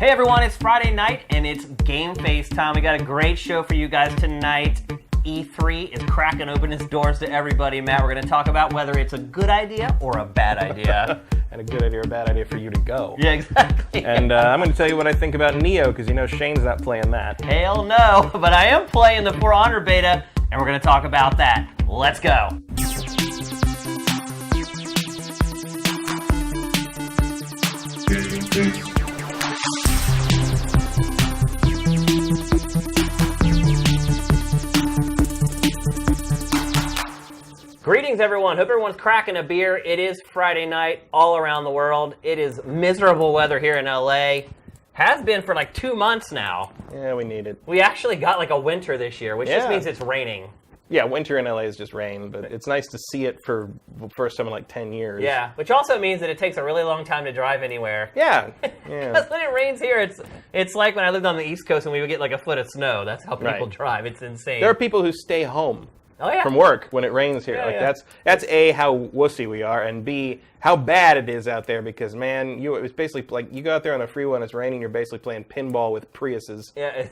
Hey everyone, it's Friday night and it's GameFace time. We got a great show for you guys tonight. E3 is cracking open its doors to everybody, Matt. We're going to talk about whether it's a good idea or a bad idea. And a good idea or a bad idea for you to go. Yeah, exactly. And I'm going to tell you what I think about Nioh, because you know Shane's not playing that. Hell no, but I am playing the For Honor beta, and we're going to talk about that. Let's go. Greetings, everyone. Hope everyone's cracking a beer. It is Friday night all around the world. It is miserable weather here in LA. Has been for like 2 months now. Yeah, we need it. We actually got like a winter this year, which just means it's raining. Yeah, winter in LA is just rain, but it's nice to see it for the first time in like 10 years. Yeah, which also means that it takes a really long time to drive anywhere. Yeah. Because when it rains here, it's like when I lived on the East Coast and we would get like a foot of snow. That's how people drive. It's insane. There are people who stay home. Oh, yeah. From work when it rains here. That's A, how wussy we are, and B, how bad it is out there, because man, it's basically like you go out there on the freeway when it's raining, you're basically playing pinball with Priuses. Yeah,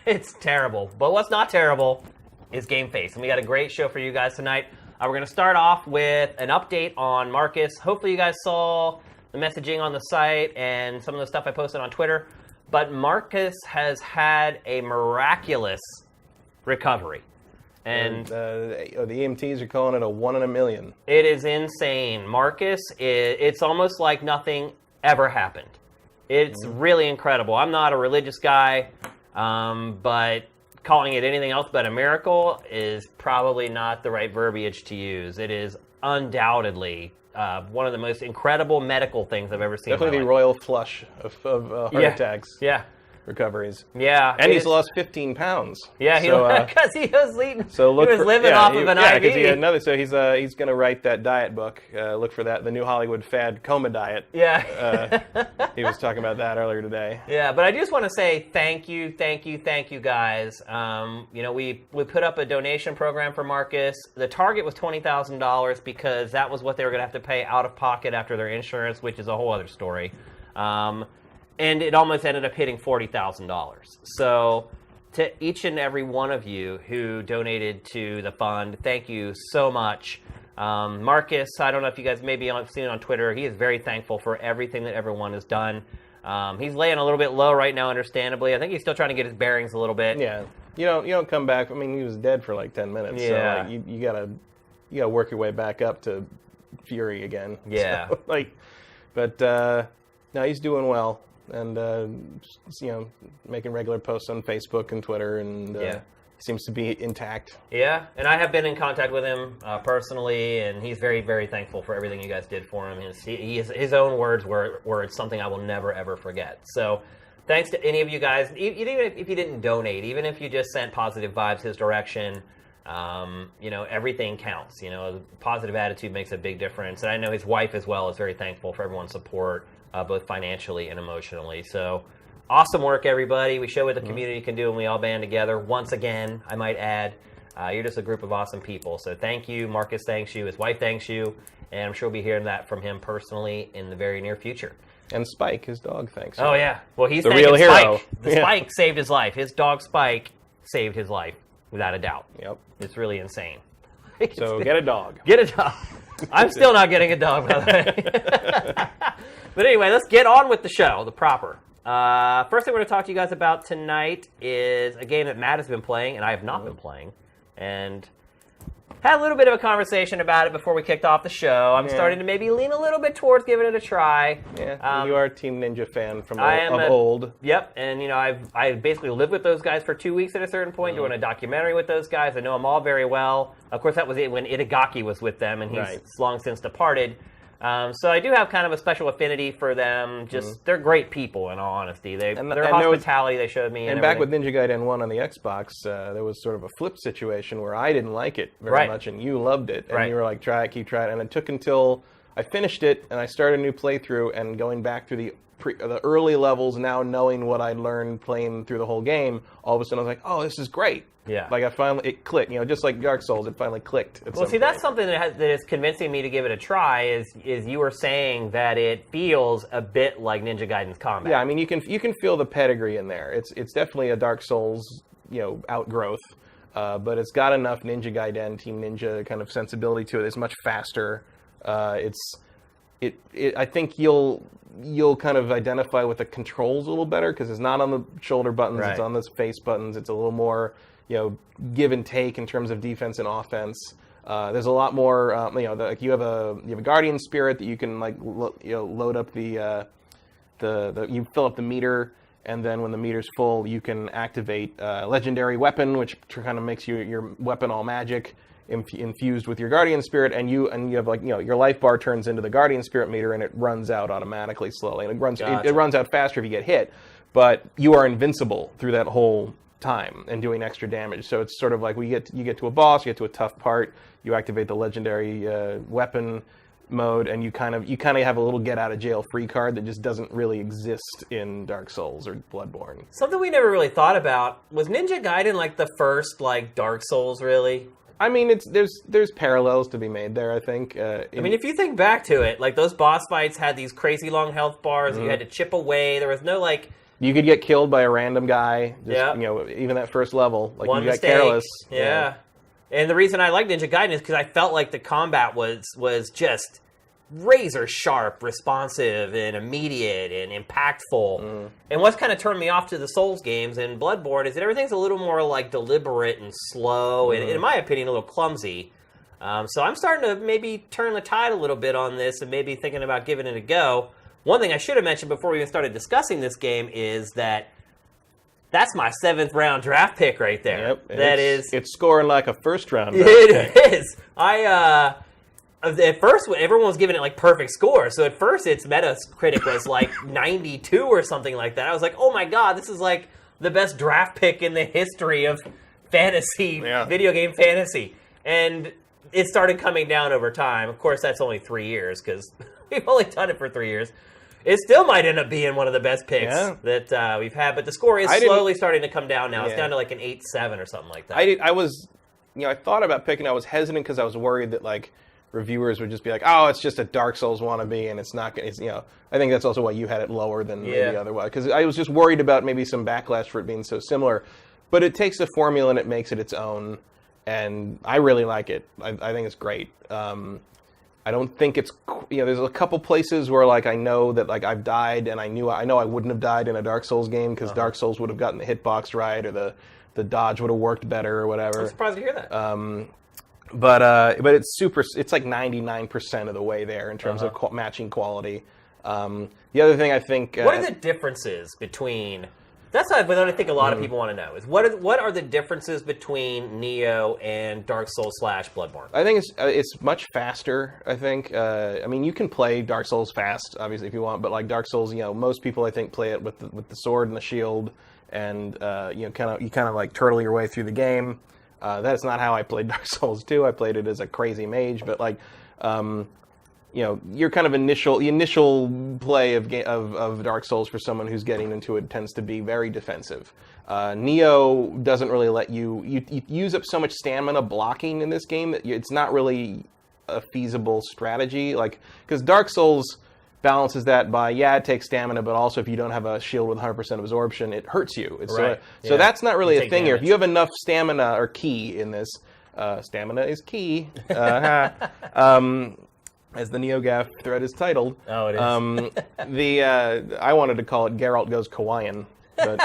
it's terrible. But what's not terrible is GameFace, and we got a great show for you guys tonight. We're going to start off with an update on Marcus. Hopefully you guys saw the messaging on the site and some of the stuff I posted on Twitter, but Marcus has had a miraculous recovery. And the EMTs are calling it a 1 in a million. It is insane. Marcus, it's almost like nothing ever happened. It's really incredible. I'm not a religious guy, but calling it anything else but a miracle is probably not the right verbiage to use. It is undoubtedly one of the most incredible medical things I've ever seen. Definitely the royal flush of heart attacks. Yeah. Recoveries. Yeah. And he's lost 15 pounds. Yeah, because he was living off of an IV. He had another, so he's going to write that diet book. Look for that, the New Hollywood Fad Coma Diet. Yeah. He was talking about that earlier today. Yeah, but I just want to say thank you guys. We put up a donation program for Marcus. The target was $20,000 because that was what they were going to have to pay out of pocket after their insurance, which is a whole other story. And it almost ended up hitting $40,000. So to each and every one of you who donated to the fund, thank you so much. Marcus, I don't know if you guys maybe have seen it on Twitter. He is very thankful for everything that everyone has done. He's laying a little bit low right now, understandably. I think he's still trying to get his bearings a little bit. Yeah, you don't come back. I mean, he was dead for like 10 minutes. Yeah. So you gotta work your way back up to fury again. Yeah. So, no, he's doing well. And, making regular posts on Facebook and Twitter, and he seems to be intact. Yeah, and I have been in contact with him personally, and he's very, very thankful for everything you guys did for him. His own words were it's something I will never, ever forget. So thanks to any of you guys, even if you didn't donate, even if you just sent positive vibes his direction, everything counts. Positive attitude makes a big difference. And I know his wife as well is very thankful for everyone's support. Both financially and emotionally. So awesome work, everybody. We show what the community can do when we all band together. Once again, I might add, you're just a group of awesome people. So thank you. Marcus thanks you. His wife thanks you. And I'm sure we'll be hearing that from him personally in the very near future. And Spike, his dog, thanks you. Oh, yeah. Well, he's the real hero. Spike. Spike saved his life. His dog Spike saved his life, without a doubt. Yep. It's really insane. So get a dog. Get a dog. I'm still not getting a dog, by the way. But anyway, let's get on with the show, the proper. First thing we're going to talk to you guys about tonight is a game that Matt has been playing, and I have not been playing. And had a little bit of a conversation about it before we kicked off the show. I'm starting to maybe lean a little bit towards giving it a try. Yeah, you are a Team Ninja fan from old. Yep, and I basically lived with those guys for 2 weeks at a certain point, doing a documentary with those guys. I know them all very well. Of course, that was it when Itagaki was with them, and he's long since departed. So I do have kind of a special affinity for them. Just they're great people, in all honesty. Their hospitality they showed me. And back with Ninja Gaiden 1 on the Xbox, there was sort of a flip situation where I didn't like it very much, and you loved it. And you were like, try it, keep trying it. And it took until I finished it, and I started a new playthrough, and going back through the early levels, now knowing what I learned playing through the whole game, all of a sudden I was like, oh, this is great. Yeah. Like it clicked, just like Dark Souls, it finally clicked. Well, see, that's something that is convincing me to give it a try. Is you were saying that it feels a bit like Ninja Gaiden's combat. Yeah, I mean, you can feel the pedigree in there. It's definitely a Dark Souls, outgrowth, but it's got enough Ninja Gaiden, Team Ninja kind of sensibility to it. It's much faster. I think you'll kind of identify with the controls a little better because it's not on the shoulder buttons, It's on the face buttons. It's a little more give and take in terms of defense and offense. There's a lot more, you have a guardian spirit that you can load up you fill up the meter, and then when the meter's full, you can activate a legendary weapon, which kind of makes your weapon all magic infused with your guardian spirit, and you have your life bar turns into the guardian spirit meter, and it runs out automatically slowly, and it runs out faster if you get hit, but you are invincible through that whole time and doing extra damage. So it's sort of like you get to a boss, you get to a tough part, you activate the legendary weapon mode, and you kind of have a little get out of jail free card that just doesn't really exist in Dark Souls or Bloodborne. Something we never really thought about was Ninja Gaiden like the first Dark Souls, really. I mean, there's parallels to be made there, I think. If you think back to it, those boss fights had these crazy long health bars that you had to chip away. There was no you could get killed by a random guy. Even that first level, one you got mistake. careless. Yeah. And the reason I like Ninja Gaiden is because I felt like the combat was just razor sharp, responsive, and immediate, and impactful. And what's kind of turned me off to the Souls games and Bloodborne is that everything's a little more deliberate and slow, and in my opinion, a little clumsy. So I'm starting to maybe turn the tide a little bit on this, and maybe thinking about giving it a go. One thing I should have mentioned before we even started discussing this game is that's my 7th round draft pick right there. Yep. It's scoring like a first round. It is. At first, everyone was giving it perfect score. So at first, its Metacritic was 92 or something like that. I was like, oh my god, this is the best draft pick in the history of fantasy, video game fantasy. And it started coming down over time. Of course, that's only 3 years because we've only done it for 3 years. It still might end up being one of the best picks that we've had, but the score is slowly starting to come down now. It's down to an 8-7 or something like that. I thought about picking. I was hesitant because I was worried that reviewers would just be like, "Oh, it's just a Dark Souls wannabe," and it's not. It's I think that's also why you had it lower than maybe otherwise, because I was just worried about maybe some backlash for it being so similar. But it takes a formula and it makes it its own, and I really like it. I think it's great. I don't think it's there's a couple places where I know that I've died, and I know I wouldn't have died in a Dark Souls game because Dark Souls would have gotten the hitbox right, or the dodge would have worked better or whatever. I'm surprised to hear that. But it's super. It's 99% of the way there in terms of matching quality. The other thing I think. What are the differences between? That's what I think a lot of people want to know is what are the differences between Nioh and Dark Souls / Bloodborne? I think it's much faster. I think. You can play Dark Souls fast, obviously, if you want, but Dark Souls, most people I think play it with the sword and the shield, and you kind of turtle your way through the game. That's not how I played Dark Souls 2. I played it as a crazy mage, but your kind of initial play of Dark Souls for someone who's getting into it tends to be very defensive. Nioh doesn't really let you use up so much stamina blocking in this game that it's not really a feasible strategy. Because Dark Souls balances that by, it takes stamina, but also if you don't have a shield with 100% absorption, it hurts you. So that's not really a thing here. If you have enough stamina or ki in this, stamina is key. As the NeoGaf thread is titled. Oh, it is. I wanted to call it Geralt Goes Kawaiian, but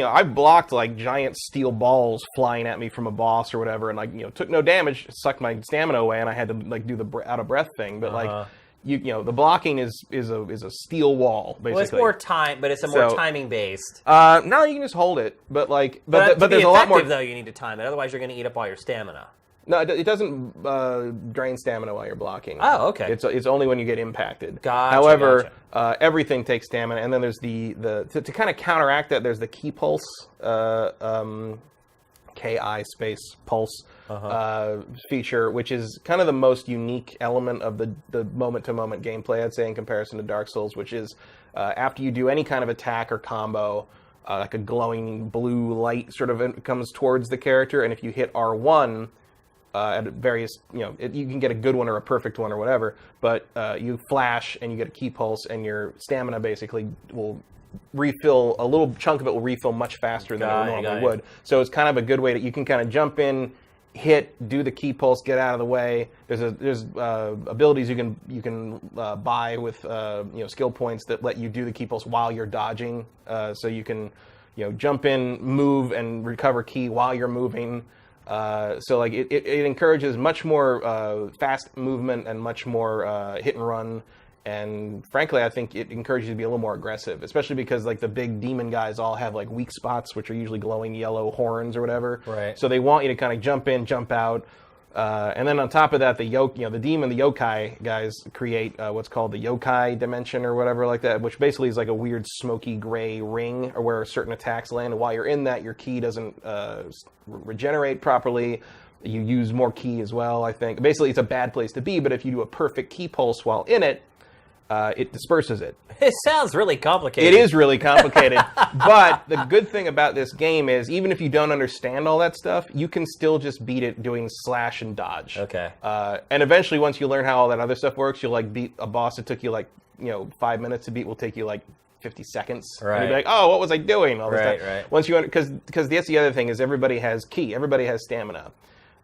I blocked giant steel balls flying at me from a boss or whatever, and took no damage, sucked my stamina away, and I had to do the out of breath thing. But the blocking is a steel wall basically. Well, it's more time, but it's more timing based. No, you can just hold it, but there's a lot more. Though you need to time it, otherwise you're going to eat up all your stamina. No, it doesn't drain stamina while you're blocking. Oh, okay. It's only when you get impacted. Gotcha. However, everything takes stamina, and then there's to kind of counteract that. There's the ki pulse KI space pulse feature, which is kind of the most unique element of the moment-to-moment gameplay, I'd say, in comparison to Dark Souls, which is after you do any kind of attack or combo, like a glowing blue light sort of comes towards the character, and if you hit R1 at various, you can get a good one or a perfect one or whatever, but you flash and you get a key pulse, and your stamina basically will refill, a little chunk of it will refill much faster than it normally would. So it's kind of a good way that you can kind of jump in, hit, do the key pulse, get out of the way. There's abilities you can buy with skill points that let you do the key pulse while you're dodging. So you can jump in, move, and recover key while you're moving. So like it encourages much more fast movement and much more hit and run. And frankly, I think it encourages you to be a little more aggressive, especially because like the big demon guys all have like weak spots, which are usually glowing yellow horns or whatever. Right. So they want you to kind of jump in, jump out, and then on top of that, the demon, the yokai guys create what's called the yokai dimension or whatever like that, which basically is like a weird smoky gray ring, or where certain attacks land. And while you're in that, your ki doesn't regenerate properly. You use more ki as well, I think. Basically, it's a bad place to be, but if you do a perfect ki pulse while in it, it disperses it. It sounds really complicated. It is really complicated. But the good thing about this game is, even if you don't understand all that stuff, you can still just beat it doing slash and dodge. Okay. And eventually, once you learn how all that other stuff works, you'll like beat a boss that took you like 5 minutes to beat will take you like 50 seconds. Right. And you'll be like, oh, what was I doing? All this right, time. right. Once you because that's the other thing is everybody has ki, everybody has stamina.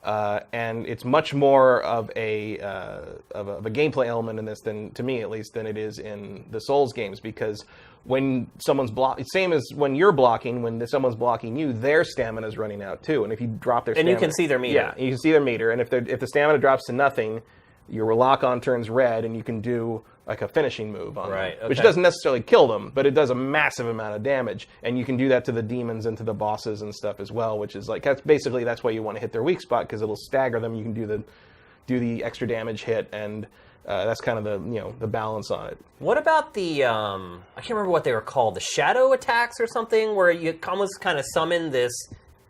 And it's much more of a gameplay element in this to me at least, than it is in the Souls games, because when someone's same as when you're blocking, when someone's blocking you, their stamina is running out too. And if you drop their stamina, and you can see their meter. Yeah, you can see their meter. And if the stamina drops to nothing, your lock-on turns red, and you can do like a finishing move on them, which doesn't necessarily kill them, but it does a massive amount of damage. And you can do that to the demons and to the bosses and stuff as well, which is like that's why you want to hit their weak spot, because it'll stagger them. You can do the extra damage hit, and that's kind of the balance on it. What about the I can't remember what they were called, the shadow attacks or something, where you almost kind of summon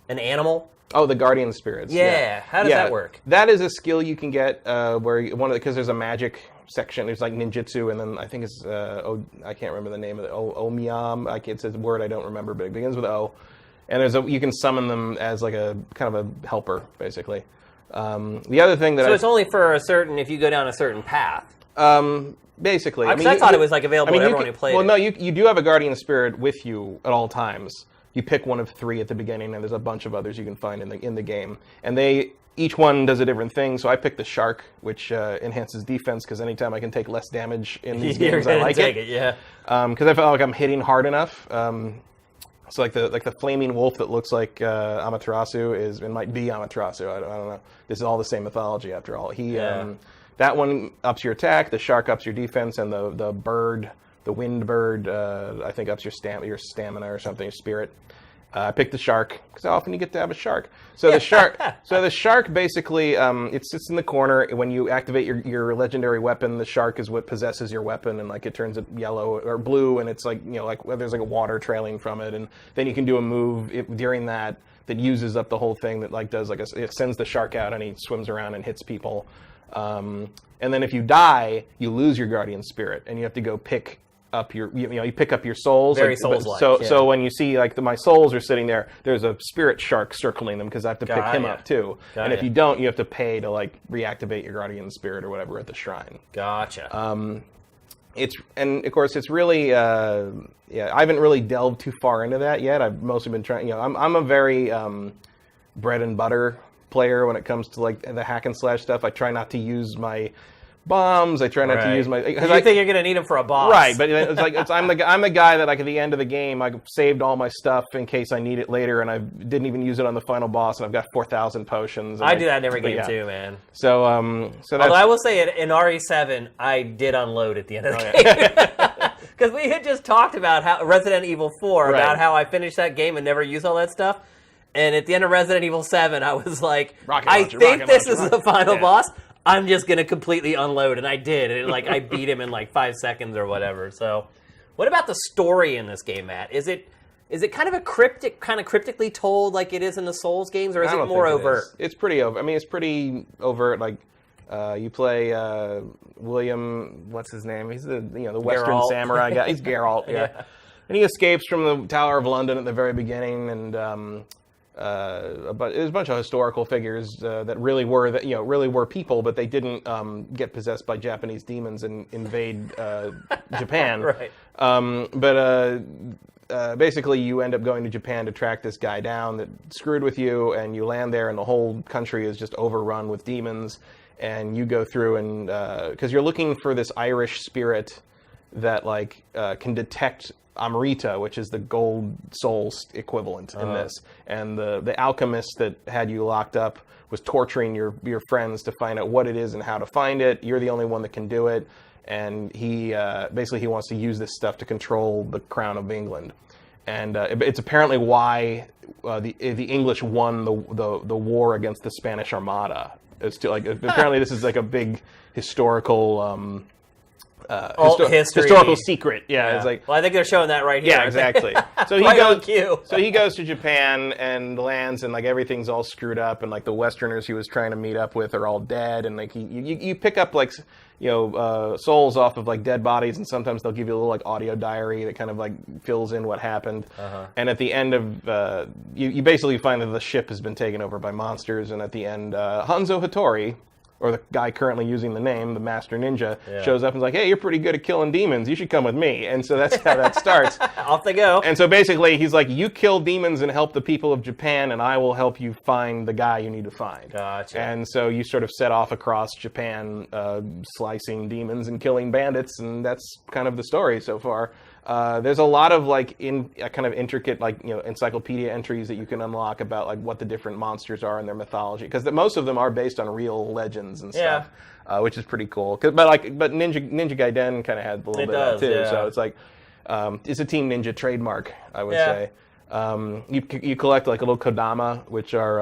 an animal? Oh, the guardian spirits. Yeah. How does that work? That is a skill you can get because there's a magic section. There's like ninjutsu, and then I think it's I can't remember the name of it. Omiyam. It's a word I don't remember, but it begins with O. And you can summon them as like a kind of a helper, basically. The other thing that it's only for if you go down a certain path. Basically, I thought it was like available to everyone who played. Well, no, you do have a guardian spirit with you at all times. You pick one of 3 at the beginning, and there's a bunch of others you can find in the game. And each one does a different thing. So I picked the shark, which enhances defense, because anytime I can take less damage in these games, I like it. Yeah. Because I feel like I'm hitting hard enough. So like the flaming wolf that looks like Amaterasu it might be Amaterasu. I don't know. This is all the same mythology after all. That one ups your attack. The shark ups your defense, and the bird. The wind bird, I think, ups your stamina or something, your spirit. I picked the shark because how often you get to have a shark? So the shark basically it sits in the corner. When you activate your legendary weapon, the shark is what possesses your weapon, and like it turns it yellow or blue, and it's like like there's like a water trailing from it, and then you can do a move during that uses up the whole thing that like does it sends the shark out, and he swims around and hits people. And then if you die, you lose your guardian spirit, and you have to go pick up you pick up your souls. Very Souls-like. So when you see like my souls are sitting there, there's a spirit shark circling them, because I have to pick him up too. And if you don't, you have to pay to like reactivate your guardian spirit or whatever at the shrine. Gotcha. And of course it's really I haven't really delved too far into that yet. I've mostly been trying. I'm a very bread and butter player when it comes to like the hack and slash stuff. I try not to use my bombs. I try not to use my. Because I think you're going to need them for a boss, right? But it's like I'm the guy that like at the end of the game I saved all my stuff in case I need it later, and I didn't even use it on the final boss, and I've got 4,000 potions. I do that in every game too, man. So that's, although I will say in RE7 I did unload at the end of the game. Because we had just talked about how Resident Evil 4 about how I finished that game and never used all that stuff. And at the end of Resident Evil 7, I was like, I think this is the final boss. I'm just going to completely unload. And I did. And I beat him in like 5 seconds or whatever. So what about the story in this game, Matt? Is it Is it kind of cryptically told like it is in the Souls games, or is it more overt? It's pretty over. I mean, it's pretty overt. Like you play William, what's his name? He's the Western Geralt. samurai guy. He's Geralt, yeah. And he escapes from the Tower of London at the very beginning, and but there's a bunch of historical figures that really were people, but they didn't get possessed by Japanese demons and invade Japan. Right. Basically, you end up going to Japan to track this guy down that screwed with you, and you land there, and the whole country is just overrun with demons. And you go through and because you're looking for this Irish spirit that can detect Amrita, which is the gold soul equivalent in this. And the alchemist that had you locked up was torturing your friends to find out what it is and how to find it. You're the only one that can do it. And he basically he wants to use this stuff to control the crown of England. And it's apparently why the English won the war against the Spanish Armada. It's apparently this is like a big historical historical secret. Yeah, it's like. Well, I think they're showing that right here. Yeah, exactly. So he right goes. on cue. So he goes to Japan and lands, and everything's all screwed up, and the Westerners he was trying to meet up with are all dead, and you pick up souls off of dead bodies, and sometimes they'll give you a little audio diary that kind of fills in what happened. And at the end of you basically find that the ship has been taken over by monsters, and at the end Hanzo Hattori, or the guy currently using the name, the Master Ninja, shows up and is like, hey, you're pretty good at killing demons. You should come with me. And so that's how that starts. Off they go. And so basically he's like, you kill demons and help the people of Japan, and I will help you find the guy you need to find. Gotcha. And so you sort of set off across Japan, slicing demons and killing bandits, and that's kind of the story so far. There's a lot of kind of intricate encyclopedia entries that you can unlock about what the different monsters are in their mythology, because most of them are based on real legends and stuff, which is pretty cool. But Ninja Gaiden kind of had a little bit of that too. Yeah. So it's it's a Team Ninja trademark, I would say. You collect a little kodama, which are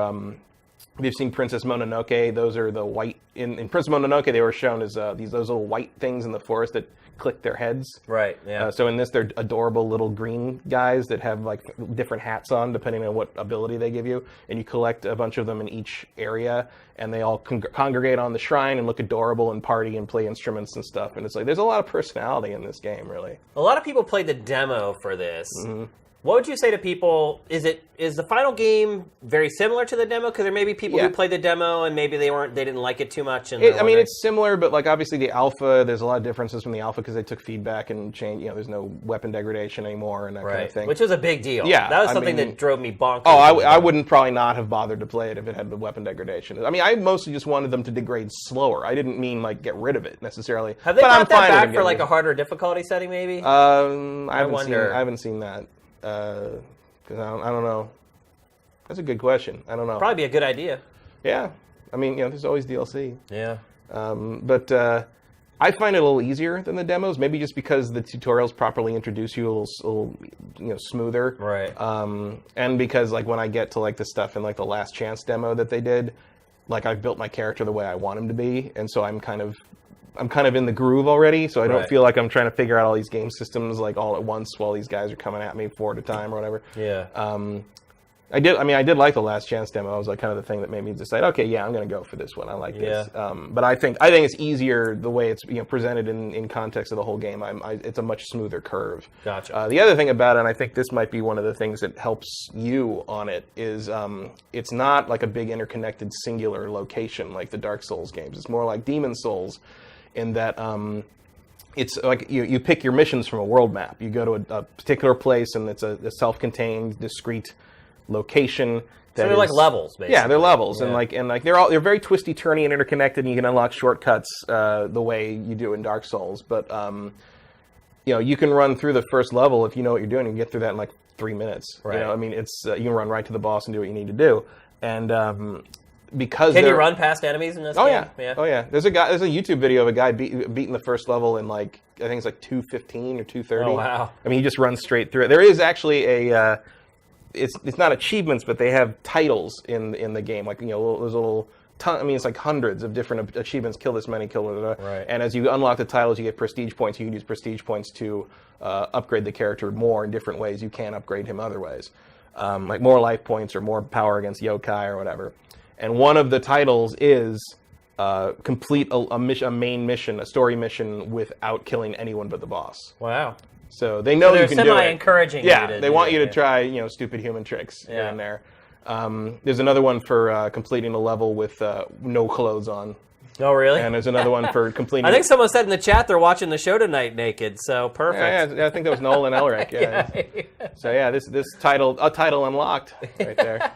if you've seen Princess Mononoke, those are the white in Princess Mononoke. They were shown as those little white things in the forest that click their heads. Right. Yeah. So in this, they're adorable little green guys that have different hats on depending on what ability they give you, and you collect a bunch of them in each area, and they all congregate on the shrine and look adorable and party and play instruments and stuff. And it's there's a lot of personality in this game, really. A lot of people played the demo for this. Mm-hmm. What would you say to people? Is the final game very similar to the demo? Because there may be people who played the demo and maybe they didn't like it too much. And it's similar, but obviously the alpha, there's a lot of differences from the alpha because they took feedback and changed. There's no weapon degradation anymore and that kind of thing, which was a big deal. Yeah, that was something that drove me bonkers. Oh, I wouldn't probably not have bothered to play it if it had the weapon degradation. I mostly just wanted them to degrade slower. I didn't mean get rid of it necessarily. Have they brought that back for a harder difficulty setting? Maybe. I haven't seen that. Because I don't know. That's a good question. I don't know. Probably be a good idea. Yeah. There's always DLC. Yeah. But I find it a little easier than the demos, maybe just because the tutorials properly introduce you a little smoother. Right. And because when I get to the stuff in the Last Chance demo that they did, I've built my character the way I want him to be, and so I'm kind of in the groove already, so I don't feel like I'm trying to figure out all these game systems all at once while these guys are coming at me 4 at a time or whatever. Yeah. I did like the Last Chance demo. It was kind of the thing that made me decide, okay, yeah, I'm going to go for this one. I like this. But I think it's easier the way it's presented in context of the whole game. It's a much smoother curve. Gotcha. The other thing about it, and I think this might be one of the things that helps you on it, is it's not a big interconnected singular location like the Dark Souls games. It's more like Demon Souls, in that it's you pick your missions from a world map. You go to a particular place, and it's a self-contained, discrete location. So they're levels, basically. Yeah, they're levels, and they're very twisty, turny, and interconnected. And you can unlock shortcuts the way you do in Dark Souls. But you can run through the first level if you know what you're doing. You can get through that in 3 minutes. Right. It's you can run right to the boss and do what you need to do. And because can you run past enemies in this game? Yeah. Oh yeah. There's a YouTube video of a guy beating the first level in I think it's 2:15 or 2:30. Oh wow. He just runs straight through it. There is actually it's not achievements, but they have titles in the game, those little it's like hundreds of different achievements. Kill this many, kill blah, blah, blah. Right. And as you unlock the titles, you get prestige points. You can use prestige points to upgrade the character more in different ways. You can't upgrade him other ways, like more life points or more power against yokai or whatever. And one of the titles is complete a main mission, a story mission, without killing anyone but the boss. Wow. So they know you can do it. They're semi-encouraging you to they want you to try, stupid human tricks here and there. There's another one for completing a level with no clothes on. Oh, really? And there's another one for completing... I think someone said in the chat they're watching the show tonight naked, so perfect. Yeah, I think that was Nolan Elric. Yeah. So yeah, this title unlocked right there.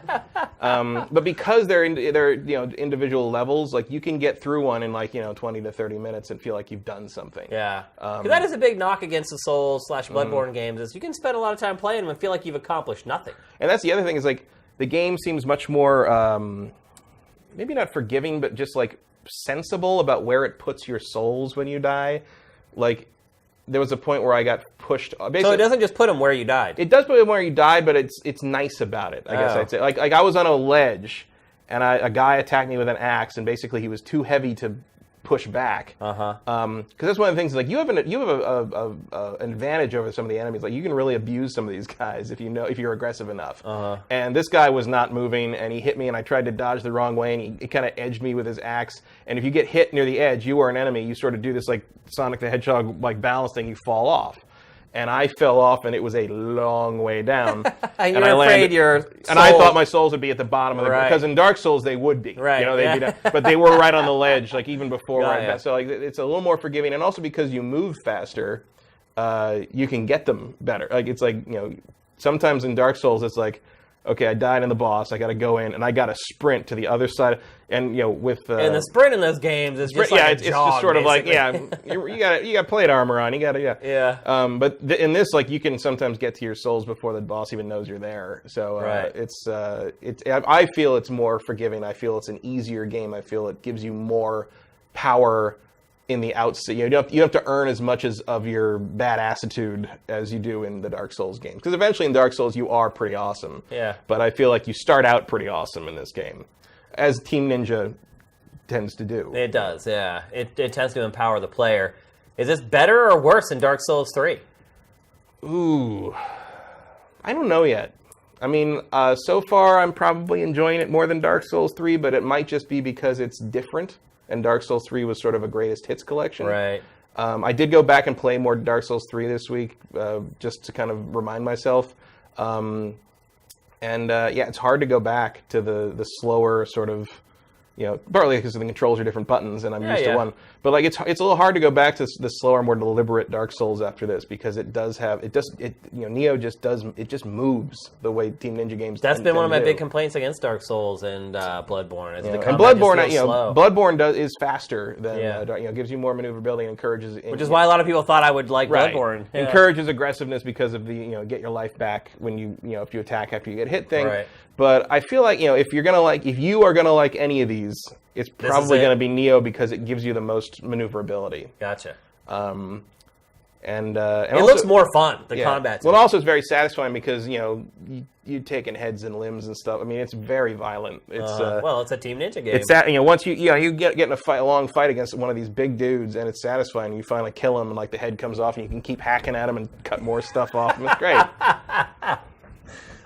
But because they're individual levels, like you can get through one in 20 to 30 minutes and feel like you've done something. Yeah. That is a big knock against the Souls/Bloodborne games, is you can spend a lot of time playing them and feel like you've accomplished nothing. And that's the other thing is the game seems much more maybe not forgiving, but just sensible about where it puts your souls when you die. Like, there was a point where I got pushed. So it doesn't just put them where you died. It does put them where you died, but it's nice about it. I guess I'd say. Like I was on a ledge, and a guy attacked me with an axe, and basically he was too heavy to push back. Because that's one of the things. Like you have an advantage over some of the enemies. Like you can really abuse some of these guys if you're aggressive enough. And this guy was not moving, and he hit me, and I tried to dodge the wrong way, and he kind of edged me with his axe. And if you get hit near the edge, you are an enemy. You sort of do this like Sonic the Hedgehog balance thing. You fall off. And I fell off, and it was a long way down. And you're afraid your souls... And I thought my souls would be at the bottom of the... Because in Dark Souls, they would be. Right. They'd be down, but they were right on the ledge, even before. So it's a little more forgiving. And also because you move faster, you can get them better. Sometimes in Dark Souls, it's like, okay, I died in the boss. I got to go in, and I got to sprint to the other side. And with and the sprint in those games is just it's just sort of basically. you got plate armor on. You got to But in this, you can sometimes get to your souls before the boss even knows you're there. So I feel it's more forgiving. I feel it's an easier game. I feel it gives you more power in the outset. You don't have to earn as much of your badassitude as you do in the Dark Souls games. Because eventually in Dark Souls you are pretty awesome. Yeah. But I feel like you start out pretty awesome in this game, as Team Ninja tends to do. It does, yeah. It tends to empower the player. Is this better or worse than Dark Souls 3? Ooh, I don't know yet. I mean, so far I'm probably enjoying it more than Dark Souls 3, but it might just be because it's different. And Dark Souls 3 was sort of a greatest hits collection. Right. I did go back and play more Dark Souls 3 this week, just to kind of remind myself. It's hard to go back to the slower sort of, partly because the controls are different buttons and I'm used to one. But it's a little hard to go back to the slower, more deliberate Dark Souls after this, because Nioh just moves the way Team Ninja games. That's been one of my big complaints against Dark Souls and Bloodborne. And Bloodborne, Bloodborne is faster than gives you more maneuverability and encourages. Which is why a lot of people thought I would like Bloodborne. Yeah. Encourages aggressiveness because of the get your life back when if you attack after you get hit thing. Right. But I feel like if you are gonna like any of these, it's probably gonna be Nioh because it gives you the most maneuverability. Gotcha. And it also, looks more fun. The combat. Well, also it's very satisfying because you're taking heads and limbs and stuff. I mean, it's very violent. It's it's a Team Ninja game. It's that once you get in a long fight against one of these big dudes, and it's satisfying. You finally kill him, and the head comes off, and you can keep hacking at him and cut more stuff off. And it's great.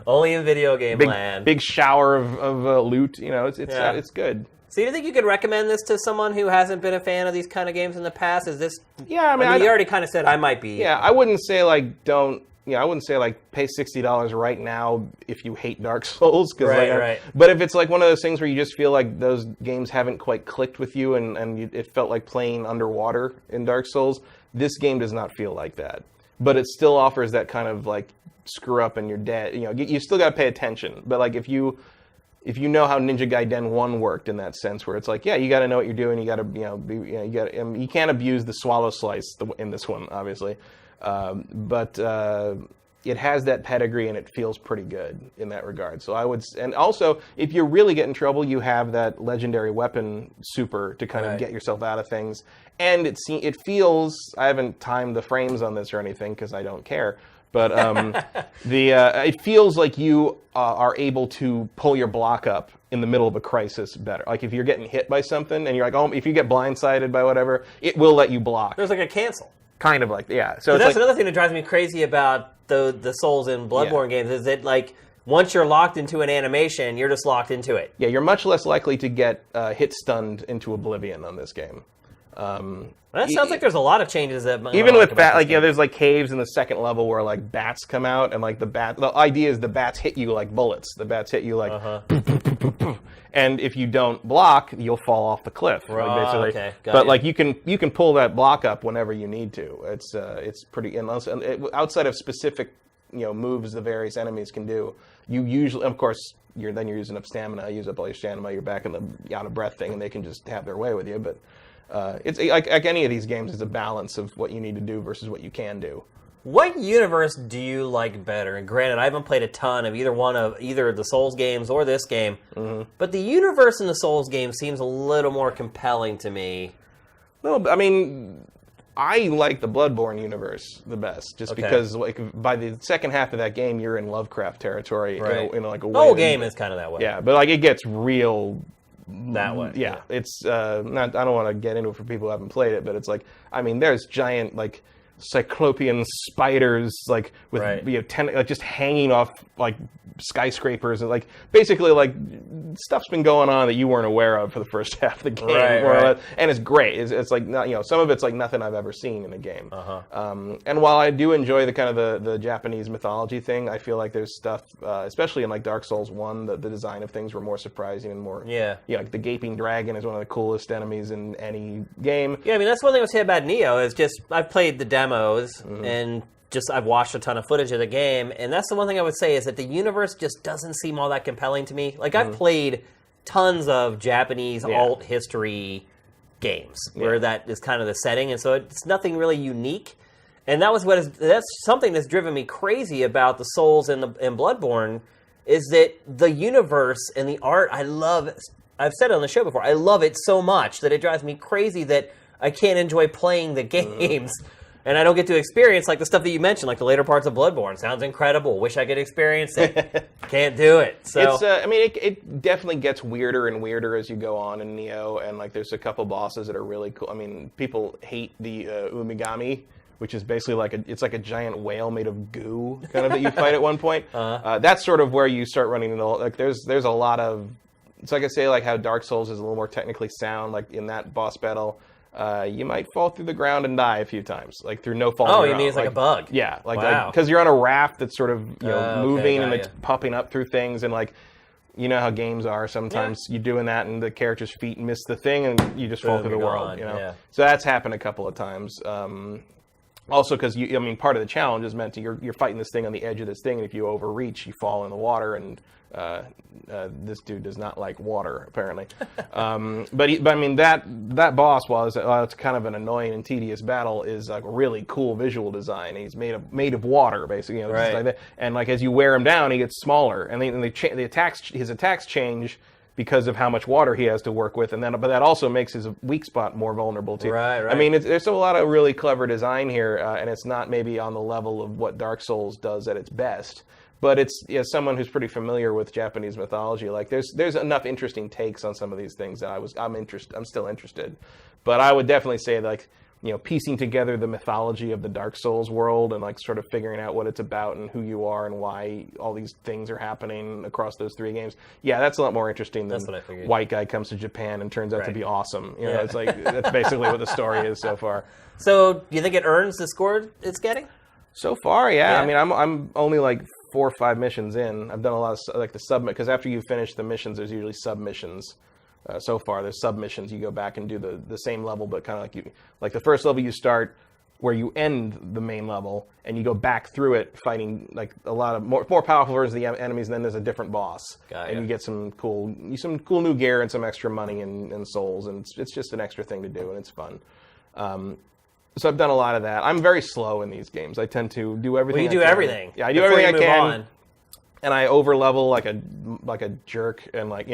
Only in video game land. Big shower of loot. It's good. So you think you could recommend this to someone who hasn't been a fan of these kind of games in the past? Is this? Yeah, I mean you already kind of said I might be. Yeah, I wouldn't say don't. I wouldn't say pay $60 right now if you hate Dark Souls. Right. But if it's one of those things where you just feel like those games haven't quite clicked with you, and it felt like playing underwater in Dark Souls, this game does not feel like that. But it still offers that kind of screw up and you're dead. You still got to pay attention. But if you know how Ninja Gaiden 1 worked in that sense, where it's you got to know what you're doing. You got to you can't abuse the swallow slice in this one, obviously. But it has that pedigree and it feels pretty good in that regard. So and also if you really get in trouble, you have that legendary weapon super to kind of get yourself out of things. And it feels, I haven't timed the frames on this or anything because I don't care. But it feels like you are able to pull your block up in the middle of a crisis better. Like if you're getting hit by something and you're like, oh, if you get blindsided by whatever, it will let you block. There's like a cancel. Kind of like, yeah. So that's like, another thing that drives me crazy about the Souls and Bloodborne games is that like once you're locked into an animation, you're just locked into it. Yeah, you're much less likely to get hit stunned into oblivion on this game. That sounds like there's a lot of changes that even with bat, like there's like caves in the second level where like bats come out and like the idea is the bats hit you like bullets. The bats hit you like, and if you don't block, you'll fall off the cliff. Like, basically. Okay, but like you can pull that block up whenever you need to. It's pretty outside of specific moves the various enemies can do. You usually, of course, you're using up stamina. Use up all your stamina. You're back in the out of breath thing, and they can just have their way with you. But it's like any of these games is a balance of what you need to do versus what you can do. What universe do you like better? And granted, I haven't played a ton of either the Souls games or this game, but the universe in the Souls game seems a little more compelling to me. No, I mean, I like the Bloodborne universe the best, just because like by the second half of that game, you're in Lovecraft territory. In like a way. The whole game is kind of that way. Yeah, but like it gets real. That way. Yeah, it's not. I don't want to get into it for people who haven't played it, but it's like, I mean, there's giant like cyclopean spiders like with just hanging off like skyscrapers and like basically like stuff's been going on that you weren't aware of for the first half of the game, and it's great. It's like some of it's like nothing I've ever seen in a game. And while I do enjoy the kind of the Japanese mythology thing, I feel like there's stuff, especially in like Dark Souls 1, the design of things were more surprising and more. Like the gaping dragon is one of the coolest enemies in any game. Yeah, I mean that's one thing I would say about Nioh is just I've played the demos and I've watched a ton of footage of the game, and that's the one thing I would say is that the universe just doesn't seem all that compelling to me. Like I've played tons of Japanese alt history games where that is kind of the setting, and so it's nothing really unique. And that's something that's driven me crazy about the Souls and Bloodborne is that the universe and the art I love. I've said it on the show before. I love it so much that it drives me crazy that I can't enjoy playing the games. And I don't get to experience like the stuff that you mentioned, like the later parts of Bloodborne. Sounds incredible. Wish I could experience it. Can't do it. So it's, I mean, it definitely gets weirder and weirder as you go on in Nioh, and like there's a couple bosses that are really cool. I mean, people hate the Umigami, which is basically it's like a giant whale made of goo, kind of that you fight at one point. That's sort of where you start running into like there's a lot of. It's like I say, like how Dark Souls is a little more technically sound. Like in that boss battle. You might fall through the ground and die a few times, like through no fault of your own. Oh, you mean it's like a bug? Yeah, like because you're on a raft that's sort of moving and it's popping up through things, and like you know how games are. Sometimes you're doing that and the character's feet miss the thing and you just fall through the world. So that's happened a couple of times. Also, because part of the challenge is meant to you're fighting this thing on the edge of this thing, and if you overreach, you fall in the water, and this dude does not like water apparently. But I mean that boss, while it's kind of an annoying and tedious battle, is like really cool visual design. He's made of water basically, like that. And like as you wear him down, he gets smaller, and his attacks change because of how much water he has to work with, but that also makes his weak spot more vulnerable too. Right. I mean, there's a lot of really clever design here, and it's not maybe on the level of what Dark Souls does at its best, but it's someone who's pretty familiar with Japanese mythology. Like there's enough interesting takes on some of these things that I'm still interested. But I would definitely say like piecing together the mythology of the Dark Souls world and like sort of figuring out what it's about and who you are and why all these things are happening across those three games. Yeah, that's a lot more interesting than white guy comes to Japan and turns out to be awesome. It's like that's basically what the story is so far. So, do you think it earns the score it's getting? So far, yeah. I mean, I'm only like 4 or 5 missions in. I've done a lot of like the because after you finish the missions, there's usually submissions. So far, there's submissions. You go back and do the same level, but kind of like the first level you start where you end the main level, and you go back through it fighting like a lot of more powerful versions of the enemies, and then there's a different boss, and you get some cool new gear and some extra money and souls, and it's just an extra thing to do, and it's fun. So I've done a lot of that. I'm very slow in these games. I tend to do everything. Well, you do everything. Yeah, I do everything I can, and I over level like a jerk, and like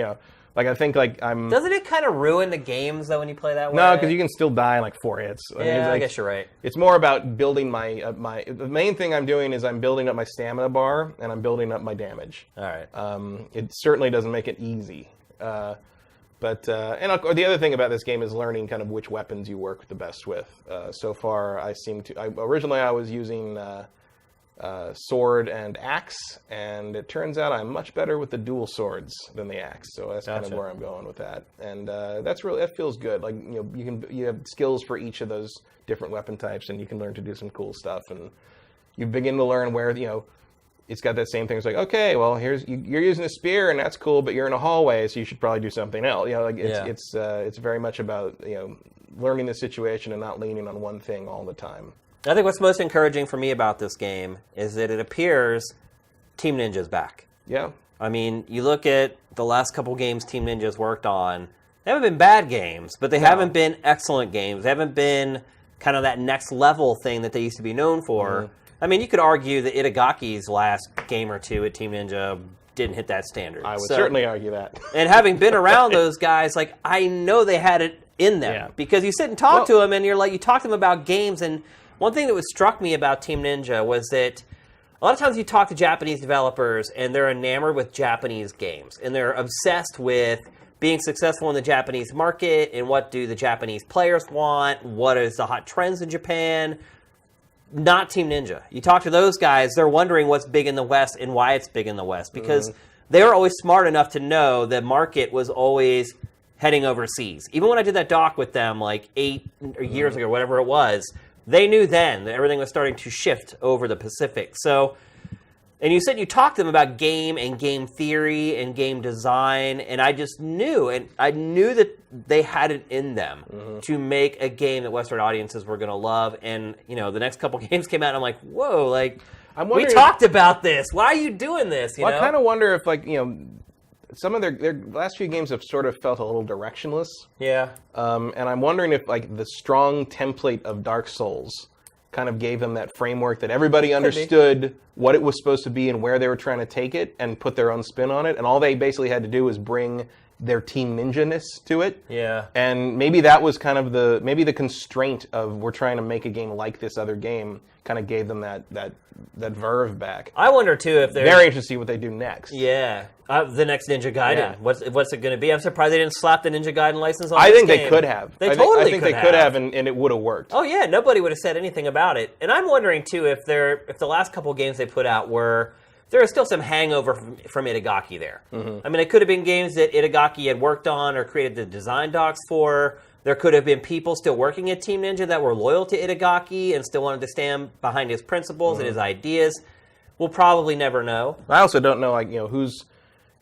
I think like I'm. Doesn't it kind of ruin the games though when you play that way? No, because you can still die in like 4 hits. I guess you're right. It's more about building my The main thing I'm doing is I'm building up my stamina bar and I'm building up my damage. All right. It certainly doesn't make it easy. But the other thing about this game is learning kind of which weapons you work the best with. So far, originally I was using sword and axe, and it turns out I'm much better with the dual swords than the axe. So that's kind of where I'm going with that, and that feels good. Like you have skills for each of those different weapon types, and you can learn to do some cool stuff, and you begin to learn where it's got that same thing. It's like, okay, well, you're using a spear, and that's cool, but you're in a hallway, so you should probably do something else. It's very much about learning the situation and not leaning on one thing all the time. I think what's most encouraging for me about this game is that it appears Team Ninja's back. Yeah. I mean, you look at the last couple games Team Ninja's worked on, they haven't been bad games, but they haven't been excellent games. They haven't been kind of that next level thing that they used to be known for. Mm-hmm. I mean, you could argue that Itagaki's last game or two at Team Ninja didn't hit that standard. I would certainly argue that. And having been around those guys, like, I know they had it in them. Because you sit and talk to them, and you talk to them about games, and one thing that struck me about Team Ninja was that a lot of times you talk to Japanese developers, and they're enamored with Japanese games, and they're obsessed with being successful in the Japanese market, and what do the Japanese players want, what is the hot trends in Japan. Not Team Ninja. You talk to those guys, they're wondering what's big in the West and why it's big in the West, because they were always smart enough to know the market was always heading overseas. Even when I did that doc with them like 8 years ago, whatever it was, they knew then that everything was starting to shift over the Pacific. So, and you said you talked to them about game and game theory and game design, and I just knew, and I knew that they had it in them to make a game that Western audiences were going to love. And, the next couple games came out, and I'm like, whoa, like, we talked about this. Why are you doing this? I kind of wonder if, some of their last few games have sort of felt a little directionless. Yeah. And I'm wondering if, the strong template of Dark Souls kind of gave them that framework that everybody understood what it was supposed to be and where they were trying to take it and put their own spin on it. And all they basically had to do was bring their Team Ninja-ness to it. Yeah. And maybe that was kind of the constraint of we're trying to make a game like this other game kind of gave them that verve back. I wonder, too, if they're... Very interested to see what they do next. Yeah. The next Ninja Gaiden. Yeah. What's it going to be? I'm surprised they didn't slap the Ninja Gaiden license on I this think game. They could have. I think they could have, and it would have worked. Oh, yeah. Nobody would have said anything about it. And I'm wondering, too, if the last couple games they put out were... There is still some hangover from Itagaki there. I mean, it could have been games that Itagaki had worked on or created the design docs for. There could have been people still working at Team Ninja that were loyal to Itagaki and still wanted to stand behind his principles and his ideas. We'll probably never know. I also don't know, who's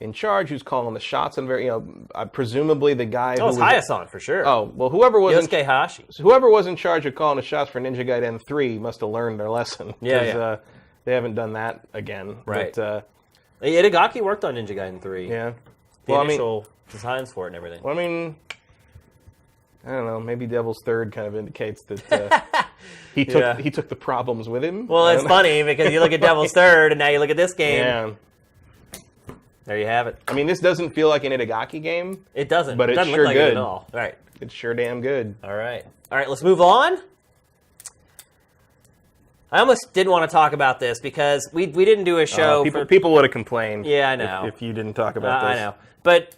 in charge, who's calling the shots, and presumably the guy. Oh, it's Hayasan for sure. Oh, well, whoever was Yosuke Hashi. Whoever was in charge of calling the shots for Ninja Gaiden 3 must have learned their lesson. Yeah. They haven't done that again. Right. But, Itagaki worked on Ninja Gaiden 3. Yeah. The initial designs for it and everything. Well, I mean, I don't know. Maybe Devil's Third kind of indicates that he took the problems with him. Well, it's funny because you look at Devil's Third and now you look at this game. Yeah. There you have it. I mean, this doesn't feel like an Itagaki game. It doesn't. But it doesn't sure look like good. it at all. Right. It's sure damn good. All right. Let's move on. I almost didn't want to talk about this because we didn't do a show. People would have complained. Yeah, I know. If you didn't talk about this. I know. But,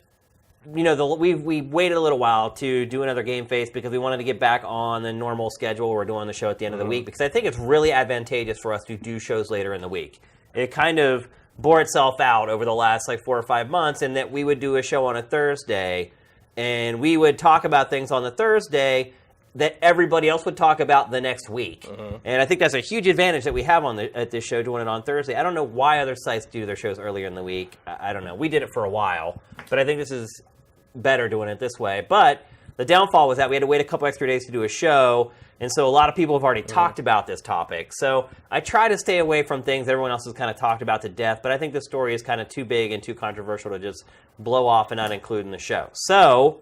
we waited a little while to do another GameFace because we wanted to get back on the normal schedule. We're doing the show at the end of the week because I think it's really advantageous for us to do shows later in the week. It kind of bore itself out over the last 4 or 5 months in that we would do a show on a Thursday and we would talk about things on the Thursday that everybody else would talk about the next week. And I think that's a huge advantage that we have at this show doing it on Thursday. I don't know why other sites do their shows earlier in the week. I don't know. We did it for a while, but I think this is better doing it this way. But the downfall was that we had to wait a couple extra days to do a show, and so a lot of people have already talked about this topic. So I try to stay away from things everyone else has kind of talked about to death, but I think the story is kind of too big and too controversial to just blow off and not include in the show. So...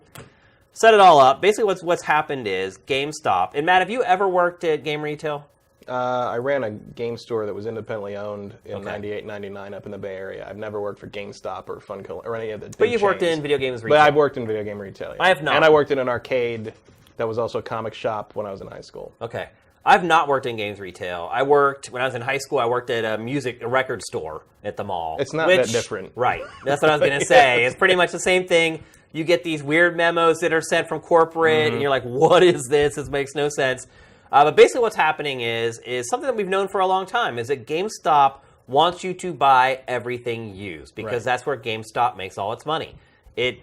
set it all up. Basically, what's happened is GameStop. And Matt, have you ever worked at game retail? I ran a game store that was independently owned in 98, 99 up in the Bay Area. I've never worked for GameStop or Funko or any of the big But you've worked chains. in video games retail. But I've worked in video game retail. Yeah. I have not. And I worked in an arcade that was also a comic shop when I was in high school. Okay. I've not worked in games retail. When I was in high school, I worked at a record store at the mall. It's not that different. Right. That's what I was going to say. It's pretty much the same thing. You get these weird memos that are sent from corporate, and you're like, what is this? This makes no sense. But basically what's happening is something that we've known for a long time, is that GameStop wants you to buy everything used, because that's where GameStop makes all its money. It's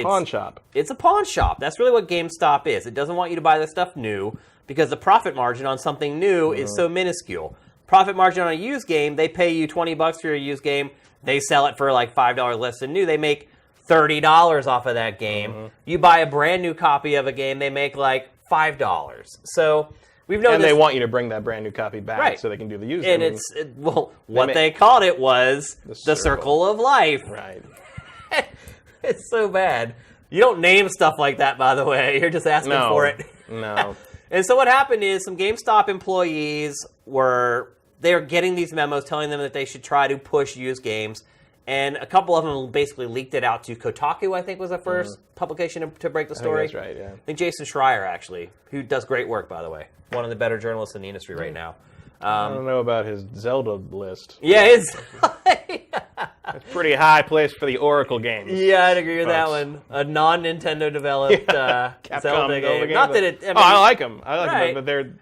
pawn shop. It's a pawn shop. That's really what GameStop is. It doesn't want you to buy the stuff new, because the profit margin on something new is so minuscule. Profit margin on a used game, they pay you $20 for your used game. They sell it for like $5 less than new. They make $30 off of that game. You buy a brand new copy of a game, they make like $5. So we've known they want you to bring that brand new copy back so they can do the used. And what they called it was the circle of life. Right. It's so bad. You don't name stuff like that, by the way. You're just asking for it. No. And so what happened is some GameStop employees were getting these memos telling them that they should try to push used games. And a couple of them basically leaked it out to Kotaku, I think was the first publication to break the story. I think that's right, yeah. I think Jason Schreier, actually, who does great work, by the way. One of the better journalists in the industry right now. I don't know about his Zelda list. Yeah, it's a pretty high place for the Oracle games. Yeah, I'd agree with that one. A non-Nintendo developed Zelda game. Not that it. I like them. I like them, but they're.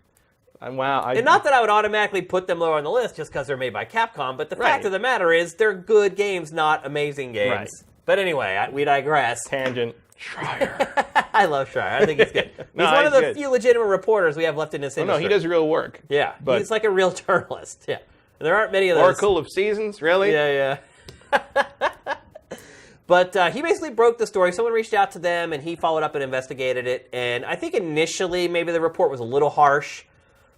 Wow. And not that I would automatically put them lower on the list just because they're made by Capcom, but the fact of the matter is they're good games, not amazing games. Right. But anyway, we digress. Tangent. Schreier. I love Schreier. I think he's good. He's one of the few legitimate reporters we have left in this industry. No, he does real work. Yeah, but he's like a real journalist. Yeah, and there aren't many of those. Oracle of Seasons, really? Yeah. But he basically broke the story. Someone reached out to them, and he followed up and investigated it. And I think initially maybe the report was a little harsh,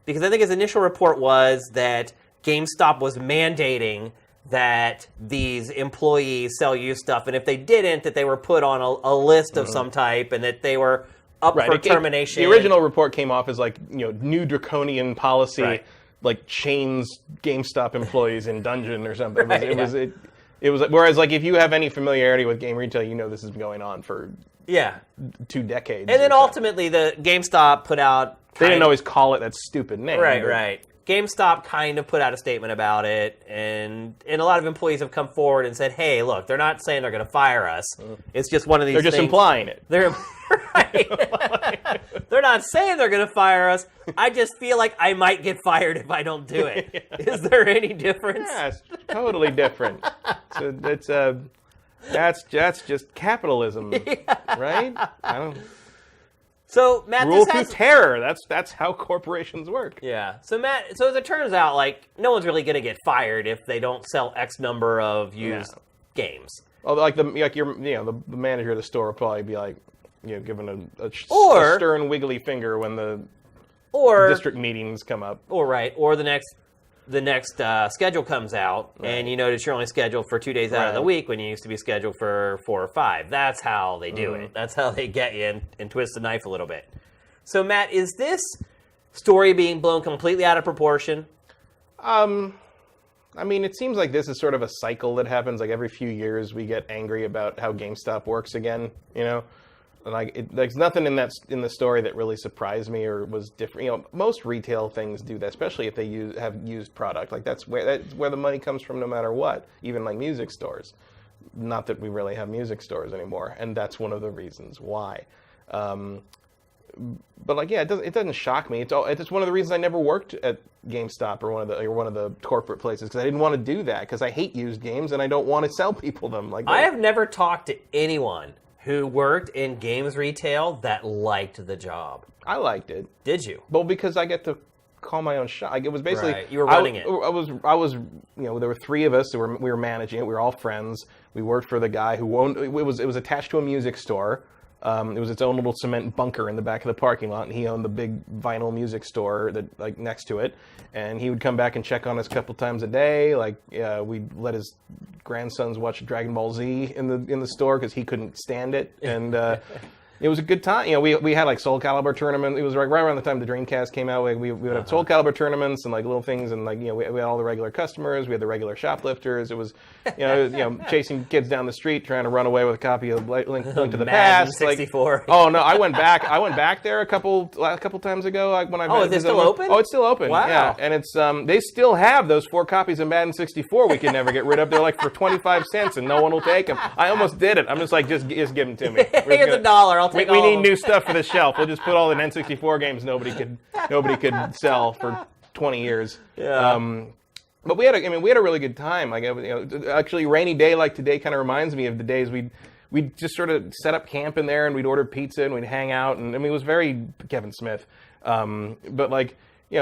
because I think his initial report was that GameStop was mandating that these employees sell used stuff, and if they didn't, that they were put on a list of some type, and that they were up for termination. The original report came off as like, new draconian policy, like chains GameStop employees in dungeon or something. It was whereas like if you have any familiarity with game retail, this has been going on for 2 decades. And then ultimately, the GameStop put out. They didn't always call it that stupid name. Right. GameStop kind of put out a statement about it, and a lot of employees have come forward and said, hey, look, they're not saying they're going to fire us. It's just one of these things. They're just implying it. They're They're not saying they're going to fire us. I just feel like I might get fired if I don't do it. Is there any difference? Yeah, it's totally different. So that's just capitalism, right? I don't. So Matt, rule through terror. That's how corporations work. Yeah. So Matt, as it turns out, like no one's really going to get fired if they don't sell X number of used games. Oh, the manager of the store will probably be like, giving a stern wiggly finger when the district meetings come up. Or the next schedule comes out, and you notice you're only scheduled for 2 days out of the week when you used to be scheduled for 4 or 5. That's how they do it. That's how they get you and twist the knife a little bit. So, Matt, is this story being blown completely out of proportion? I mean, it seems like this is sort of a cycle that happens. Like every few years, we get angry about how GameStop works again. And there's nothing in the story that really surprised me or was different. Most retail things do that, especially if they have used product. Like that's where the money comes from, no matter what. Even like music stores. Not that we really have music stores anymore, and that's one of the reasons why. But like, yeah, it doesn't shock me. It's one of the reasons I never worked at GameStop or one of the corporate places, because I didn't want to do that, because I hate used games and I don't want to sell people them. Like I have never talked to anyone who worked in games retail that liked the job. I liked it. Did you? Well, because I get to call my own shop. It was basically you were running it. I was there were 3 of us. We were managing it. We were all friends. We worked for the guy who owned. It was attached to a music store. It was its own little cement bunker in the back of the parking lot, and he owned the big vinyl music store that next to it. And he would come back and check on us a couple times a day. We'd let his grandsons watch Dragon Ball Z in the store because he couldn't stand it. And It was a good time. You know, we had like Soul Calibur tournament. It was right around the time the Dreamcast came out. We would have Soul Calibur tournaments and like little things, and like, you know, we had all the regular customers. We had the regular shoplifters. It was, chasing kids down the street trying to run away with a copy of Link to the Past. 64. Like, oh no, I went back there a couple times ago when I. Oh, is it still open? Oh, it's still open. Wow. Yeah, and it's they still have those 4 copies of Madden 64 we can never get rid of. They're like for 25 cents, and no one will take them. I almost did it. I'm just like, just give them to me. Here's $1. I'll take all We of need them. new stuff for the shelf. We'll just put all the N64 games nobody could sell for 20 years. Yeah. But we had a really good time. Like, actually, a rainy day like today kind of reminds me of the days we'd just sort of set up camp in there, and we'd order pizza and we'd hang out, and I mean, it was very Kevin Smith. But like,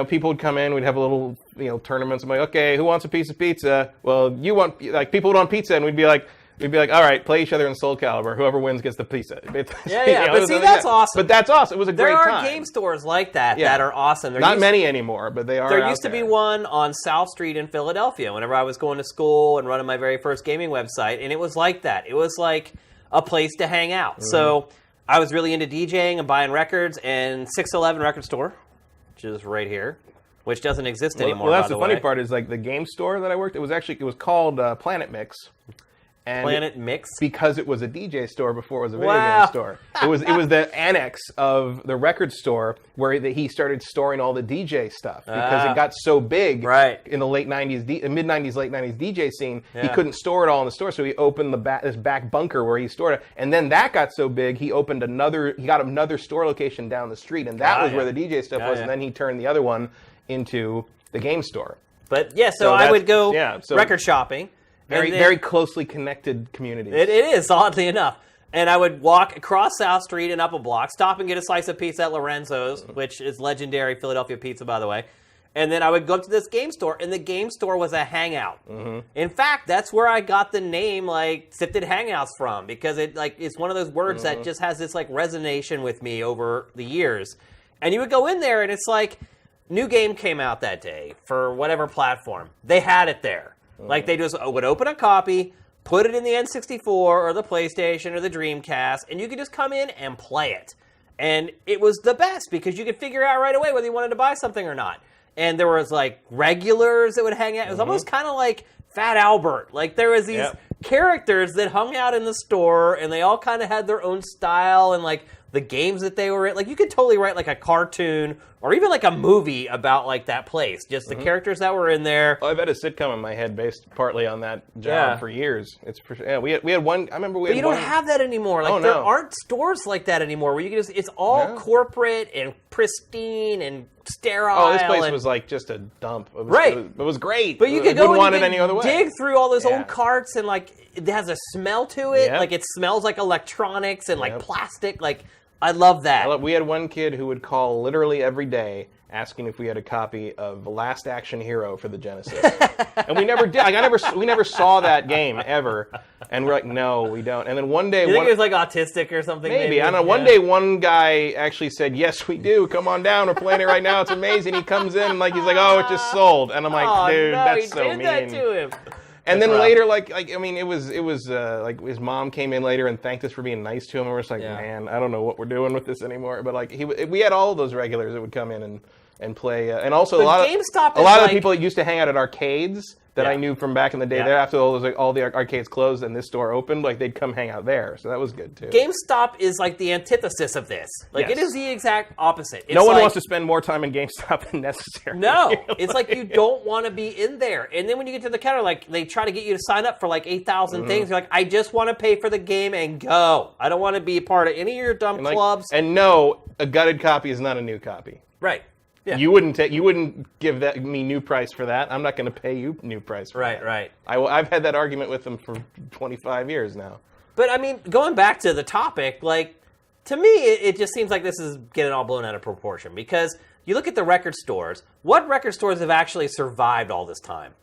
people would come in, we'd have a little tournaments. I'm like, okay, who wants a piece of pizza? Well, people would want pizza, and we'd be like, all right, play each other in Soul Calibur. Whoever wins gets the pizza. Yeah. But see, that's awesome. But that's awesome. It was a great time. There are game stores like that that are awesome. Not many anymore, but they are. There used to be one on South Street in Philadelphia whenever I was going to school and running my very first gaming website, and it was like that. It was like a place to hang out. Mm-hmm. So I was really into DJing and buying records, and 611 Record Store, which is right here, which doesn't exist anymore. Well, that's the funny part is like the game store that I worked. It was called Planet Mix. And Planet Mix? Because it was a DJ store before it was a video game store. It was the annex of the record store where he started storing all the DJ stuff because it got so big in the late 90s, mid-90s, late 90s DJ scene, he couldn't store it all in the store, so he opened this back bunker where he stored it. And then that got so big, he got another store location down the street, and that was where the DJ stuff was, and then he turned the other one into the game store. But yeah, so I would go record shopping. Very closely connected communities. It is, oddly enough. And I would walk across South Street and up a block, stop and get a slice of pizza at Lorenzo's, which is legendary Philadelphia pizza, by the way. And then I would go up to this game store, and the game store was a hangout. Mm-hmm. In fact, that's where I got the name, like, Sifted Hangouts from, because it's one of those words that just has this, like, resonation with me over the years. And you would go in there, and it's like, new game came out that day for whatever platform. They had it there. Like, they just would open a copy, put it in the N64 or the PlayStation or the Dreamcast, and you could just come in and play it. And it was the best because you could figure out right away whether you wanted to buy something or not. And there was, like, regulars that would hang out. It was almost kind of like Fat Albert. Like, there was these characters that hung out in the store, and they all kind of had their own style and, like, the games that they were in. Like, you could totally write, like, a cartoon or even, like, a movie about, like, that place. Just the characters that were in there. Oh, I've had a sitcom in my head based partly on that job for years. It's for we had one. I remember we. But you don't have that anymore. Like, there aren't stores like that anymore where you can just. It's all corporate and pristine and sterile. Oh, this place was like just a dump. It was great. But you could go want it any other way. Dig through all those old carts and like it has a smell to it. Like it smells like electronics and like plastic. Like I love that. We had one kid who would call literally every day asking if we had a copy of The Last Action Hero for the Genesis. And we never did. Like, we never saw that game ever. And we're like, no, we don't. And then one day... You think he was like autistic or something? Maybe. I don't know. One day, one guy actually said, yes, we do. Come on down. We're playing it right now. It's amazing. He comes in and he's like, oh, it just sold. And I'm like, dude, that's so mean. That to him. And then later, it was like his mom came in later and thanked us for being nice to him. And we're just like, man, I don't know what we're doing with this anymore. But like, we had all of those regulars that would come in and play. And also a lot of the people that used to hang out at arcades that I knew from back in the day. There after all the arcades closed and this store opened, like they'd come hang out there. So that was good too. GameStop is like the antithesis of this. Like it is the exact opposite. It's no one wants to spend more time in GameStop than necessary. No, it's like you don't want to be in there. And then when you get to the counter, like they try to get you to sign up for like 8,000 things. You're like, I just want to pay for the game and go. I don't want to be a part of any of your dumb clubs. And no, a gutted copy is not a new copy. Right. Yeah. You wouldn't give me new price for that. I'm not going to pay you new price for that. Right. I've had that argument with them for 25 years now. But I mean, going back to the topic, like to me, it just seems like this is getting all blown out of proportion because you look at the record stores. What record stores have actually survived all this time?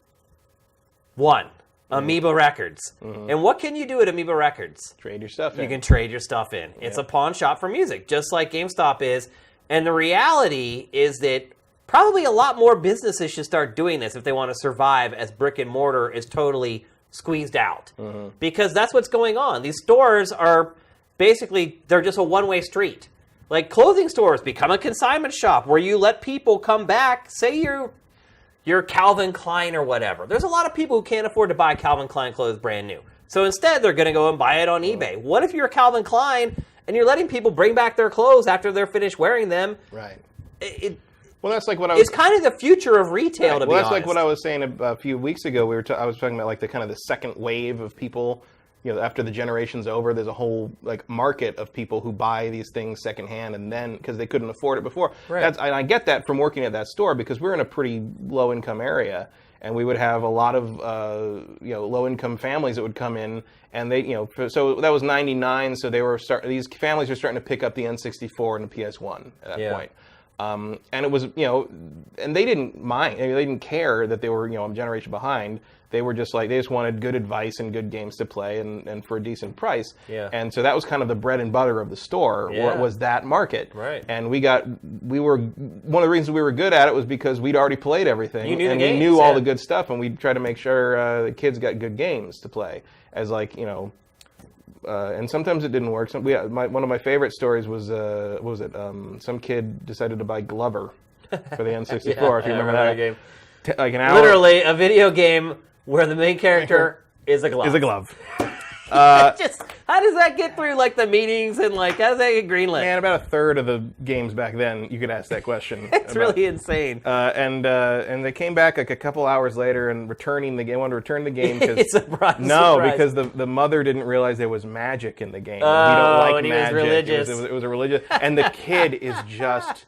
One, Amoeba Records. And what can you do at Amoeba Records? Trade your stuff in. You can trade your stuff in. It's a pawn shop for music, just like GameStop is. And the reality is that probably a lot more businesses should start doing this if they want to survive as brick and mortar is totally squeezed out. Because that's what's going on. These stores are basically they're just a one-way street. Like clothing stores become a consignment shop where you let people come back. Say you're Calvin Klein or whatever. There's a lot of people who can't afford to buy Calvin Klein clothes brand new. So instead, they're going to go and buy it on eBay. What if you're Calvin Klein and you're letting people bring back their clothes after they're finished wearing them? Right. Well, that's like what It's kind of the future of retail, to be honest. Well, that's like what I was saying a few weeks ago. I was talking about like the kind of the second wave of people. After the generation's over, there's a whole like market of people who buy these things secondhand, and then because they couldn't afford it before. Right. I get that from working at that store because we're in a pretty low income area, and we would have a lot of low income families that would come in, and they so that was '99, so these families were starting to pick up the N64 and the PS1 at that point. And it was, and they didn't mind. They didn't care that they were, a generation behind. They were just like, they just wanted good advice and good games to play and for a decent price. Yeah. And so that was kind of the bread and butter of the store, was that market. Right. And one of the reasons we were good at it was because we'd already played everything. You knew and the games, we knew all the good stuff, and we'd try to make sure the kids got good games to play as and sometimes it didn't work. One of my favorite stories was, some kid decided to buy Glover for the N64, if you remember that game. Like an hour. Literally, a video game where the main character is a glove. Is a glove. How does that get through like the meetings and like how does that get greenlit? Man, about a third of the games back then you could ask that question. It's really insane. And they came back like a couple hours later and wanted to return the game because surprise. Because the mother didn't realize there was magic in the game. Oh, we don't like and he magic. was religious. It was a religious, and the kid is just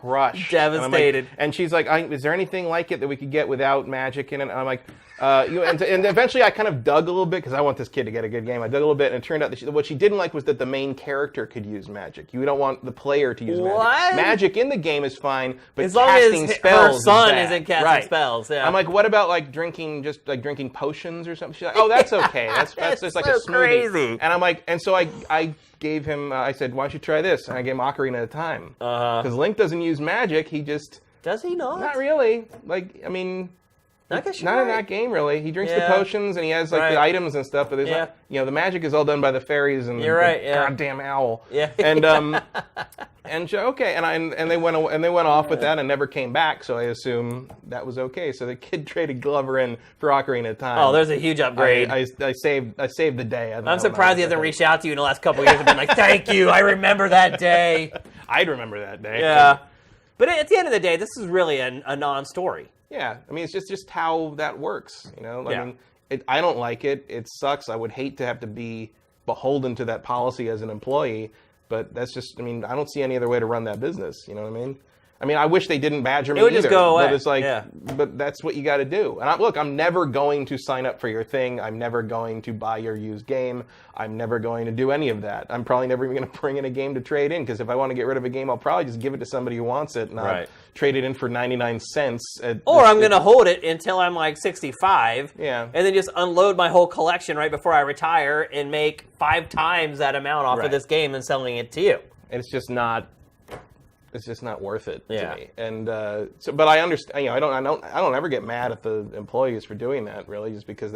crushed, devastated. And she's like, "Is there anything like it that we could get without magic in it?" And I'm like, and eventually I kind of dug a little bit because I want this kid to get a good game. I dug a little bit, and it turned out that what she didn't like was that the main character could use magic. You don't want the player to use magic. Magic in the game is fine, but as long casting as spells her son is isn't casting spells. Yeah. I'm like, what about like drinking potions or something? She's like, oh, that's okay. That's just like so a smoothie. crazy. And I'm like, and so I gave him. I said, why don't you try this? And I gave him Ocarina of Time because Link doesn't use magic. He just does he not? Not really. Like, I mean. Not in that game, really. He drinks the potions and he has like the items and stuff, but there's not, the magic is all done by the fairies and the goddamn owl. Yeah. And okay, and they went off with that and never came back. So I assume that was okay. So the kid traded Glover in for Ocarina of Time. Oh, there's a huge upgrade. I saved the day. I'm surprised he hasn't reached out to you in the last couple of years and been like, "Thank you, I remember that day." I'd remember that day. Yeah. But at the end of the day, this is really a non-story. Yeah, I mean, it's just how that works, I mean, I don't like it. It sucks. I would hate to have to be beholden to that policy as an employee, but that's just, I mean, I don't see any other way to run that business, you know what I mean? I mean, I wish they didn't badger me either. It would just go away. But it's like, but that's what you got to do. And I'm never going to sign up for your thing. I'm never going to buy your used game. I'm never going to do any of that. I'm probably never even going to bring in a game to trade in because if I want to get rid of a game, I'll probably just give it to somebody who wants it and I'll trade it in for 99 cents. Or I'm going to hold it until I'm like 65 and then just unload my whole collection right before I retire and make 5 times that amount off of this game and selling it to you. And it's just not worth it to me. And but I understand. I don't ever get mad at the employees for doing that. Really, just because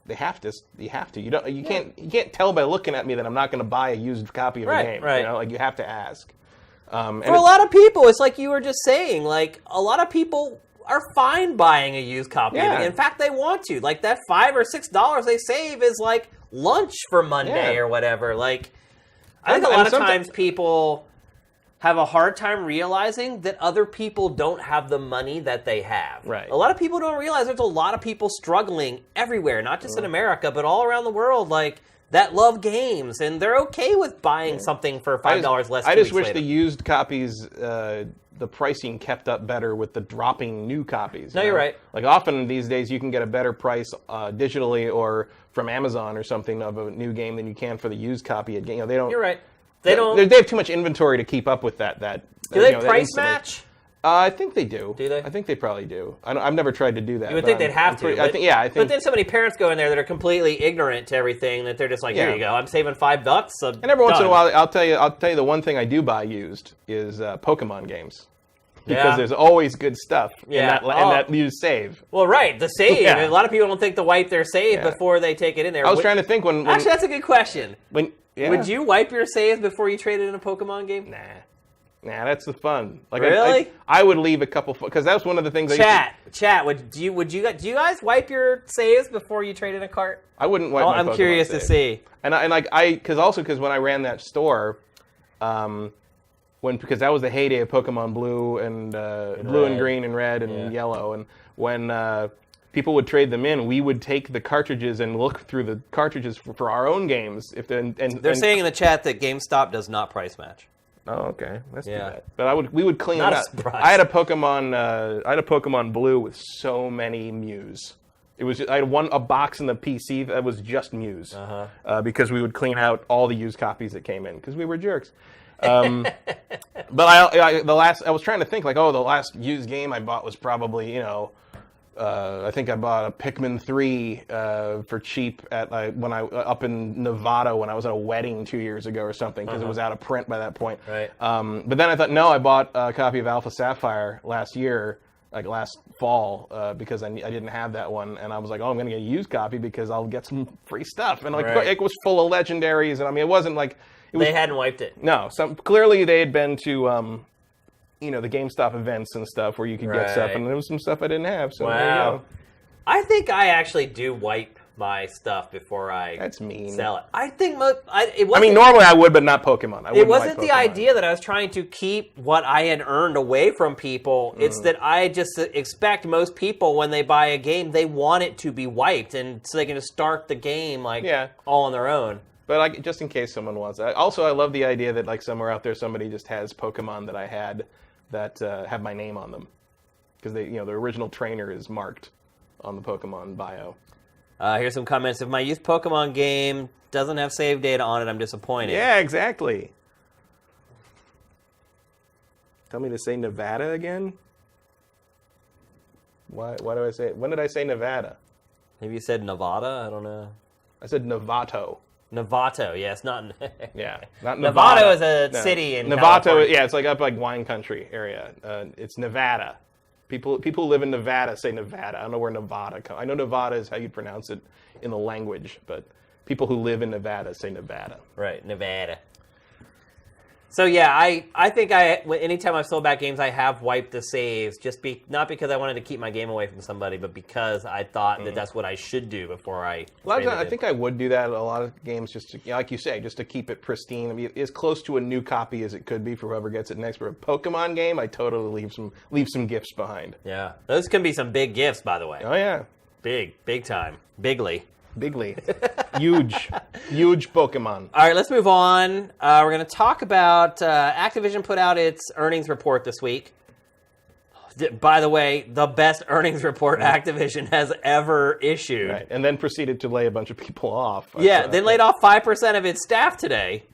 they have to. You have to. You can't tell by looking at me that I'm not going to buy a used copy of a game. Right. Like you have to ask. For a lot of people, it's like you were just saying. Like a lot of people are fine buying a used copy. Yeah. In fact, they want to. Like that $5 or $6 they save is like lunch for Monday or whatever. Like I think a lot of times people have a hard time realizing that other people don't have the money that they have. Right. A lot of people don't realize there's a lot of people struggling everywhere, not just in America, but all around the world, like, that love games, and they're okay with buying something for $5 less. I just wish the used copies, the pricing kept up better with the dropping new copies. No, you're right. Like, often these days you can get a better price digitally or from Amazon or something of a new game than you can for the used copy. They don't. You're right. They have too much inventory to keep up with that. Do they price match? I think they do. Do they? I think they probably do. I've never tried to do that. You would think they'd have to. I think. But then so many parents go in there that are completely ignorant to everything that they're just like, here you go, I'm saving $5. So and every once in a while, I'll tell you the one thing I do buy used is Pokemon games. Because there's always good stuff in that used save. Well, right, the save. A lot of people don't think to wipe their save before they take it in there. I was trying to think when actually, that's a good question. Yeah. Would you wipe your saves before you traded in a Pokemon game? Nah, that's the fun. Like, Really? I would leave a couple because that was one of the things. Chat. Do you guys wipe your saves before you trade in a cart? I wouldn't wipe. My I'm Pokemon curious save. to see. Because when I ran that store, because that was the heyday of Pokemon Blue and Blue and Green and Red and Yellow, and when people would trade them in, we would take the cartridges and look through the cartridges for our own games. They're saying in the chat that GameStop does not price match. Oh, okay, that's too bad. But we would clean it up. Surprise. I had a Pokemon Blue with so many Mews. I had a box in the PC that was just Mews, because we would clean out all the used copies that came in because we were jerks. But I was trying to think the last used game I bought was probably I think I bought a Pikmin 3 for cheap when I up in Nevada when I was at a wedding 2 years ago or something because it was out of print by that point. Right. But then I thought, no, I bought a copy of Alpha Sapphire last year, last fall, because I didn't have that one, and I was like, oh, I'm going to get a used copy because I'll get some free stuff, and it was full of legendaries, and it wasn't like they hadn't wiped it. No, clearly they had been to. The GameStop events and stuff where you could get stuff, and there was some stuff I didn't have. So there you go. I think I actually do wipe my stuff before I That's mean. sell it. I think normally I would, but not Pokemon. It wasn't the idea that I was trying to keep what I had earned away from people. It's that I just expect most people when they buy a game, they want it to be wiped, and so they can just start the game all on their own. But just in case someone wants it. Also, I love the idea that somewhere out there somebody just has Pokemon that I had that have my name on them, because the original trainer is marked on the Pokemon bio. Here's some comments. If my youth Pokemon game doesn't have save data on it, I'm disappointed. Yeah, exactly. Tell me to say Nevada again? Why do I say it? When did I say Nevada? Maybe you said Nevada? I don't know. I said Novato. Novato, yes, not not Nevada. Novato is a city in Novato. California. Yeah, it's up wine country area. It's Nevada. People who live in Nevada say Nevada. I don't know where Nevada comes. I know Nevada is how you pronounce it in the language, but people who live in Nevada say Nevada. Right, Nevada. So yeah, I think anytime I've sold back games, I have wiped the saves, not because I wanted to keep my game away from somebody, but because I thought that that's what I should do before I. I think I would do that a lot of games, just to, like you say, just to keep it pristine. As close to a new copy as it could be for whoever gets it next. For a Pokemon game, I totally leave some gifts behind. Yeah, those can be some big gifts, by the way. Oh yeah, big time, bigly. Huge Pokemon. All right, let's move on. We're going to talk about Activision put out its earnings report this week. By the way, the best earnings report Activision has ever issued. Right, and then proceeded to lay a bunch of people off. Then laid off 5% of its staff today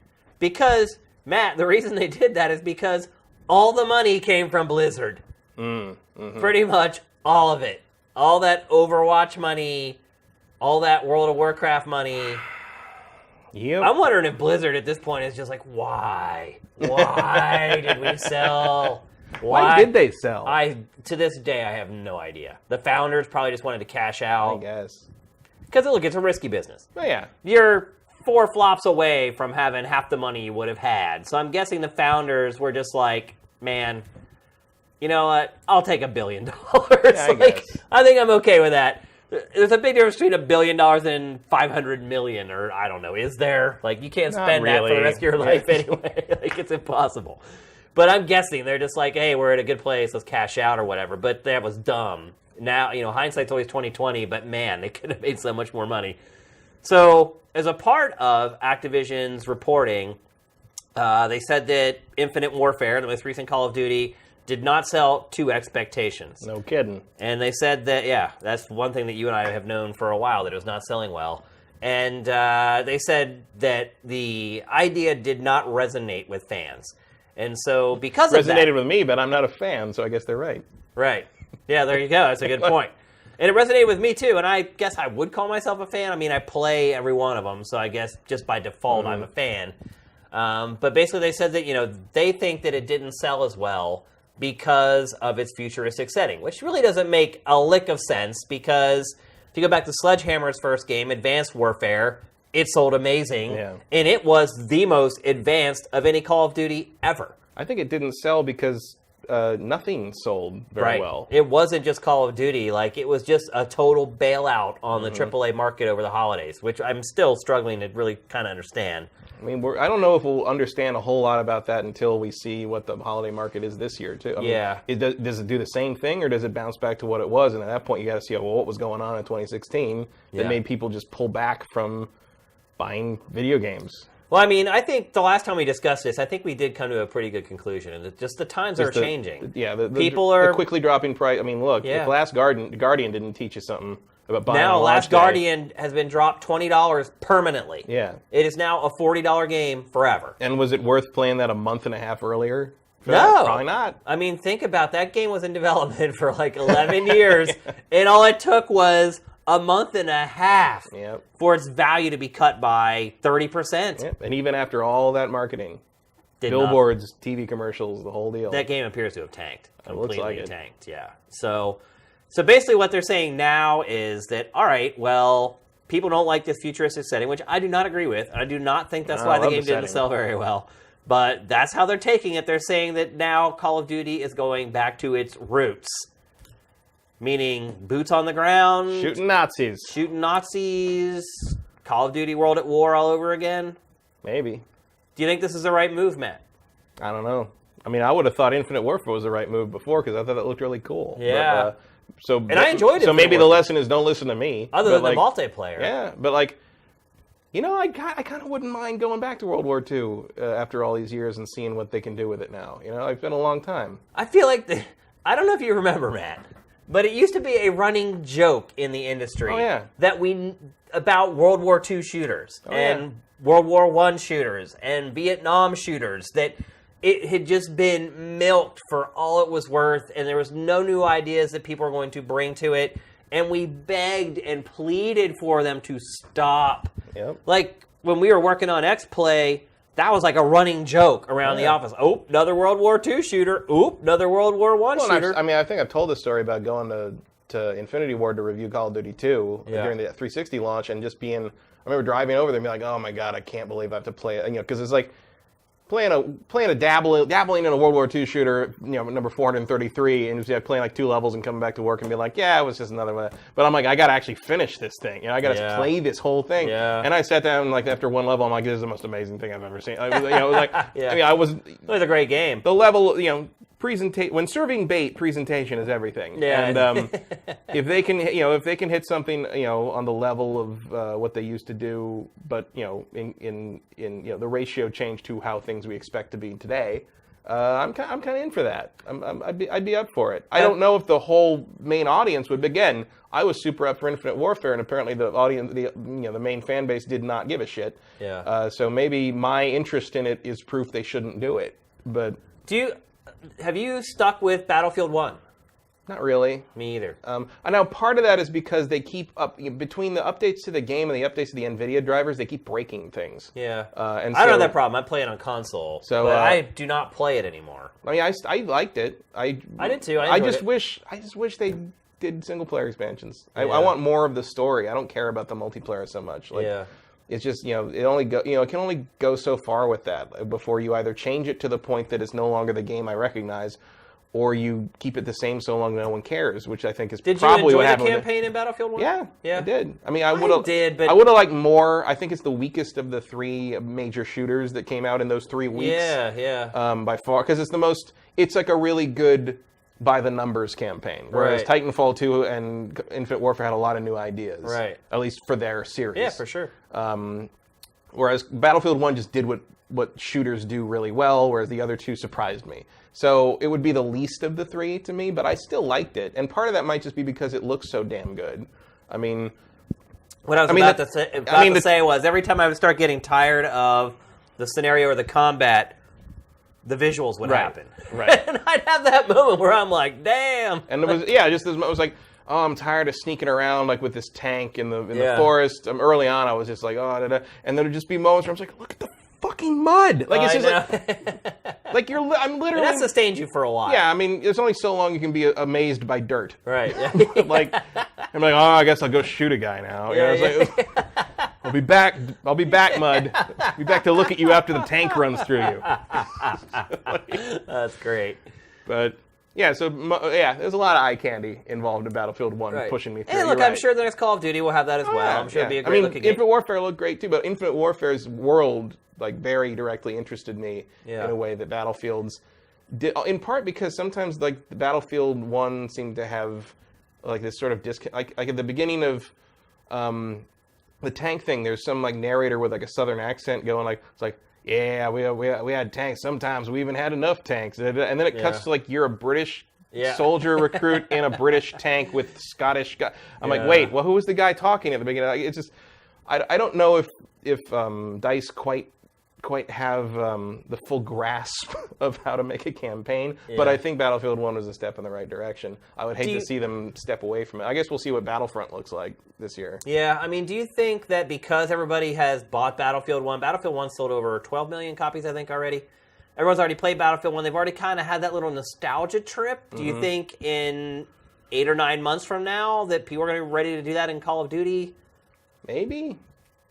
because, Matt, the reason they did that is because all the money came from Blizzard. Pretty much all of it. All that Overwatch money, all that World of Warcraft money. Yep. I'm wondering if Blizzard at this point is just like, why? Why did we sell? Why did they sell? To this day, I have no idea. The founders probably just wanted to cash out. I guess. Because, look, it's a risky business. Oh, yeah. You're 4 flops away from having half the money you would have had. So I'm guessing the founders were just like, man, you know what? I'll take $1 billion. Yeah, I think I'm okay with that. There's a big difference between $1 billion and 500 million, or I don't know. Is there? You can't spend that for the rest of your life anyway. It's impossible. But I'm guessing they're just like, hey, we're at a good place. Let's cash out or whatever. But that was dumb. Now, hindsight's always 20/20. But man, they could have made so much more money. So, as a part of Activision's reporting, they said that Infinite Warfare, the most recent Call of Duty, did not sell to expectations. No kidding. And they said that, that's one thing that you and I have known for a while, that it was not selling well. And they said that the idea did not resonate with fans. And so because of that... Resonated with me, but I'm not a fan, so I guess they're right. Right. Yeah, there you go. That's a good point. And it resonated with me, too. And I guess I would call myself a fan. I mean, I play every one of them, so I guess just by default I'm a fan. But basically they said that, they think that it didn't sell as well because of its futuristic setting, which really doesn't make a lick of sense because if you go back to Sledgehammer's first game, Advanced Warfare, it sold amazing, Yeah. and it was the most advanced of any Call of Duty ever. I think it didn't sell because nothing sold very well. It wasn't just Call of Duty. Like, it was just a total bailout on the AAA market over the holidays, which I'm still struggling to really kind of understand. I mean, I don't know if we'll understand a whole lot about that until we see what the holiday market is this year, too. I mean, does it do the same thing, or does it bounce back to what it was? And at that point, you got to see, well, what was going on in 2016 that made people just pull back from buying video games. Well, I mean, I think the last time we discussed this, I think we did come to a pretty good conclusion, and just the times are changing. People are quickly dropping price. I mean, look, if Last Guardian didn't teach you something about buying now, on Last day. Guardian has been dropped $20 permanently. Yeah, it is now a $40 game forever. And was it worth playing that a month and a half earlier? No, probably not. I mean, think about that game was in development for like 11 years, and all it took was a month and a half for its value to be cut by 30%. Yep. And even after all that marketing, billboards, TV commercials, the whole deal. That game appears to have tanked. Completely tanked, yeah. So basically what they're saying now is that, all right, well, people don't like this futuristic setting, which I do not agree with. I do not think that's why the game didn't sell very well. But that's how they're taking it. They're saying that now Call of Duty is going back to its roots. Meaning boots on the ground. Shooting Nazis. Call of Duty World at War all over again. Maybe. Do you think this is the right move, Matt? I don't know. I mean, I would have thought Infinite Warfare was the right move before because I thought it looked really cool. Yeah. And I enjoyed it. So maybe the lesson is don't listen to me. Other than the multiplayer. Yeah, but like, you know, I kind of wouldn't mind going back to World War II after all these years and seeing what they can do with it now. You know, it's been a long time. I feel like, I don't know if you remember, Matt, but it used to be a running joke in the industry about World War II shooters and World War I shooters and Vietnam shooters, that it had just been milked for all it was worth, and there was no new ideas that people were going to bring to it, and we begged and pleaded for them to stop. Yep. Like, when we were working on X-Play, that was like a running joke around the office. Oh, another World War II shooter. Oop, another World War I shooter. I mean, I think I've told this story about going to Infinity Ward to review Call of Duty 2 during the 360 launch, and just being, I remember driving over there and being like, oh my God, I can't believe I have to play it. You know, because it's like dabbling in a World War II shooter, you know, number 433, and just playing like 2 levels and coming back to work and being like, yeah, it was just another one. But I'm like, I got to actually finish this thing. You know, I got to play this whole thing. Yeah. And I sat down, like, after 1 level, I'm like, this is the most amazing thing I've ever seen. I was, you know, like, I mean, it was a great game. The level, you know, when serving bait, presentation is everything. Yeah. And if they can hit something, you know, on the level of what they used to do, but you know, in you know, the ratio change to how things we expect to be today, I'm kind of in for that. I'd be up for it. I don't know if the whole main audience would. Again, I was super up for Infinite Warfare, and apparently the audience, the main fan base did not give a shit. Yeah. So maybe my interest in it is proof they shouldn't do it. But have you stuck with Battlefield 1? Not really. Me either. Now, part of that is because they keep between the updates to the game and the updates to the NVIDIA drivers, they keep breaking things. Yeah. And I don't have that problem. I play it on console, but I do not play it anymore. I mean, I liked it. I did too. I just wish they did single player expansions. I want more of the story. I don't care about the multiplayer so much. Like, it's just, you know, it can only go so far with that before you either change it to the point that it's no longer the game I recognize, or you keep it the same so long no one cares, which I think is probably what happened. Did you enjoy the campaign in Battlefield 1? Yeah, I did. I mean, I would have liked more. I think it's the weakest of the 3 major shooters that came out in those 3 weeks. Yeah. By far, because it's like a really good by the numbers campaign, whereas Titanfall 2 and Infinite Warfare had a lot of new ideas, right? At least for their series. Yeah, for sure. Whereas Battlefield 1 just did what shooters do really well, whereas the other 2 surprised me. So it would be the least of the 3 to me, but I still liked it, and part of that might just be because it looks so damn good. I mean, what I was about to say was every time I would start getting tired of the scenario or the combat, the visuals would happen. Right. And I'd have that moment where I'm like, damn. And it was, it was like, oh, I'm tired of sneaking around like with this tank in the forest. Early on, I was just like, oh, and there would just be moments where I was like, look at the fucking mud. Like, it's just like, I'm literally. And that sustained you for a while. Yeah, I mean, there's only so long you can be amazed by dirt. Right. Like, I'm like, oh, I guess I'll go shoot a guy now. You know, I'll be back. I'll be back, Mud. I'll be back to look at you after the tank runs through you. That's great. But yeah, so yeah, there's a lot of eye candy involved in Battlefield 1 pushing me through. And look, I'm sure the next Call of Duty will have that as well. I'm sure it'll be a great looking game. Infinite Warfare looked great too, but Infinite Warfare's world like very directly interested me in a way that Battlefield's did, in part because sometimes like the Battlefield 1 seemed to have like this sort of like at the beginning of the tank thing, there's some like narrator with like a southern accent going like, it's like, yeah, we had tanks. Sometimes we even had enough tanks. And then it cuts to like you're a British soldier recruit in a British tank with Scottish guy. I'm like, wait, well, who was the guy talking at the beginning? It's just, I don't know if DICE quite have the full grasp of how to make a campaign, but I think Battlefield 1 was a step in the right direction. I would hate to see them step away from it. I guess we'll see what Battlefront looks like this year. Yeah, I mean, do you think that because everybody has bought Battlefield 1 sold over 12 million copies, I think, already? Everyone's already played Battlefield 1. They've already kind of had that little nostalgia trip. Do you think in 8 or 9 months from now that people are going to be ready to do that in Call of Duty? Maybe.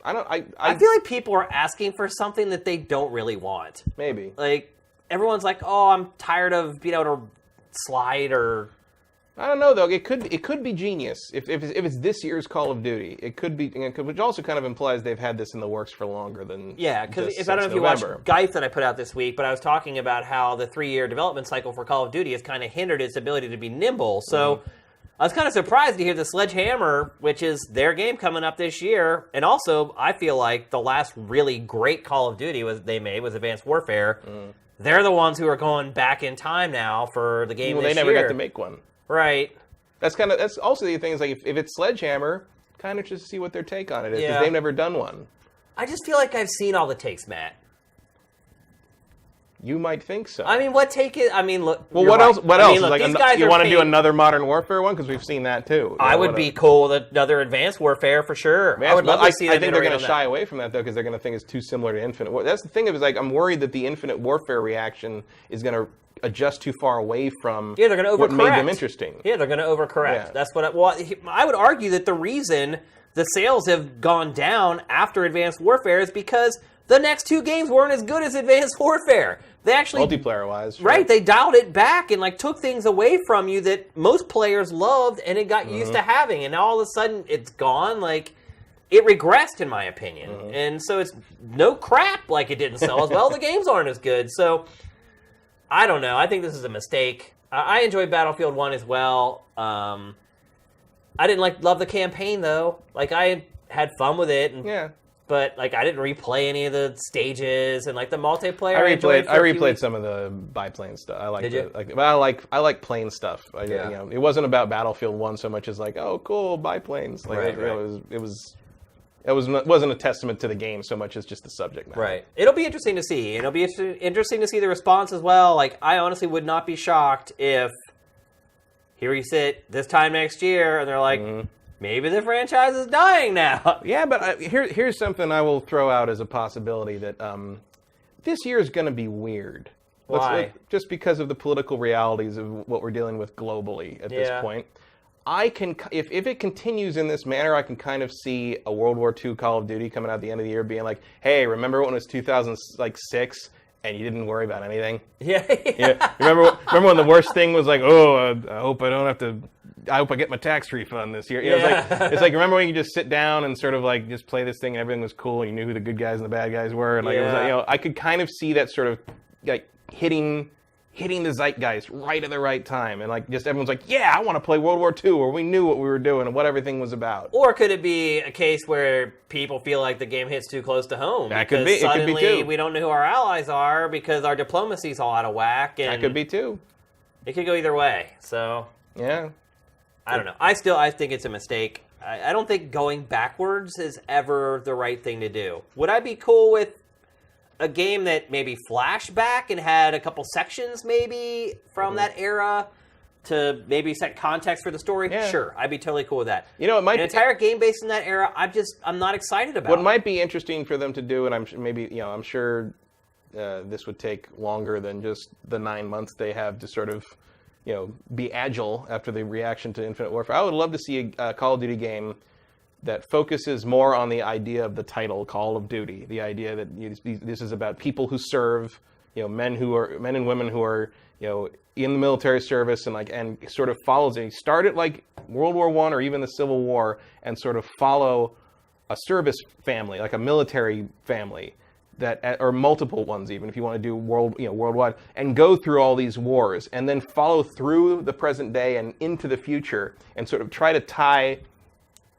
I feel like people are asking for something that they don't really want. Maybe. Like, everyone's like, oh, I'm tired of being able to slide or... I don't know, though. It could be genius. If it's this year's Call of Duty, it could be... Which also kind of implies they've had this in the works for longer than... Yeah, because I don't know if you watched Geif that I put out this week, but I was talking about how the 3-year development cycle for Call of Duty has kind of hindered its ability to be nimble. So... I was kind of surprised to hear the Sledgehammer, which is their game coming up this year, and also I feel like the last really great Call of Duty they made was Advanced Warfare. They're the ones who are going back in time now for the game this year. They never got to make one. Right. That's also the thing is like if it's Sledgehammer, kind of just see what their take on it is because they've never done one. I just feel like I've seen all the takes, Matt. You might think so. I mean, what take it? I mean, look. Well, what else? What else? Look, you want to do another Modern Warfare one because we've seen that too. I would be cool with another Advanced Warfare for sure. I would love to see that. I think they're going to shy away from that though because they're going to think it's too similar to Infinite Warfare. That's the thing is like I'm worried that the Infinite Warfare reaction is going to adjust too far away from they're going to overcorrect. What made them interesting. Yeah, they're going to overcorrect. Yeah. That's what. I would argue that the reason the sales have gone down after Advanced Warfare is because the next 2 games weren't as good as Advanced Warfare. They actually multiplayer-wise, sure. Right? They dialed it back and like took things away from you that most players loved, and it got used to having. And now all of a sudden, it's gone. Like it regressed, in my opinion. And so it's no crap. Like it didn't sell as well. The games aren't as good. So I don't know. I think this is a mistake. I enjoyed Battlefield 1 as well. I didn't love the campaign though. Like I had fun with it. And, but like I didn't replay any of the stages and like the multiplayer. I replayed some of the biplane stuff. I liked it. I like plane stuff. It wasn't about Battlefield 1 so much as like, oh, cool biplanes. Like it wasn't a testament to the game so much as just the subject matter. Right. It'll be interesting to see. It'll be interesting to see the response as well. Like I honestly would not be shocked if here you sit this time next year and they're like. Maybe the franchise is dying now. Yeah, but here's something I will throw out as a possibility that this year is going to be weird. Why? Just because of the political realities of what we're dealing with globally at this point. If it continues in this manner, I can kind of see a World War II Call of Duty coming out at the end of the year being like, hey, remember when it was 2006 and you didn't worry about anything? Yeah. Remember when the worst thing was like, oh, I hope I get my tax refund this year. It's like remember when you just sit down and sort of like just play this thing and everything was cool and you knew who the good guys and the bad guys were and like it was like, I could kind of see that sort of like hitting the zeitgeist right at the right time and like just everyone's like, yeah, I want to play World War II or we knew what we were doing and what everything was about. Or could it be a case where people feel like the game hits too close to home? That could be. It could be too. We don't know who our allies are because our diplomacy's all out of whack. And that could be too. It could go either way. So yeah. I don't know. I think it's a mistake. I don't think going backwards is ever the right thing to do. Would I be cool with a game that maybe flashback and had a couple sections maybe from that era to maybe set context for the story? Yeah. Sure, I'd be totally cool with that. It might an entire game based in that era. I'm not excited about. What might be interesting for them to do, and I'm sure this would take longer than just the 9 months they have to sort of. Be agile after the reaction to Infinite Warfare. I would love to see a Call of Duty game that focuses more on the idea of the title, Call of Duty, the idea that this is about people who serve, men and women who are, in the military service, and sort of follows it. Start it like World War I or even the Civil War, and sort of follow a service family, like a military family, or multiple ones even, if you want to do worldwide, and go through all these wars, and then follow through the present day and into the future, and sort of try to tie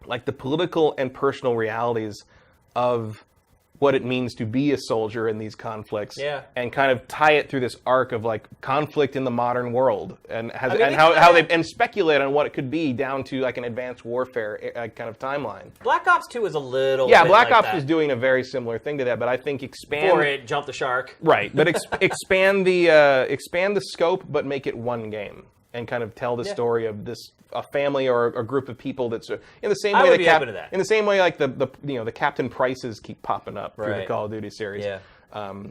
like the political and personal realities of what it means to be a soldier in these conflicts, and kind of tie it through this arc of like conflict in the modern world, and how they speculate on what it could be down to like an advanced warfare kind of timeline. Black Ops 2 is a little Black like Ops that. is doing a very similar thing to that, but I think expand Before it jumped the shark. Right, but expand the scope, but make it one game. And kind of tell the story of a family or a group of people that's in the same way. In the same way, like the Captain Prices keep popping up through the Call of Duty series. Yeah.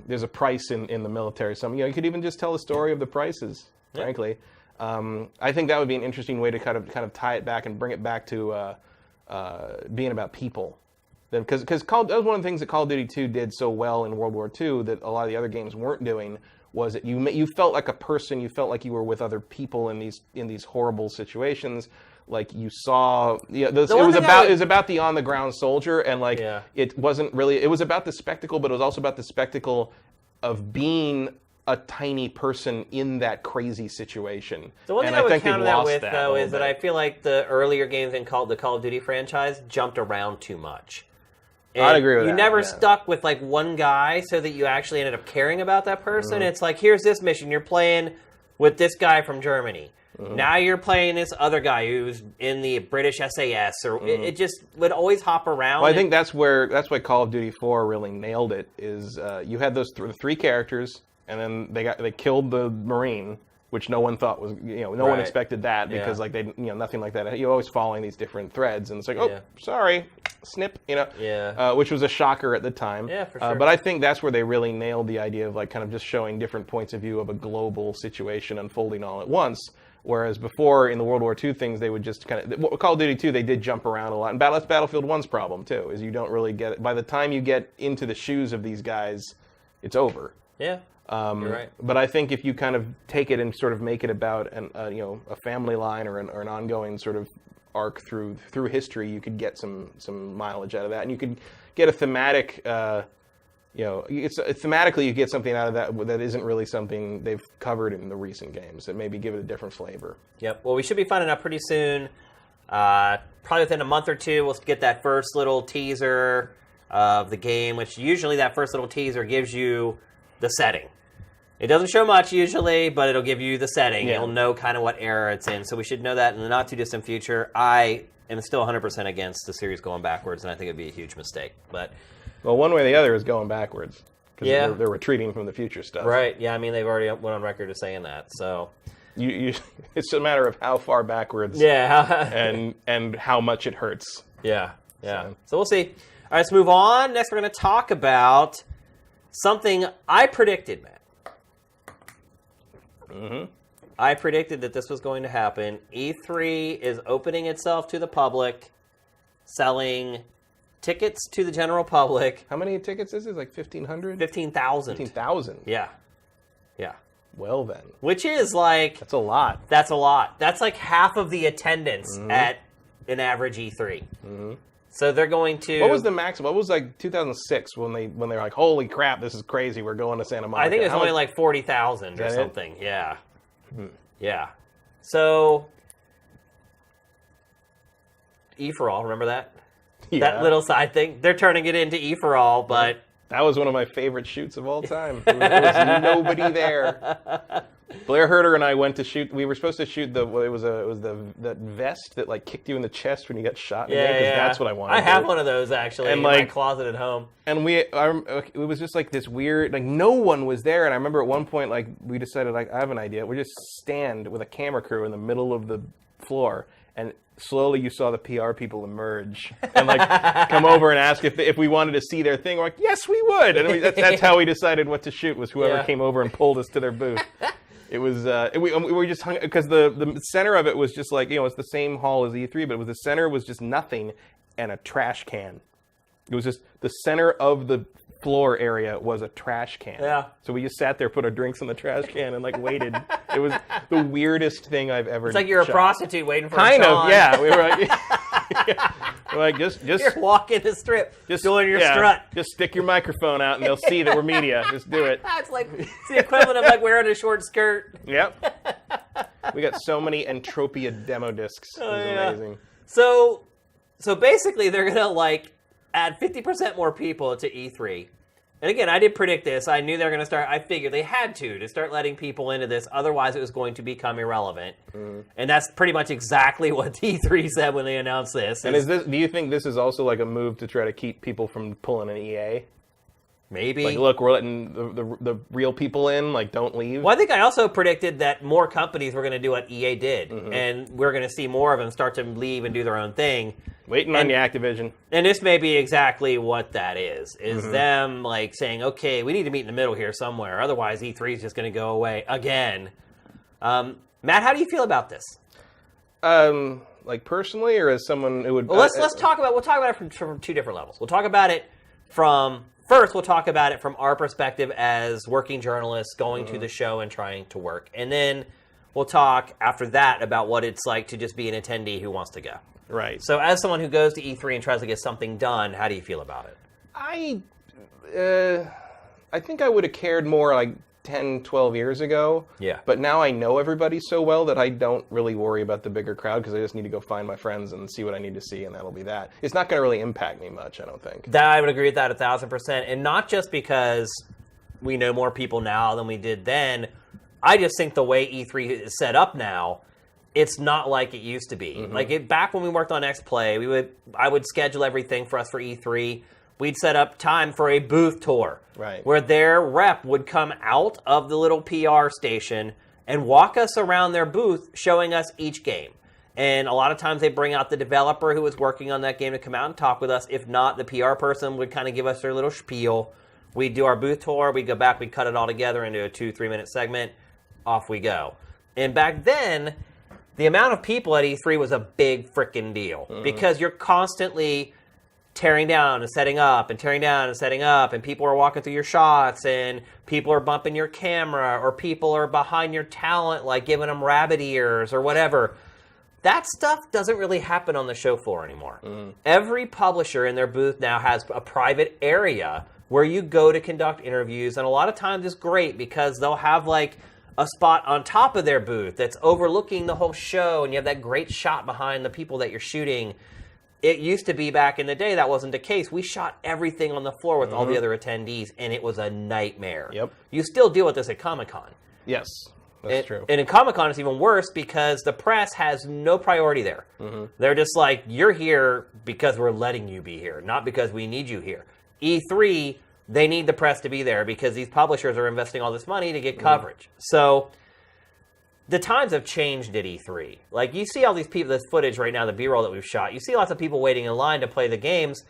There's a Price in the military. You could even just tell the story of the Prices. Frankly, I think that would be an interesting way to kind of tie it back and bring it back to being about people. Because that was one of the things that Call of Duty 2 did so well in World War II that a lot of the other games weren't doing. Was that you felt like a person, you felt like you were with other people in these horrible situations, like you saw. It was about the on the ground soldier, and it wasn't really. It was about the spectacle, but it was also about the spectacle of being a tiny person in that crazy situation. The one thing I would counter that with, though, is that I feel like the earlier games in the Call of Duty franchise jumped around too much. I'd agree with that. You never stuck with like one guy so that you actually ended up caring about that person. Mm-hmm. It's like, here's this mission. You're playing with this guy from Germany. Mm-hmm. Now you're playing this other guy who's in the British SAS. Or it just would always hop around. Well, I think that's why Call of Duty 4 really nailed it. Is you had those three characters, and then they killed the Marine, which no one thought was, no one expected that because nothing like that. You're always following these different threads, and it's like, sorry, snip, which was a shocker at the time. Yeah, for sure. But I think that's where they really nailed the idea of like kind of just showing different points of view of a global situation unfolding all at once. Whereas before in the World War II things, they would just kind of Call of Duty 2, they did jump around a lot, and that's Battlefield 1's problem too, is you don't really get it. By the time you get into the shoes of these guys, it's over. Yeah. You're right. But I think if you kind of take it and sort of make it about a family line or an ongoing sort of arc through history, you could get some mileage out of that, and you could get a thematic. Thematically, you get something out of that isn't really something they've covered in the recent games. That maybe give it a different flavor. Yep. Well, we should be finding out pretty soon. Probably within a month or two, we'll get that first little teaser of the game, which usually that first little teaser gives you the setting. It doesn't show much usually, but it'll give you the setting. Yeah. You'll know kind of what era it's in. So we should know that in the not-too-distant future. I am still 100% against the series going backwards, and I think it'd be a huge mistake. But one way or the other is going backwards. Because they're retreating from the future stuff. Right. Yeah, I mean, they've already went on record as saying that. So it's a matter of how far backwards and how much it hurts. Yeah. So we'll see. All right, let's move on. Next, we're going to talk about something I predicted, Matt. Mm-hmm. I predicted that this was going to happen. E3 is opening itself to the public, selling tickets to the general public. How many tickets is it? Like 1,500? 15,000. 15,000? Yeah. Well then. Which is like... That's a lot. That's like half of the attendance at an average E3. Mm-hmm. So they're going to... What was the maximum? What was like 2006 when they were like, holy crap, this is crazy, we're going to Santa Monica? I think it was only like 40,000 or something. It? Yeah. Hmm. Yeah. So, E4All, remember that? Yeah. That little side thing? They're turning it into E4All, but... That was one of my favorite shoots of all time. There was nobody there. Blair Herter and I went to shoot. We were supposed to shoot that vest that like kicked you in the chest when you got shot. Yeah. That's what I wanted. I have one of those actually in my closet at home. And it was just like this weird, like no one was there. And I remember at one point, like we decided, like I have an idea. We just stand with a camera crew in the middle of the floor, and slowly you saw the PR people emerge and like come over and ask if we wanted to see their thing. We're like, yes, we would. And that's how we decided what to shoot, was whoever came over and pulled us to their booth. It was we were just hung because the center of it was just like, it's the same hall as E3, but the center was just nothing, and a trash can. It was just the center of the floor area was a trash can. Yeah. So we just sat there, put our drinks in the trash can, and like waited. It was the weirdest thing I've ever. It's like you're shot. a prostitute waiting for Kind a of, yeah. We were like, we're like just you're walking the strip, just doing your strut. Just stick your microphone out, and they'll see that we're media. Just do it. It's like it's the equivalent of like wearing a short skirt. Yep. We got so many Entropia demo discs. It was amazing. So basically, they're gonna like add 50% more people to E3. And again, I did predict this. I knew they were going to start. I figured they had to start letting people into this. Otherwise, it was going to become irrelevant. And that's pretty much exactly what E3 said when they announced this. And do you think this is also like a move to try to keep people from pulling an EA? Maybe. Like, look, we're letting the real people in. Like, don't leave. Well, I think I also predicted that more companies were going to do what EA did. And we're going to see more of them start to leave and do their own thing. Waiting on you, Activision. And this may be exactly what that is them like saying, okay, we need to meet in the middle here somewhere. Otherwise, E3 is just going to go away again. Matt, how do you feel about this? Like personally, or as someone who would... Well, let's talk about... We'll talk about it from two different levels. We'll talk about it from... First, we'll talk about it from our perspective as working journalists going to the show and trying to work. And then we'll talk after that about what it's like to just be an attendee who wants to go. Right. So as someone who goes to E3 and tries to get something done, how do you feel about it? I think I would have cared more like 10, 12 years ago. Yeah. But now I know everybody so well that I don't really worry about the bigger crowd because I just need to go find my friends and see what I need to see, and that'll be that. It's not going to really impact me much, I don't think. I would agree with that 1,000%. And not just because we know more people now than we did then. I just think the way E3 is set up now, it's not like it used to be. Like back when we worked on XPlay, I would schedule everything for us for E3. We'd set up time for a booth tour, right, where their rep would come out of the little PR station and walk us around their booth, showing us each game. And a lot of times they bring out the developer who was working on that game to come out and talk with us. If not, the PR person would kind of give us their little spiel. We'd do our booth tour. We'd go back. We'd cut it all together into a 2-3 minute segment. Off we go. And back then, the amount of people at E3 was a big freaking deal because you're constantly tearing down and setting up and tearing down and setting up, and people are walking through your shots, and people are bumping your camera, or people are behind your talent, like giving them rabbit ears or whatever. That stuff doesn't really happen on the show floor anymore. Every publisher in their booth now has a private area where you go to conduct interviews, and a lot of times it's great because they'll have like a spot on top of their booth that's overlooking the whole show, and you have that great shot behind the people that you're shooting. It used to be back in the day that wasn't the case. We shot everything on the floor with all the other attendees, and it was a nightmare. Yep. You still deal with this at Comic-Con. Yes, that's true. And in Comic-Con, it's even worse because the press has no priority there. They're just like, you're here because we're letting you be here, not because we need you here. E3, they need the press to be there because these publishers are investing all this money to get coverage. So the times have changed at E3. Like, you see all these people, this footage right now, the B-roll that we've shot, you see lots of people waiting in line to play the games,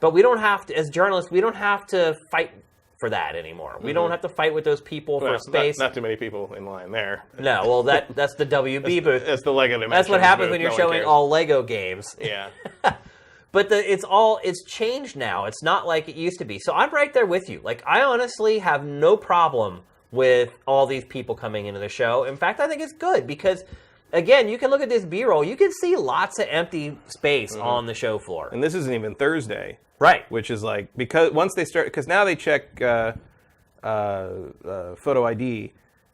but we don't have to, as journalists, we don't have to fight for that anymore. We don't have to fight with those people for space. Not too many people in line there. No, well, that's the WB booth. That's the Lego Dimensions. That's what happens booth. when you're No one showing cares. all Lego games. Yeah. But it's changed now. It's not like it used to be. So I'm right there with you. Like, I honestly have no problem with all these people coming into the show. In fact, I think it's good because, again, you can look at this B-roll. You can see lots of empty space on the show floor. And this isn't even Thursday. Right. Which is like, because once they start, because now they check photo ID.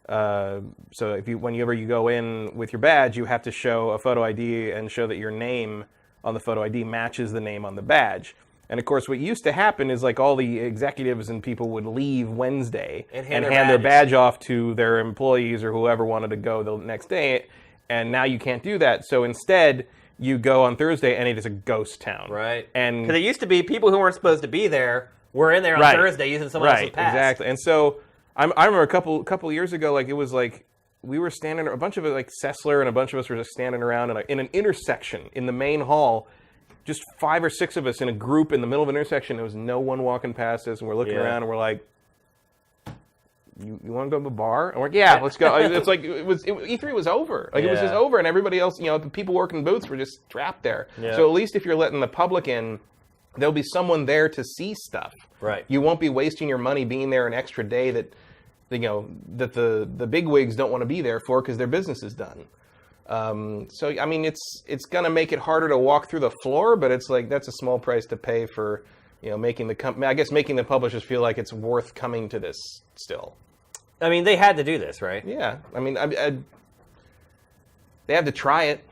So whenever you go in with your badge, you have to show a photo ID and show that your name on the photo ID matches the name on the badge. And of course, what used to happen is like all the executives and people would leave Wednesday and hand their badge off to their employees or whoever wanted to go the next day. And now you can't do that. So instead, you go on Thursday and it is a ghost town. Right. And because it used to be people who weren't supposed to be there were in there on Thursday using someone else's pass. Exactly. And so I remember a couple years ago, like it was like we were standing, a bunch of it, like Sessler and a bunch of us were just standing around in an intersection in the main hall, just 5 or 6 of us in a group in the middle of an intersection. There was no one walking past us, and we're looking around and we're like, you want to go to the bar? And we're like, yeah, let's go. It's like E3 was over. Like it was just over, and everybody else, the people working booths were just trapped there. Yeah. So at least if you're letting the public in, there'll be someone there to see stuff. Right. You won't be wasting your money being there an extra day that the bigwigs don't want to be there for because their business is done. So I mean, it's gonna make it harder to walk through the floor, but it's like that's a small price to pay for, making the publishers feel like it's worth coming to this still. I mean, they had to do this, right? Yeah. I mean, they have to try it.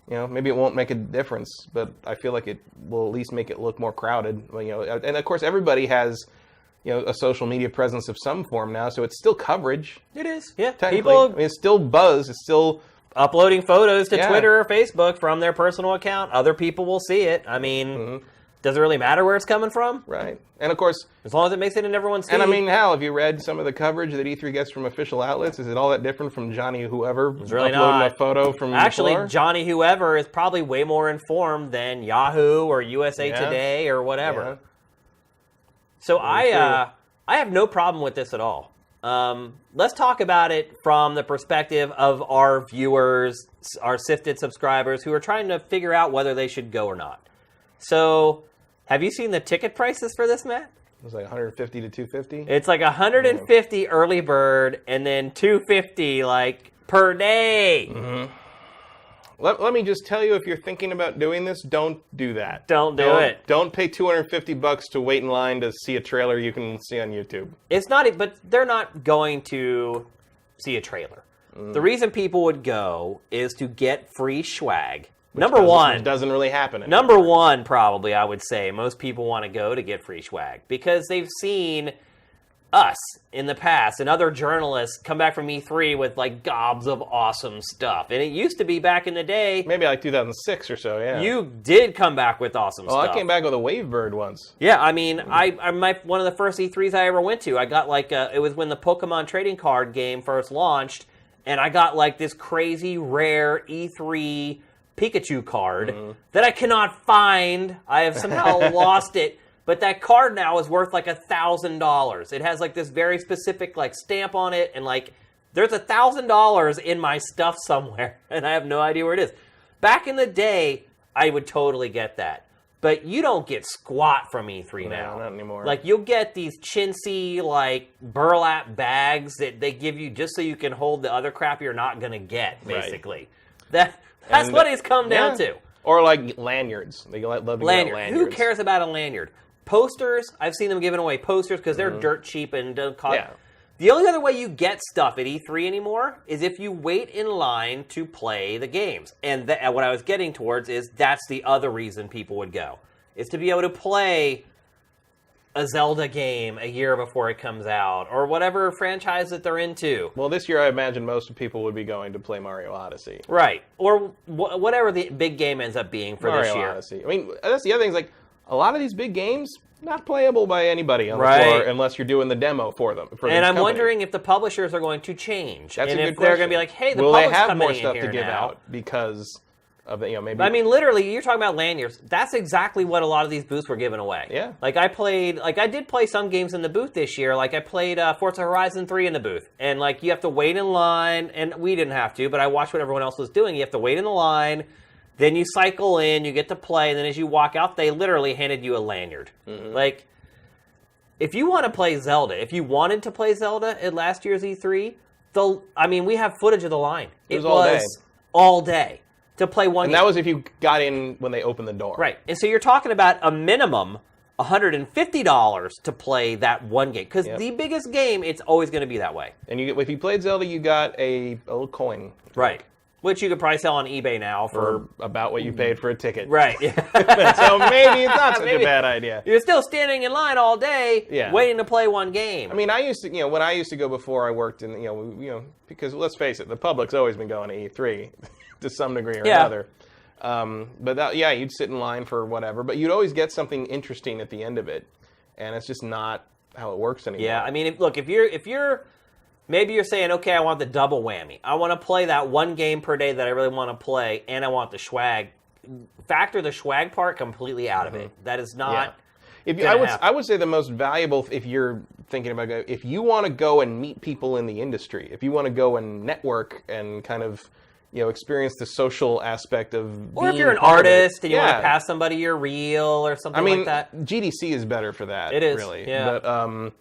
Maybe it won't make a difference, but I feel like it will at least make it look more crowded. And of course, everybody has, a social media presence of some form now, so it's still coverage. It is, yeah. Technically, it's still buzz. It's still uploading photos to Twitter or Facebook from their personal account. Other people will see it. I mean, does it really matter where it's coming from? Right. And of course, as long as it makes it in everyone's feed. And I mean, have you read some of the coverage that E3 gets from official outlets? Is it all that different from Johnny Whoever it's really uploading not. a photo from Actually, the floor? Johnny Whoever is probably way more informed than Yahoo or USA Today or whatever. Yeah. So I have no problem with this at all. Let's talk about it from the perspective of our viewers, our sifted subscribers who are trying to figure out whether they should go or not. So, have you seen the ticket prices for this, Matt? It was like 150 to 250. It's like 150 early bird and then 250 like per day. Mm-hmm. Let me just tell you, if you're thinking about doing this, don't do that. Don't do it. Don't pay $250 to wait in line to see a trailer you can see on YouTube. It's not, but they're not going to see a trailer. The reason people would go is to get free swag. Which doesn't really happen anymore. Number one, probably, I would say, most people want to go to get free swag because they've seen us in the past and other journalists come back from E3 with like gobs of awesome stuff. And it used to be back in the day. Maybe like 2006 or so, yeah. You did come back with awesome stuff. I came back with a Wavebird once. Yeah, I mean, one of the first E3s I ever went to, I got like, it was when the Pokemon trading card game first launched, and I got like this crazy rare E3 Pikachu card that I cannot find. I have somehow lost it. But that card now is worth like $1,000. It has like this very specific like stamp on it, and like there's $1,000 in my stuff somewhere, and I have no idea where it is. Back in the day, I would totally get that, but you don't get squat from E3 now. Not anymore. Like you'll get these chintzy like burlap bags that they give you just so you can hold the other crap you're not gonna get. Basically, that's what it's come down to. Or like lanyards. They love to get lanyards. Who cares about a lanyard? Posters, I've seen them giving away posters because they're dirt cheap and don't cost. Yeah. The only other way you get stuff at E3 anymore is if you wait in line to play the games. And what I was getting towards is that's the other reason people would go, is to be able to play a Zelda game a year before it comes out, or whatever franchise that they're into. Well, this year I imagine most people would be going to play Mario Odyssey. Right. Or whatever the big game ends up being for this year. Mario Odyssey. I mean, that's the other thing is like, a lot of these big games, not playable by anybody on the floor unless you're doing the demo for them. And I'm wondering if the publishers are going to change. That's and a good if question. they're going to be like, hey, the Will public's they have coming more in stuff here to give now. out because of the, maybe... I mean, literally, you're talking about lanyards. That's exactly what a lot of these booths were giving away. Yeah. Like, I did play some games in the booth this year. Like, I played Forza Horizon 3 in the booth. And, like, you have to wait in line. And we didn't have to, but I watched what everyone else was doing. You have to wait in the line. Then you cycle in, you get to play, and then as you walk out, they literally handed you a lanyard. Like, if you want to play Zelda, if you wanted to play Zelda at last year's E3, we have footage of the line. It was all day to play one game. And that was if you got in when they opened the door. Right. And so you're talking about a minimum $150 to play that one game. Because the biggest game, it's always going to be that way. And if you played Zelda, you got a little coin. Right. Which you could probably sell on eBay now for about what you paid for a ticket. Right. So maybe it's not such a bad idea. You're still standing in line all day waiting to play one game. I mean, I used to, when I used to go before I worked in, because let's face it, the public's always been going to E3 to some degree or another. But you'd sit in line for whatever, but you'd always get something interesting at the end of it, and it's just not how it works anymore. Yeah, I mean, if you're maybe you're saying, okay, I want the double whammy. I want to play that one game per day that I really want to play, and I want the swag. Factor the swag part completely out of it. That is not... I would say the most valuable, if you're thinking about, if you want to go and meet people in the industry, if you want to go and network and kind of, experience the social aspect of or if you're an artist and you want to pass somebody your reel or something like that. GDC is better for that. It is, really. yeah. But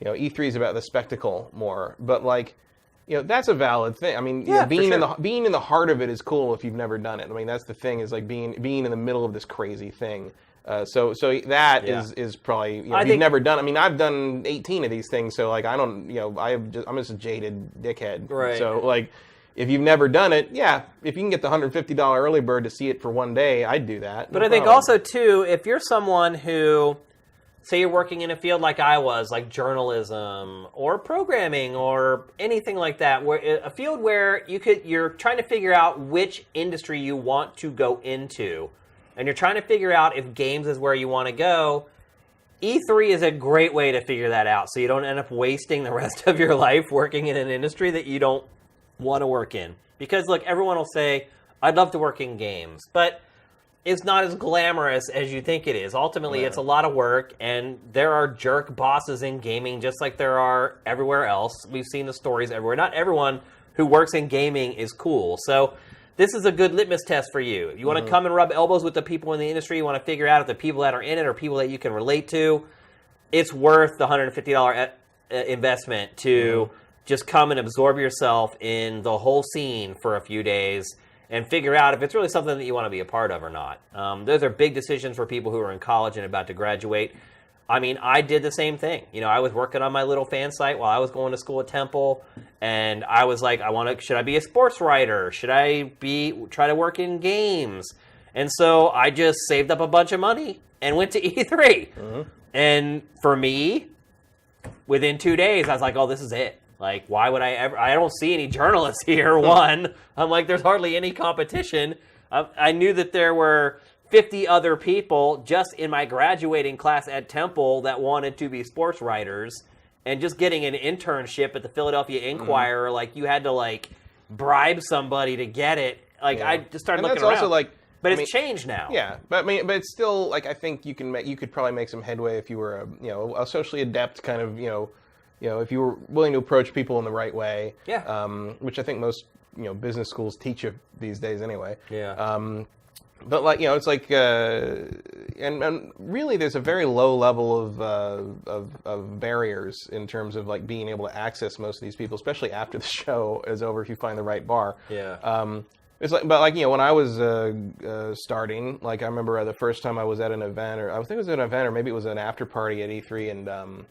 E3 is about the spectacle more. But that's a valid thing. I mean, being in the heart of it is cool if you've never done it. I mean, that's the thing, is like being in the middle of this crazy thing. So that is probably, if you've never done. I mean, I've done 18 of these things, so like I don't, I'm just a jaded dickhead. Right. So like, if you've never done it, if you can get the $150 early bird to see it for one day, I'd do that. But I think also too, if you're someone who, say you're working in a field like I was, like journalism or programming or anything like that, where a field where you're trying to figure out which industry you want to go into, and you're trying to figure out if games is where you want to go, E3 is a great way to figure that out, so you don't end up wasting the rest of your life working in an industry that you don't want to work in. Because look, everyone will say, I'd love to work in games, but it's not as glamorous as you think it is. Ultimately, it's a lot of work, and there are jerk bosses in gaming just like there are everywhere else. We've seen the stories everywhere. Not everyone who works in gaming is cool. So this is a good litmus test for you. If you want to come and rub elbows with the people in the industry, you want to figure out if the people that are in it are people that you can relate to, it's worth the $150 investment to just come and absorb yourself in the whole scene for a few days and figure out if it's really something that you want to be a part of or not. Those are big decisions for people who are in college and about to graduate. I mean, I did the same thing. I was working on my little fan site while I was going to school at Temple, and I was like, should I be a sports writer? Should I try to work in games? And so I just saved up a bunch of money and went to E3. And for me, within 2 days, I was like, oh, this is it. Like, why would I don't see any journalists here, one. I'm like, there's hardly any competition. I knew that there were 50 other people just in my graduating class at Temple that wanted to be sports writers, and just getting an internship at the Philadelphia Inquirer, like, you had to, like, bribe somebody to get it. Like, I just started looking around. Also, like, but it's changed now. Yeah, but it's still, like, I think you could probably make some headway if you were a socially adept kind of, if you were willing to approach people in the right way. Yeah. Which I think most business schools teach you these days anyway. Yeah. But like it's like, and really, there's a very low level of barriers in terms of like being able to access most of these people, especially after the show is over if you find the right bar. Yeah. It's like, but like when I was starting, like I remember the first time I was at an event, or I think it was an event, or maybe it was an after party at E3, and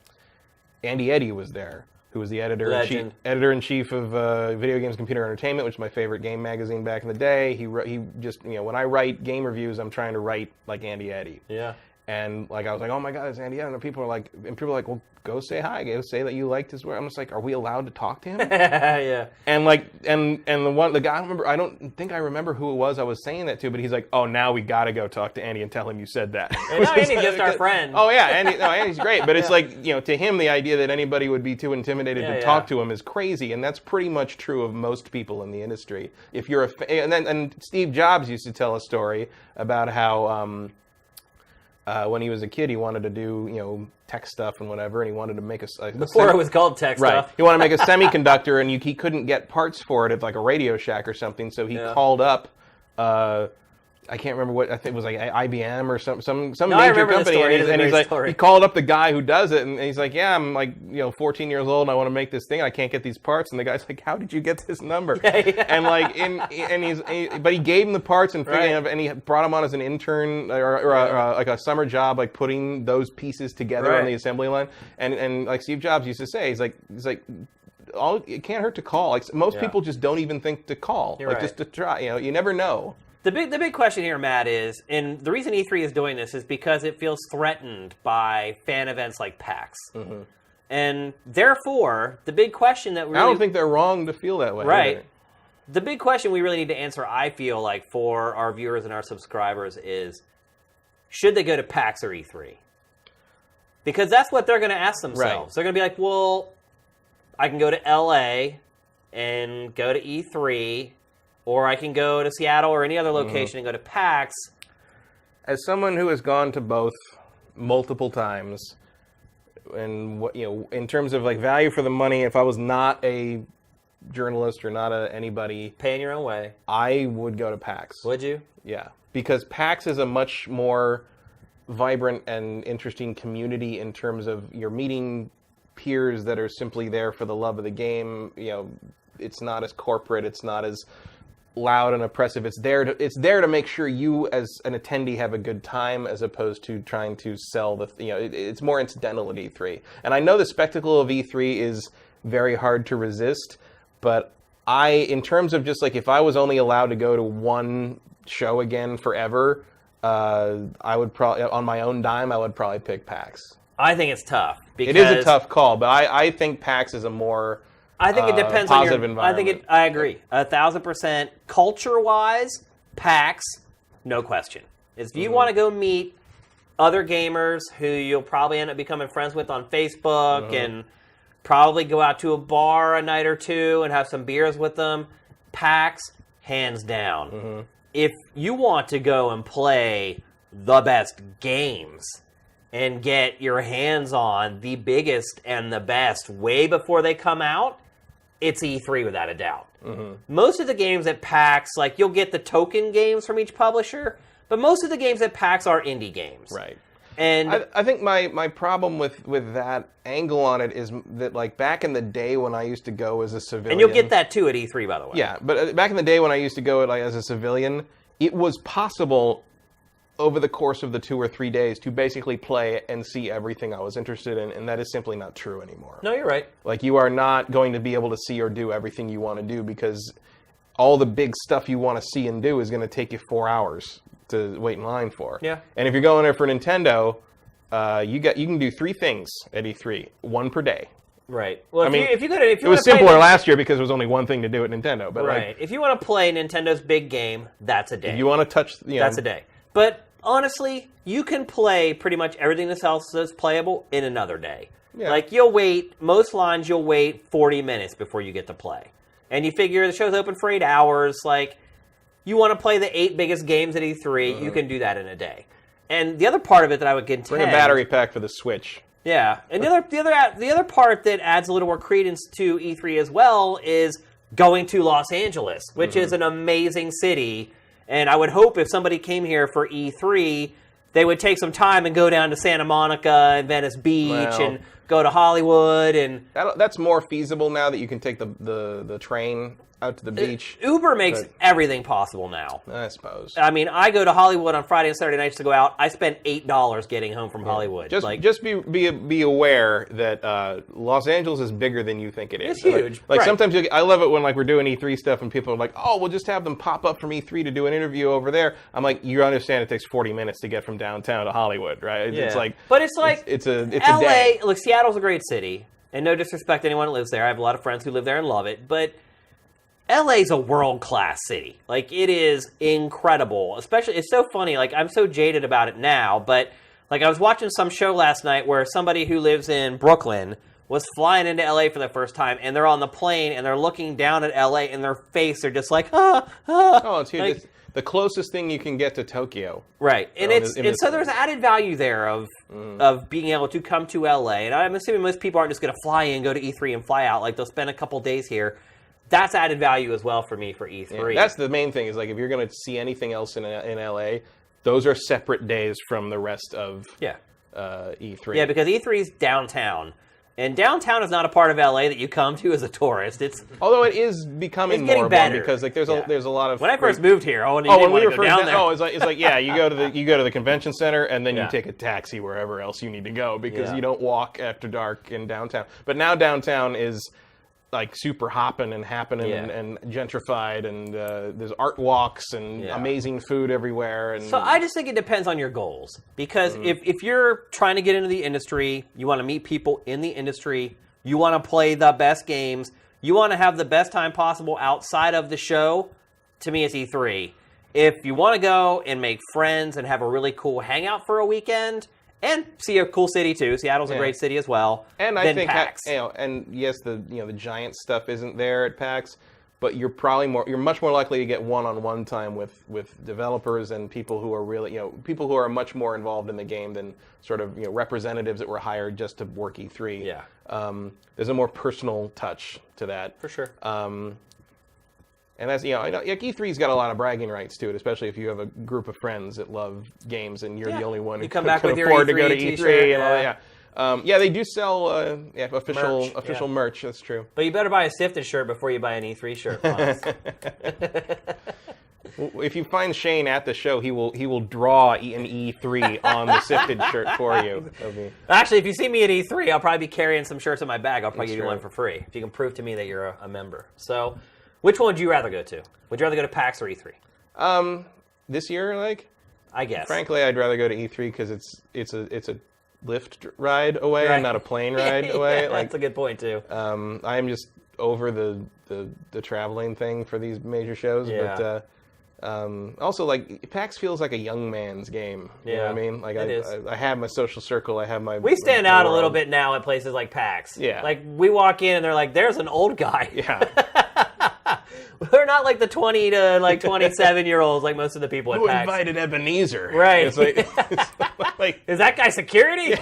Andy Eddy was there, who was the editor-in-chief of Video Games Computer Entertainment, which is my favorite game magazine back in the day. He just, when I write game reviews, I'm trying to write like Andy Eddy. Yeah. And like I was like, oh my God, it's Andy Eddy. And people are like, well, go say hi. Go say that you liked his work. I'm just like, are we allowed to talk to him? Yeah. And like, and the guy, I don't think I remember who it was I was saying that to, but he's like, oh, now we got to go talk to Andy and tell him you said that. And Andy's just our friend. Oh yeah, Andy's great. But it's like, to him, the idea that anybody would be too intimidated to talk to him is crazy, and that's pretty much true of most people in the industry. If you're and Steve Jobs used to tell a story about how. When he was a kid, he wanted to do, tech stuff and whatever, and he wanted to make before it was called tech stuff. He wanted to make a semiconductor, and he couldn't get parts for it at like a Radio Shack or something, so he called up. I can't remember what, I think it was like IBM or some major company, and he's like, he called up the guy who does it, and he's like, yeah, I'm like 14 years old, and I want to make this thing, I can't get these parts, and the guy's like, how did you get this number? And like, but he gave him the parts, and and he brought him on as an intern or like a summer job, like putting those pieces together on the assembly line, and like Steve Jobs used to say, he's like. It can't hurt to call. Like most people just don't even think to call. Just to try. You never know. The big question here, Matt, is, and the reason E3 is doing this is because it feels threatened by fan events like PAX. Mm-hmm. And therefore, the big question that we I don't think they're wrong to feel that way. Right. Either. The big question we really need to answer, I feel like, for our viewers and our subscribers is, should they go to PAX or E3? Because that's what they're going to ask themselves. Right. They're going to be like, well, I can go to LA and go to E3, or I can go to Seattle or any other location and go to PAX. As someone who has gone to both multiple times. And what, in terms of like value for the money, if I was not a journalist or not anybody paying your own way, I would go to PAX. Would you? Yeah, because PAX is a much more vibrant and interesting community in terms of you're meeting peers that are simply there for the love of the game. It's not as corporate. It's not as loud and oppressive. It's there to make sure you as an attendee have a good time, as opposed to trying to sell it's more incidental at E3. And I know the spectacle of E3 is very hard to resist, but in terms of just like if I was only allowed to go to one show again forever, I would probably, on my own dime, I would probably pick PAX. I think it's tough. Because it is a tough call, but I think PAX is a more I think it depends positive on your environment. I agree. 1,000%. Culture-wise, PAX, no question. If you want to go meet other gamers who you'll probably end up becoming friends with on Facebook and probably go out to a bar a night or two and have some beers with them, PAX, hands down. If you want to go and play the best games and get your hands on the biggest and the best way before they come out, it's E3 without a doubt. Most of the games at PAX, like you'll get the token games from each publisher, but most of the games at PAX are indie games. Right. And I think my problem with that angle on it is that, like, back in the day when I used to go as a civilian... And you'll get that, too, at E3, by the way. Yeah, but back in the day when I used to go as a civilian, it was possible over the course of the 2 or 3 days to basically play and see everything I was interested in, and that is simply not true anymore. No, you're right. Like, you are not going to be able to see or do everything you want to do, because all the big stuff you want to see and do is going to take you 4 hours to wait in line for. Yeah. And if you're going there for Nintendo, you can do 3 things at E3, 1 per day. Right. Well, it was simpler last year because there was only one thing to do at Nintendo. But right. If you want to play Nintendo's big game, that's a day. If you want to touch, that's a day. But honestly, you can play pretty much everything else that's playable in another day. Yeah. Like most lines you'll wait 40 minutes before you get to play. And you figure the show's open for 8 hours, like you want to play the 8 biggest games at E3, you can do that in a day. And the other part of it that I would contend... Bring a battery pack for the Switch. Yeah. And the other part that adds a little more credence to E3 as well is going to Los Angeles, which is an amazing city. And I would hope if somebody came here for E3, they would take some time and go down to Santa Monica and Venice Beach and go to Hollywood. And that's more feasible now that you can take the train out to the beach. Uber makes everything possible now. I suppose. I mean, I go to Hollywood on Friday and Saturday nights to go out. I spend $8 getting home from Hollywood. Just be aware that Los Angeles is bigger than you think it is. It's huge. Like sometimes I love it when we're doing E3 stuff and people are like, "Oh, we'll just have them pop up from E3 to do an interview over there." I'm like, you understand it takes 40 minutes to get from downtown to Hollywood, right? Yeah. It's like, but it's like it's a LA. day. Look, Seattle's a great city, and no disrespect to anyone that lives there. I have a lot of friends who live there and love it, but LA's a world-class city. Like, it is incredible. Especially, it's so funny. Like, I'm so jaded about it now, but, like, I was watching some show last night where somebody who lives in Brooklyn was flying into LA for the first time, and they're on the plane, and they're looking down at LA, and their face, they're just like, Oh, it's huge. Like, it's the closest thing you can get to Tokyo. Right. And so there's added value there of being able to come to LA. And I'm assuming most people aren't just going to fly in, go to E3, and fly out. Like, they'll spend a couple days here. That's added value as well for me for E3. Yeah, that's the main thing, is like if you're going to see anything else in LA, those are separate days from the rest of E3. Yeah, because E3 is downtown. And downtown is not a part of LA that you come to as a tourist. Although it is becoming more better because like there's a lot of when I first moved here, I wanted to go down there. Oh, it's like yeah, you go to the convention center and then you take a taxi wherever else you need to go because you don't walk after dark in downtown. But now downtown is like super hopping and happening and gentrified, and there's art walks and amazing food everywhere. And so I just think it depends on your goals, because if you're trying to get into the industry, you want to meet people in the industry, you want to play the best games, you want to have the best time possible outside of the show, to me it's E3. If you want to go and make friends and have a really cool hangout for a weekend, and see a cool city too. Seattle's a great city as well. And I think PAX. and yes, the giant stuff isn't there at PAX, but you're much more likely to get one-on-one time with developers and people who are really, people who are much more involved in the game than sort of, representatives that were hired just to work E3. Yeah. There's a more personal touch to that. For sure. And that's, like E3's got a lot of bragging rights to it, especially if you have a group of friends that love games and you're the only one who can afford to go to E3 and all that. Yeah, they do sell official merch. That's true. But you better buy a Sifted shirt before you buy an E3 shirt. If you find Shane at the show, he will draw an E3 on the Sifted shirt for you. Actually, if you see me at E3, I'll probably be carrying some shirts in my bag. I'll probably give you one for free if you can prove to me that you're a member. So, which one would you rather go to? Would you rather go to PAX or E3? This year, I guess. Frankly, I'd rather go to E3 because it's a lift ride away and not a plane ride away. That's a good point too. I am just over the traveling thing for these major shows, but also PAX feels like a young man's game. You know what I mean? I have my social circle. I have my. We stand out a little bit now at places like PAX. Yeah. We walk in and they're like, "There's an old guy." Yeah. We're not like the 20 to 27-year-olds like most of the people at Who PAX. invited Ebenezer? Right. It's like, is that guy security?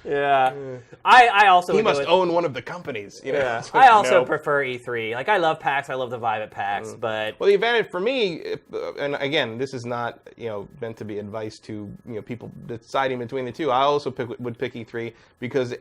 Yeah. I also he must own one of the companies. Yeah. I also prefer E3. I love PAX. I love the vibe at PAX, but the advantage for me, and again, this is not meant to be advice to people deciding between the two. I also would pick E3 because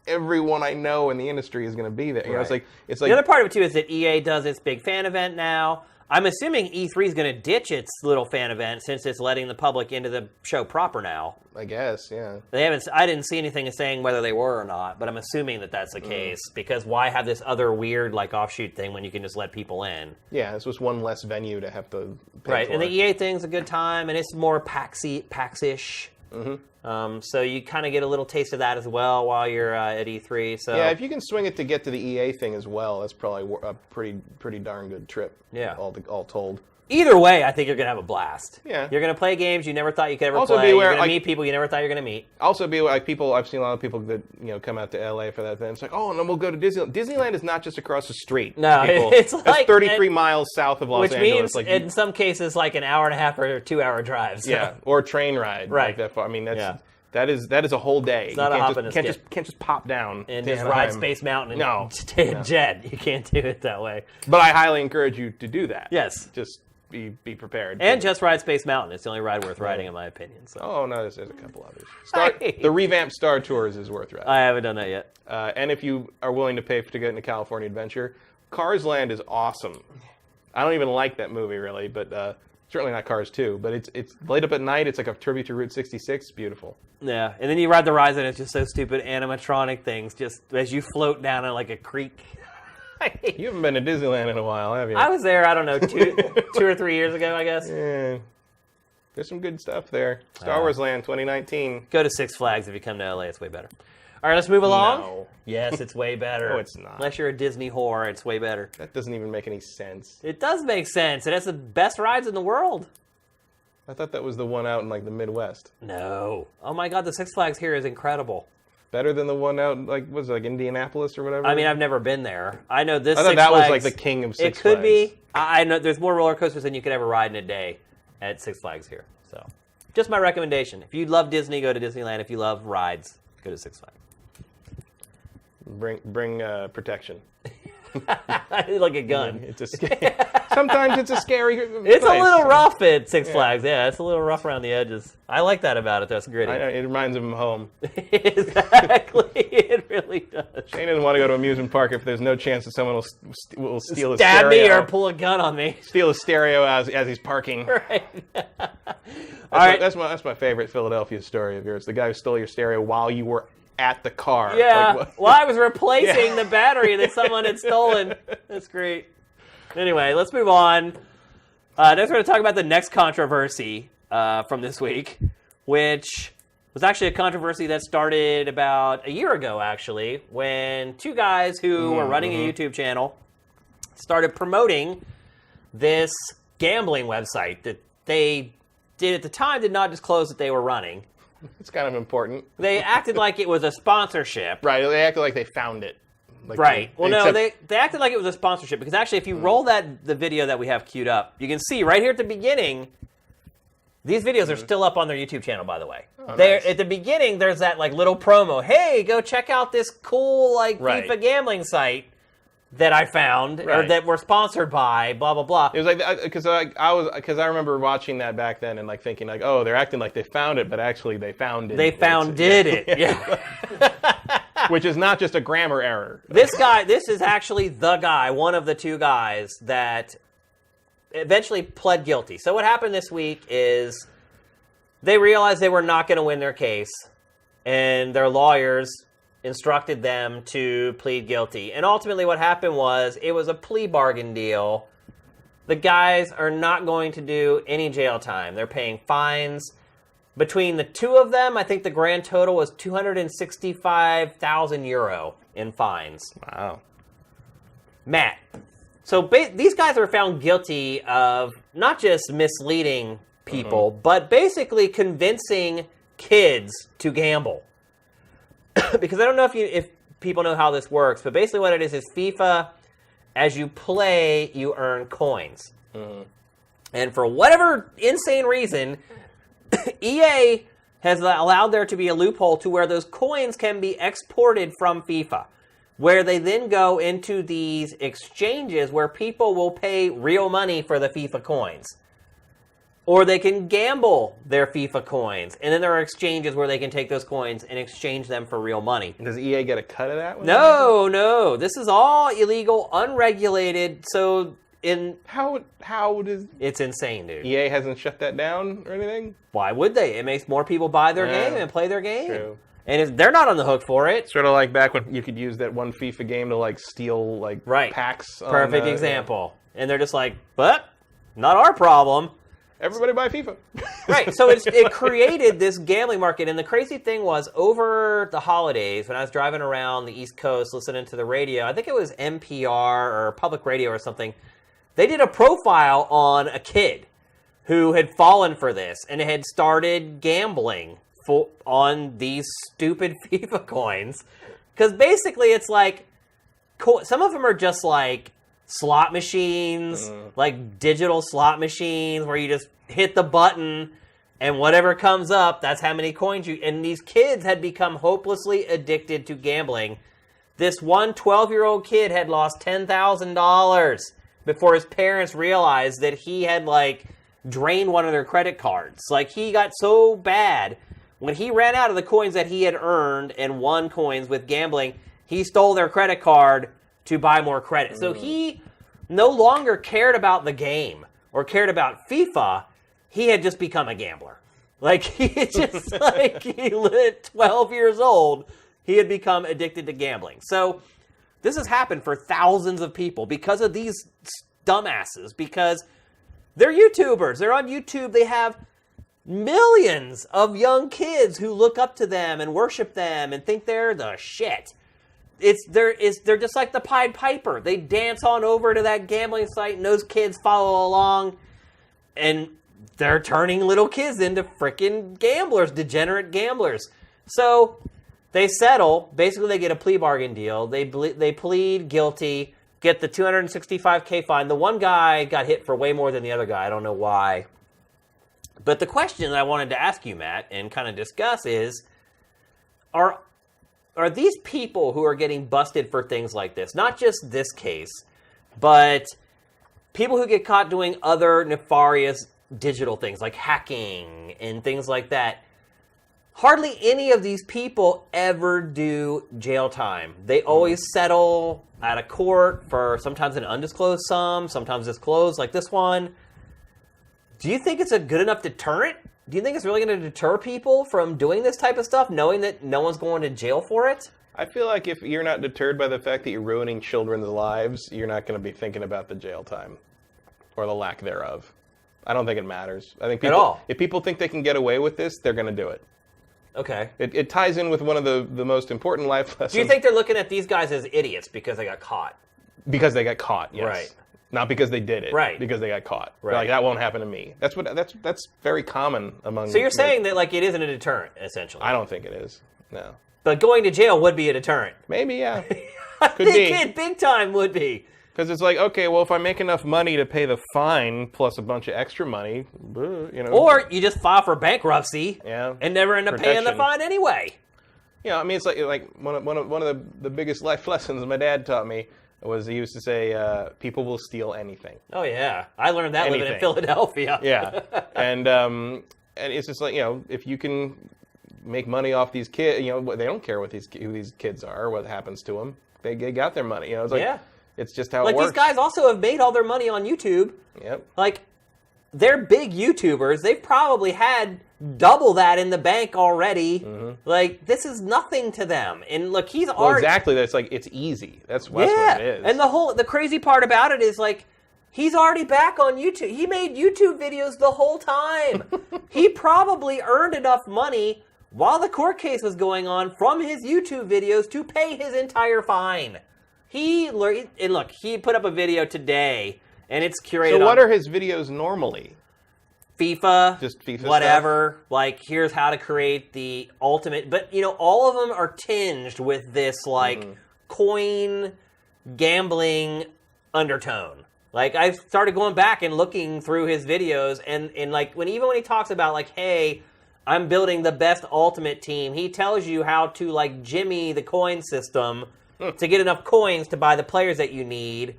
everyone I know in the industry is going to be there. It's like the other part of it too is that EA does its big fan event now. I'm assuming E3 is going to ditch its little fan event since it's letting the public into the show proper now. I guess, yeah. I didn't see anything saying whether they were or not, but I'm assuming that that's the case because why have this other weird offshoot thing when you can just let people in? Yeah, this was one less venue to have to pay right, for. And the EA thing's a good time, and it's more PAX-ish. So you kind of get a little taste of that as well while you're at E3. So yeah, if you can swing it to get to the EA thing as well, that's probably a pretty darn good trip. Yeah, all told. Either way, I think you're gonna have a blast. Yeah, you're gonna play games you never thought you could ever also play. Be where, you're gonna meet people you never thought you were gonna meet. Also, be people. I've seen a lot of people that come out to LA for that. Then it's like, and then we'll go to Disneyland. Disneyland is not just across the street. No, it's that's 33 miles south of Los Angeles. Which means, in some cases, an hour and a half or 2 hour drive. So. Yeah, or train ride. Right. That far. I mean, that is a whole day. It's not a hop and a skip. Can't just pop down and just ride Space Mountain and stay a jet. You can't do it that way. But I highly encourage you to do that. Yes. Just be prepared. And just ride Space Mountain. It's the only ride worth riding, in my opinion. So. Oh, no, there's a couple others. The revamped Star Tours is worth riding. I haven't done that yet. And if you are willing to pay to get into California Adventure, Cars Land is awesome. I don't even like that movie, really, but... certainly not Cars 2, but it's light up at night. It's like a tribute to Route 66. Beautiful. Yeah, and then you ride the rides, and it's just so stupid animatronic things, just as you float down a creek. You haven't been to Disneyland in a while, have you? I was there, I don't know, 2 or 3 years ago, I guess. Yeah. There's some good stuff there. Star Wars Land 2019. Go to Six Flags if you come to LA. It's way better. All right, let's move along. No. Yes, it's way better. No, it's not. Unless you're a Disney whore, it's way better. That doesn't even make any sense. It does make sense. It has the best rides in the world. I thought that was the one out in the Midwest. No. Oh my God, the Six Flags here is incredible. Better than the one out Indianapolis or whatever? I mean, I've never been there. I know this. I thought Six that Flags, was the king of Six Flags. It could Flags. be. I know there's more roller coasters than you could ever ride in a day at Six Flags here. So, just my recommendation. If you love Disney, go to Disneyland. If you love rides, go to Six Flags. Bring protection. Like a gun. Sometimes it's a scary It's place. A little rough at Six Flags. Yeah, it's a little rough around the edges. I like that about it, though. It's gritty. I know, it reminds him of home. Exactly. It really does. Shane doesn't want to go to an amusement park if there's no chance that someone will steal his stereo. Stab me or pull a gun on me. Steal his stereo as he's parking. Right. That's my favorite Philadelphia story of yours. The guy who stole your stereo while you were at the car. Yeah. Well, I was replacing the battery that someone had stolen. That's great. Anyway, let's move on. Next, we're going to talk about the next controversy from this week, which was actually a controversy that started about a year ago, actually, when two guys who were running a YouTube channel started promoting this gambling website that they did at the time did not disclose that they were running. It's kind of important. They acted like it was a sponsorship. Right, they acted like they found it. Like right. Well, no, except, they acted like it was a sponsorship because actually, if you roll the video that we have queued up, you can see right here at the beginning. These videos are still up on their YouTube channel, by the way. Nice. At the beginning, there's that like little promo. Hey, go check out this cool like FIFA gambling site that I found or that we're sponsored by. Blah blah blah. It was like because I remember watching that back then and like thinking like, oh, they're acting like they found it, but actually they found it. They founded it. Yeah. Which is not just a grammar error. This is actually the guy, one of the two guys that eventually pled guilty. So what happened this week is they realized they were not going to win their case, and their lawyers instructed them to plead guilty. And ultimately what happened was it was a plea bargain deal. The guys are not going to do any jail time. They're paying fines. Between the two of them, I think the grand total was 265,000 euro in fines. Wow. Matt, so these guys are found guilty of not just misleading people, but basically convincing kids to gamble. Because I don't know if people know how this works, but basically what it is FIFA, as you play, you earn coins. And for whatever insane reason, EA has allowed there to be a loophole to where those coins can be exported from FIFA, where they then go into these exchanges where people will pay real money for the FIFA coins. Or they can gamble their FIFA coins. And then there are exchanges where they can take those coins and exchange them for real money. Does EA get a cut of that? No. This is all illegal, unregulated. So How does... It's insane, dude. EA hasn't shut that down or anything? Why would they? It makes more people buy their game and play their game. True. And they're not on the hook for it. Sort of like back when you could use that one FIFA game to like steal like packs. Perfect example. And they're just like, but not our problem. Everybody buy FIFA. Right. So it created this gambling market. And the crazy thing was over the holidays when I was driving around the East Coast listening to the radio, I think it was NPR or public radio or something, they did a profile on a kid who had fallen for this and had started gambling on these stupid FIFA coins. Because basically it's like, some of them are just like slot machines, like digital slot machines where you just hit the button and whatever comes up, that's how many coins you... And these kids had become hopelessly addicted to gambling. This one 12-year-old kid had lost $10,000 before his parents realized that he had, like, drained one of their credit cards. Like, he got so bad. When he ran out of the coins that he had earned and won coins with gambling, he stole their credit card to buy more credit. So he no longer cared about the game or cared about FIFA. He had just become a gambler. Like, he just, like, he lit 12 years old. He had become addicted to gambling. So this has happened for thousands of people because of these dumbasses, because they're YouTubers. They're on YouTube. They have millions of young kids who look up to them and worship them and think they're the shit. They're just like the Pied Piper. They dance on over to that gambling site and those kids follow along and they're turning little kids into freaking gamblers, degenerate gamblers. So they settle. Basically, they get a plea bargain deal. They plead guilty, get the $265K fine. The one guy got hit for way more than the other guy. I don't know why. But the question that I wanted to ask you, Matt, and kind of discuss is, are these people who are getting busted for things like this, not just this case, but people who get caught doing other nefarious digital things like hacking and things like that, hardly any of these people ever do jail time. They always settle at a court for sometimes an undisclosed sum, sometimes disclosed, like this one. Do you think it's a good enough deterrent? Do you think it's really going to deter people from doing this type of stuff, knowing that no one's going to jail for it? I feel like if you're not deterred by the fact that you're ruining children's lives, you're not going to be thinking about the jail time or the lack thereof. I don't think it matters. I think people, at all. If people think they can get away with this, they're going to do it. Okay. It ties in with one of the most important life lessons. Do you think they're looking at these guys as idiots because they got caught? Because they got caught, yes. Right. Not because they did it. Right. Because they got caught. Right. Like, that won't happen to me. That's very common among... So you're saying that, like, it isn't a deterrent, essentially? I don't think it is. No. But going to jail would be a deterrent. Maybe, yeah. I think it big time would be. Because it's like, okay, well, if I make enough money to pay the fine plus a bunch of extra money, you know. Or you just file for bankruptcy and never end up paying the fine anyway. Yeah, I mean, it's like one of the biggest life lessons my dad taught me was he used to say, people will steal anything. Oh, yeah. I learned that living in Philadelphia. Yeah. And it's just like, you know, if you can make money off these kids, you know, they don't care who these kids are, what happens to them. They got their money. You know, it's like, it's just how it works. Like, these guys also have made all their money on YouTube. Yep. Like, they're big YouTubers. They've probably had double that in the bank already. Mm-hmm. Like, this is nothing to them. And look, he's already... Well, exactly. That's like, it's easy. That's what it is. And the crazy part about it is, like, he's already back on YouTube. He made YouTube videos the whole time. He probably earned enough money while the court case was going on from his YouTube videos to pay his entire fine. And look, he put up a video today, and it's curated. So what are his videos normally? FIFA, just FIFA whatever. Stuff? Like, here's how to create the ultimate. But, you know, all of them are tinged with this, like, coin gambling undertone. Like, I've started going back and looking through his videos, and like, even when he talks about, like, hey, I'm building the best ultimate team, he tells you how to, like, jimmy the coin system to get enough coins to buy the players that you need.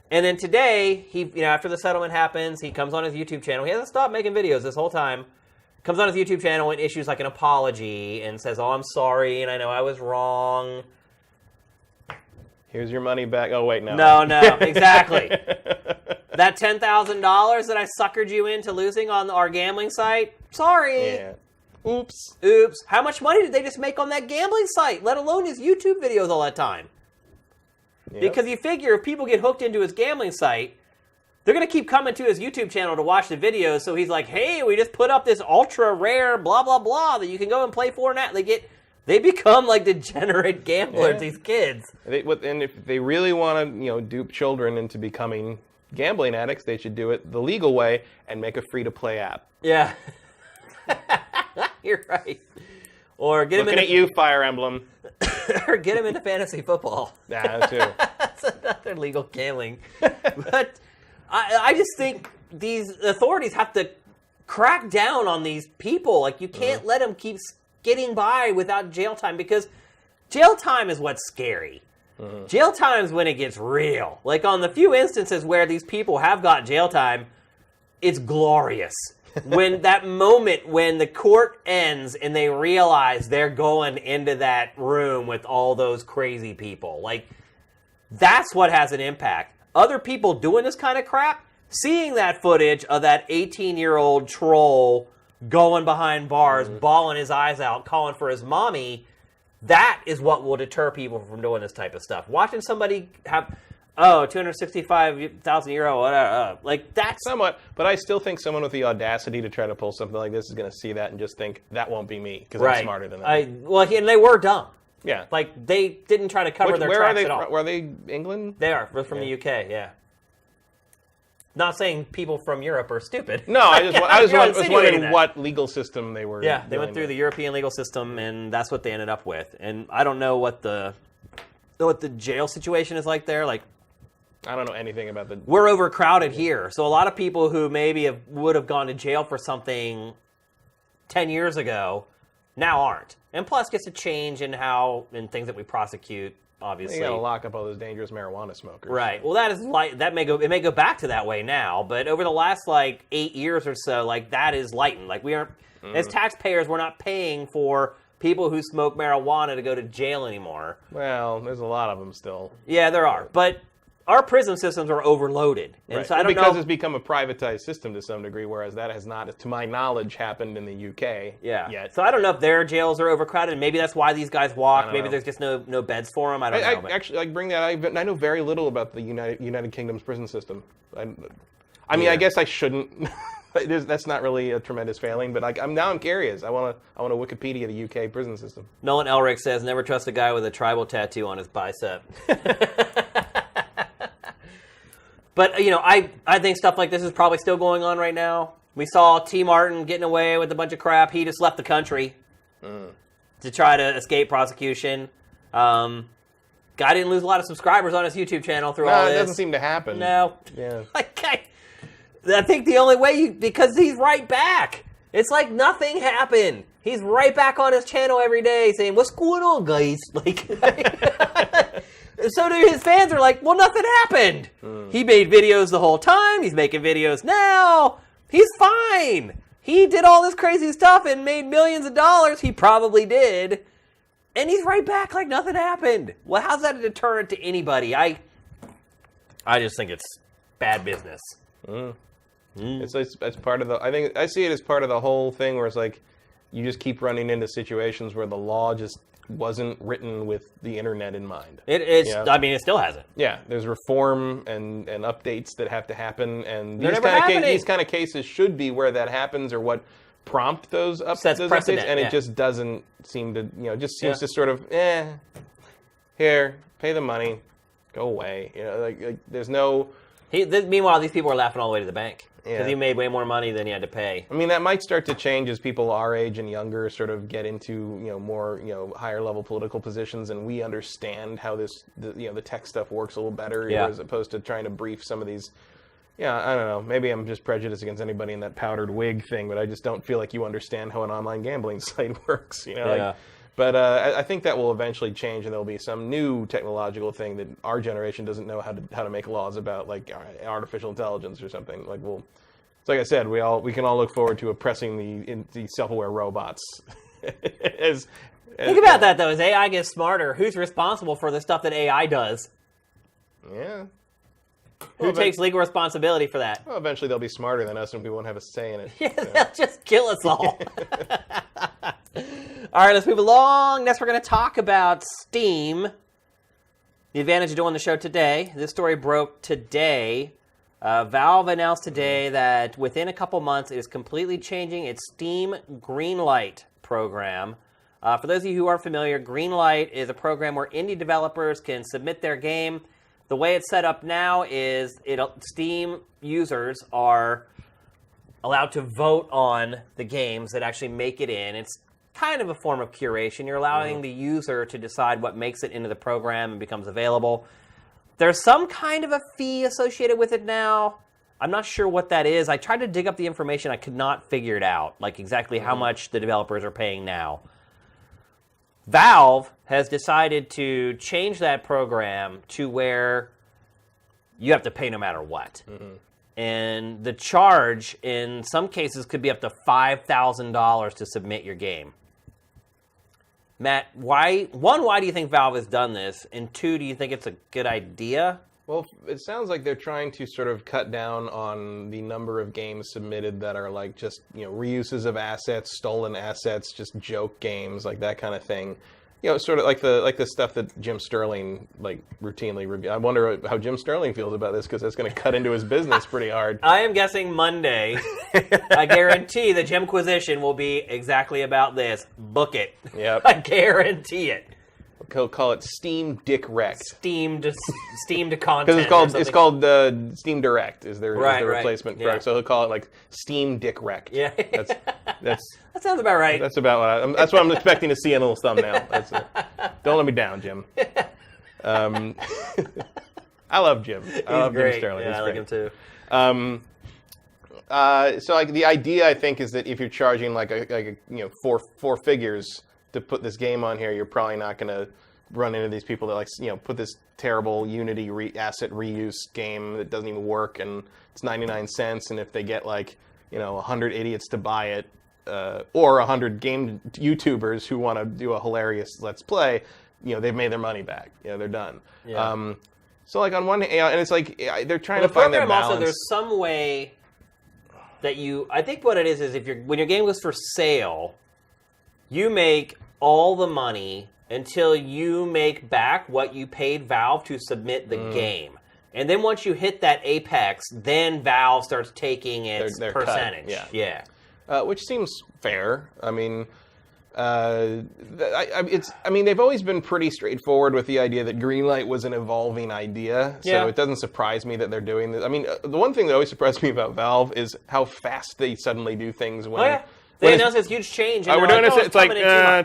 And then today, after the settlement happens, he comes on his YouTube channel. He hasn't stopped making videos this whole time. Comes on his YouTube channel and issues like an apology and says, "Oh, I'm sorry, and I know I was wrong. Here's your money back." Oh, wait, no. No, exactly. That $10,000 that I suckered you into losing on our gambling site? Sorry. Yeah. Oops. How much money did they just make on that gambling site, let alone his YouTube videos all that time? Yep. Because you figure if people get hooked into his gambling site, they're going to keep coming to his YouTube channel to watch the videos. So he's like, hey, we just put up this ultra rare blah, blah, blah that you can go and play for now. They become like degenerate gamblers, these kids. And if they really want to, dupe children into becoming gambling addicts, they should do it the legal way and make a free-to-play app. Yeah. You're right. Or get Looking at you, Fire Emblem. Or get him into fantasy football. Yeah, too. That's another legal gambling. But I just think these authorities have to crack down on these people. Like, you can't let them keep getting by without jail time, because jail time is what's scary. Jail time is when it gets real. Like, on the few instances where these people have got jail time, it's glorious. When that moment when the court ends and they realize they're going into that room with all those crazy people. Like, that's what has an impact. Other people doing this kind of crap, seeing that footage of that 18-year-old troll going behind bars, bawling his eyes out, calling for his mommy, that is what will deter people from doing this type of stuff. Watching somebody have... 265,000 euro, like, that's... Somewhat, but I still think someone with the audacity to try to pull something like this is going to see that and just think, that won't be me, because I'm smarter than that. And they were dumb. Yeah. Like, they didn't try to cover their tracks at all. Were they England? They are. They're from the UK, yeah. Not saying people from Europe are stupid. No, I was wondering what legal system they were. Yeah, they went through the European legal system, and that's what they ended up with. And I don't know what the jail situation is like there. Like, I don't know anything about the... We're overcrowded here. So a lot of people who maybe would have gone to jail for something 10 years ago now aren't. And plus gets a change in things that we prosecute, obviously. You gotta lock up all those dangerous marijuana smokers. Right. Well, it may go back to that way now, but over the last 8 years or so, that is lightened. Like, we aren't, as taxpayers, we're not paying for people who smoke marijuana to go to jail anymore. Well, there's a lot of them still. Yeah, there are. But our prison systems are overloaded. And so I don't know. Because it's become a privatized system to some degree, whereas that has not, to my knowledge, happened in the UK yet. So I don't know if their jails are overcrowded, and maybe that's why these guys walk. Maybe there's just no beds for them. I don't know. Actually, bring that. I know very little about the United Kingdom's prison system. I mean, I guess I shouldn't. That's not really a tremendous failing, but I'm curious. I want to Wikipedia the UK prison system. Nolan Elric says, never trust a guy with a tribal tattoo on his bicep. But, I think stuff like this is probably still going on right now. We saw T. Martin getting away with a bunch of crap. He just left the country to try to escape prosecution. Guy didn't lose a lot of subscribers on his YouTube channel through all this. No, it doesn't seem to happen. No. Yeah. I think the only way because he's right back. It's like nothing happened. He's right back on his channel every day saying, "What's going on, guys?" So his fans are like, "Well, nothing happened. He made videos the whole time. He's making videos now. He's fine. He did all this crazy stuff and made millions of dollars. He probably did. And he's right back like nothing happened." Well, how's that a deterrent to anybody? I just think it's bad business. It's part of the. I think I see it as part of the whole thing where it's like you just keep running into situations where the law just wasn't written with the internet in mind. I mean, it still hasn't. Yeah, there's reform and updates that have to happen, and these kind of cases should be where that happens or what prompt those updates, and it just doesn't seem to. Just seems to sort of here, pay the money, go away. Like there's no. Meanwhile, these people are laughing all the way to the bank. Because he made way more money than he had to pay. I mean, that might start to change as people our age and younger sort of get into more higher level political positions, and we understand how the tech stuff works a little better, as opposed to trying to brief some of these. Yeah, I don't know. Maybe I'm just prejudiced against anybody in that powdered wig thing, but I just don't feel like you understand how an online gambling site works. But I think that will eventually change, and there'll be some new technological thing that our generation doesn't know how to make laws about, like artificial intelligence or something. It's like I said, we can all look forward to oppressing the self-aware robots. Think about that though. As AI gets smarter, who's responsible for the stuff that AI does? Yeah. Who takes legal responsibility for that? Well, eventually they'll be smarter than us, and we won't have a say in it. Yeah, they'll just kill us all. All right, let's move along. Next, we're going to talk about Steam. The advantage of doing the show today. This story broke today. Valve announced today that within a couple months, it is completely changing its Steam Greenlight program. For those of you who aren't familiar, Greenlight is a program where indie developers can submit their game. The way it's set up now is Steam users are allowed to vote on the games that actually make it in. It's kind of a form of curation. You're allowing the user to decide what makes it into the program and becomes available. There's some kind of a fee associated with it now. I'm not sure what that is. I tried to dig up the information. I could not figure it out, like exactly how much the developers are paying now. Valve has decided to change that program to where you have to pay no matter what. And the charge, in some cases, could be up to $5,000 to submit your game. Matt, why do you think Valve has done this? And two, do you think it's a good idea? Well, it sounds like they're trying to sort of cut down on the number of games submitted that are like just, reuses of assets, stolen assets, just joke games, like that kind of thing. Sort of like the stuff that Jim Sterling routinely reviews. I wonder how Jim Sterling feels about this, because that's going to cut into his business pretty hard. I am guessing Monday. I guarantee the Jimquisition will be exactly about this. Book it. Yep. I guarantee it. He'll call it Steam Dick Wrecked. Steam to content. Because it's called Steam Direct is the replacement for it. So he'll call it like Steam Dick Wrecked. Yeah. That sounds about right. That's about that's what I'm expecting to see in a little thumbnail. Don't let me down, Jim. I love Jim. I love great. Jim Sterling. Yeah, I like him too. So like the idea, I think, is that if you're charging like four figures to put this game on here, you're probably not going to run into these people that put this terrible Unity asset reuse game that doesn't even work, and it's 99 cents, and if they get 100 idiots to buy it, or 100 game YouTubers who want to do a hilarious Let's Play, they've made their money back. They're done. Yeah. So on one hand, and it's like they're trying to find their balance. Also, there's some way that I think what it is when your game goes for sale, you make all the money until you make back what you paid Valve to submit the game. And then once you hit that apex, then Valve starts taking its their percentage. Cut. Yeah. Which seems fair. I mean, they've always been pretty straightforward with the idea that Greenlight was an evolving idea. So it doesn't surprise me that they're doing this. I mean, the one thing that always surprised me about Valve is how fast they suddenly do things when... They announced this huge change. And we're doing this. It's like